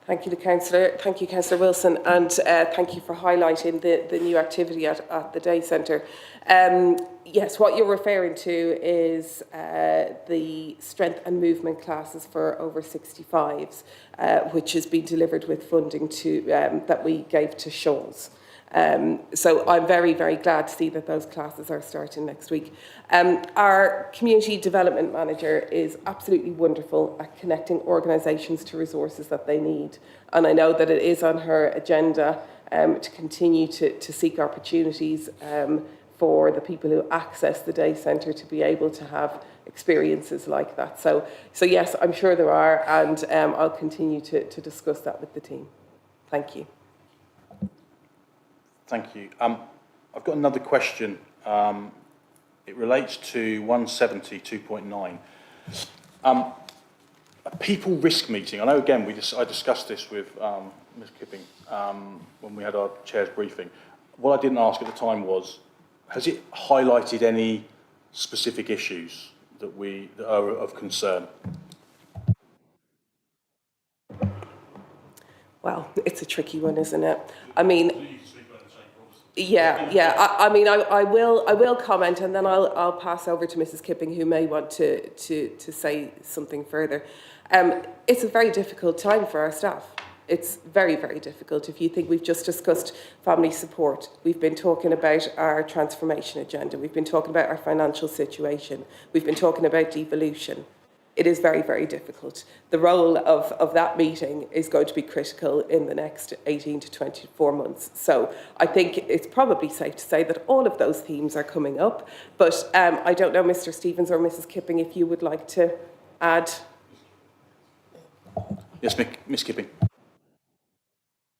Thank you, Councillor Wilson, and thank you for highlighting the new activity at the day centre. Yes, what you're referring to is the strength and movement classes for over 65s, which has been delivered with funding that we gave to Shaw's. So I'm very, very glad to see that those classes are starting next week. Our community development manager is absolutely wonderful at connecting organisations to resources that they need. And I know that it is on her agenda to continue to seek opportunities for the people who access the day centre to be able to have experiences like that. So yes, I'm sure there are, and I'll continue to discuss that with the team. Thank you. Thank you. I've got another question. It relates to 170 2.9. A people risk meeting. I know, again, I discussed this with Ms. Kipping when we had our chair's briefing. What I didn't ask at the time was, has it highlighted any specific issues that are of concern? Well, it's a tricky one, isn't it? I mean, I mean, I will comment, and then I'll pass over to Mrs. Kipping, who may want to say something further. It's a very difficult time for our staff. It's very, very difficult. If you think we've just discussed family support, we've been talking about our transformation agenda, we've been talking about our financial situation, we've been talking about devolution. It is very, very difficult. The role of that meeting is going to be critical in the next 18 to 24 months. So I think it's probably safe to say that all of those themes are coming up. But I don't know, Mr. Stevens or Mrs. Kipping, if you would like to add. Yes, Miss Kipping.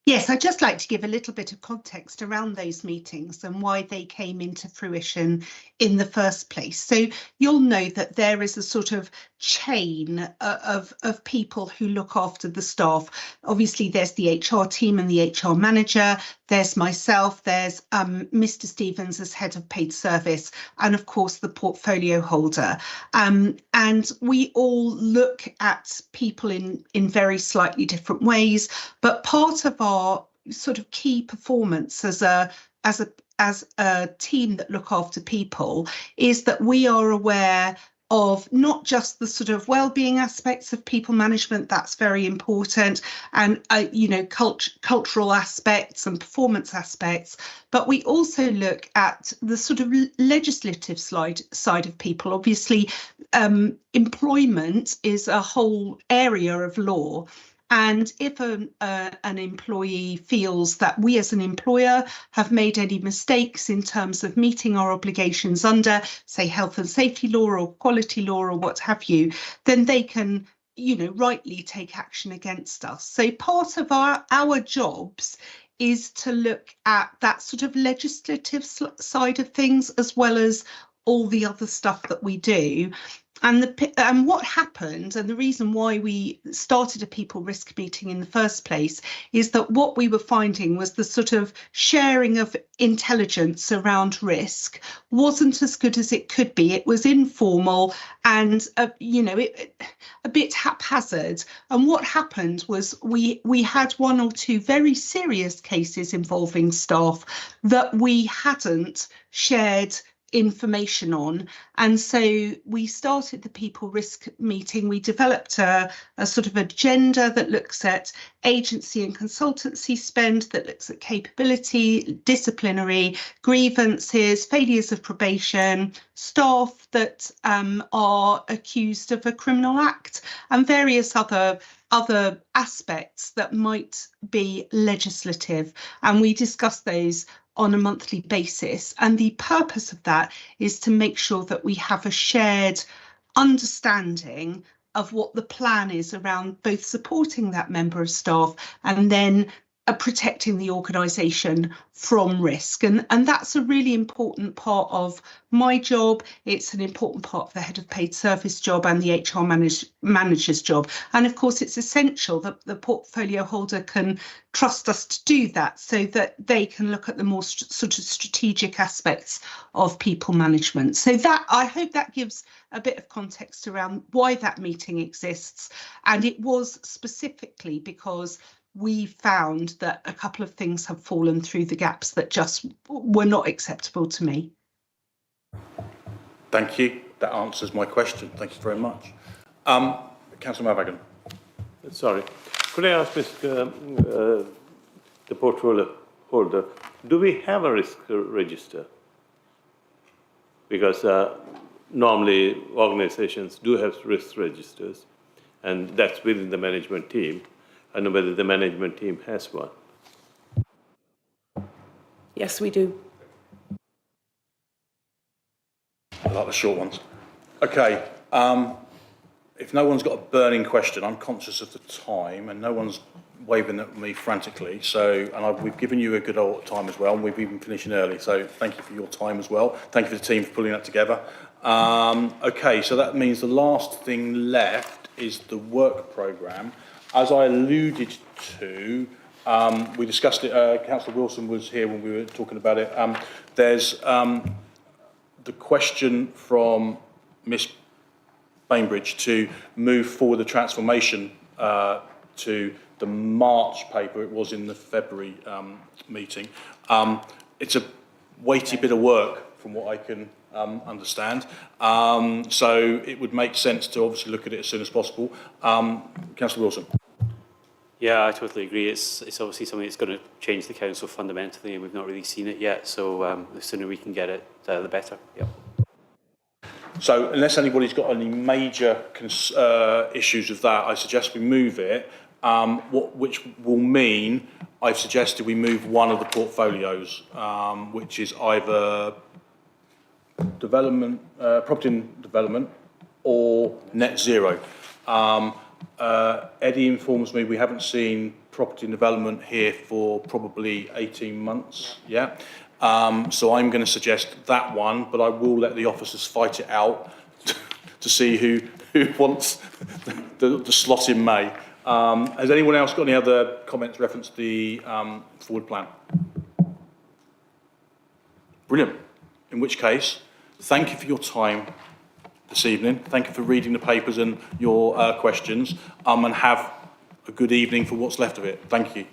Yes, I'd just like to give a little bit of context around those meetings and why they came into fruition in the first place. So you'll know that there is a sort of chain of people who look after the staff. Obviously, there's the HR team and the HR manager. There's myself, there's Mr. Stevens as head of paid service, and of course the portfolio holder. And we all look at people in very slightly different ways, but part of our sort of key performance as a team that look after people is that we are aware of not just the sort of well-being aspects of people management, that's very important, and cultural aspects and performance aspects, but we also look at the sort of legislative side of people. Obviously, employment is a whole area of law. And if an employee feels that we as an employer have made any mistakes in terms of meeting our obligations under, say, health and safety law or quality law or what have you, then they can, rightly take action against us. So part of our jobs is to look at that sort of legislative side of things, as well as all the other stuff that we do. And what happened, and the reason why we started a people risk meeting in the first place, is that what we were finding was the sort of sharing of intelligence around risk wasn't as good as it could be. It was informal and a bit haphazard. And what happened was we had one or two very serious cases involving staff that we hadn't shared information on, and so we started the people risk meeting. We developed a sort of agenda that looks at agency and consultancy spend, that looks at capability, disciplinary, grievances, failures of probation, staff that are accused of a criminal act, and various other aspects that might be legislative, and we discussed those on a monthly basis. And the purpose of that is to make sure that we have a shared understanding of what the plan is around both supporting that member of staff and then protecting the organisation from risk. And that's a really important part of my job. It's an important part of the head of paid service job and the HR manager's job. And of course, it's essential that the portfolio holder can trust us to do that, so that they can look at the more sort of strategic aspects of people management. So that, I hope that gives a bit of context around why that meeting exists. And it was specifically because we found that a couple of things have fallen through the gaps that just were not acceptable to me. Thank you. That answers my question. Thank you very much. Councillor Mavagan. Sorry. Could I ask the portfolio holder, do we have a risk register? Because normally organizations do have risk registers, and that's within the management team. I don't know whether the management team has one. Yes, we do. I like the short ones. Okay. If no one's got a burning question, I'm conscious of the time, and no one's waving at me frantically. So, we've given you a good old time as well, and we've even finishing early. So, thank you for your time as well. Thank you for the team for pulling that together. Okay, so that means the last thing left is the work programme. As I alluded to, we discussed it. Councillor Wilson was here when we were talking about it. There's the question from Miss Bainbridge to move forward the transformation to the March paper. It was in the February meeting. it's a weighty bit of work from what I can understand. So it would make sense to obviously look at it as soon as possible. Councillor Wilson. Yeah, I totally agree. It's obviously something that's going to change the council fundamentally, and we've not really seen it yet. So the sooner we can get it, the better. Yeah. So unless anybody's got any major issues with that, I suggest we move it, which will mean I've suggested we move one of the portfolios, which is either development, property and development, or net zero. Eddie informs me we haven't seen property and development here for probably 18 months, yeah? So I'm going to suggest that one, but I will let the officers fight it out to see who wants the slot in May. Has anyone else got any other comments reference to the forward plan? Brilliant. In which case, thank you for your time this evening. Thank you for reading the papers and your questions, and have a good evening for what's left of it. Thank you.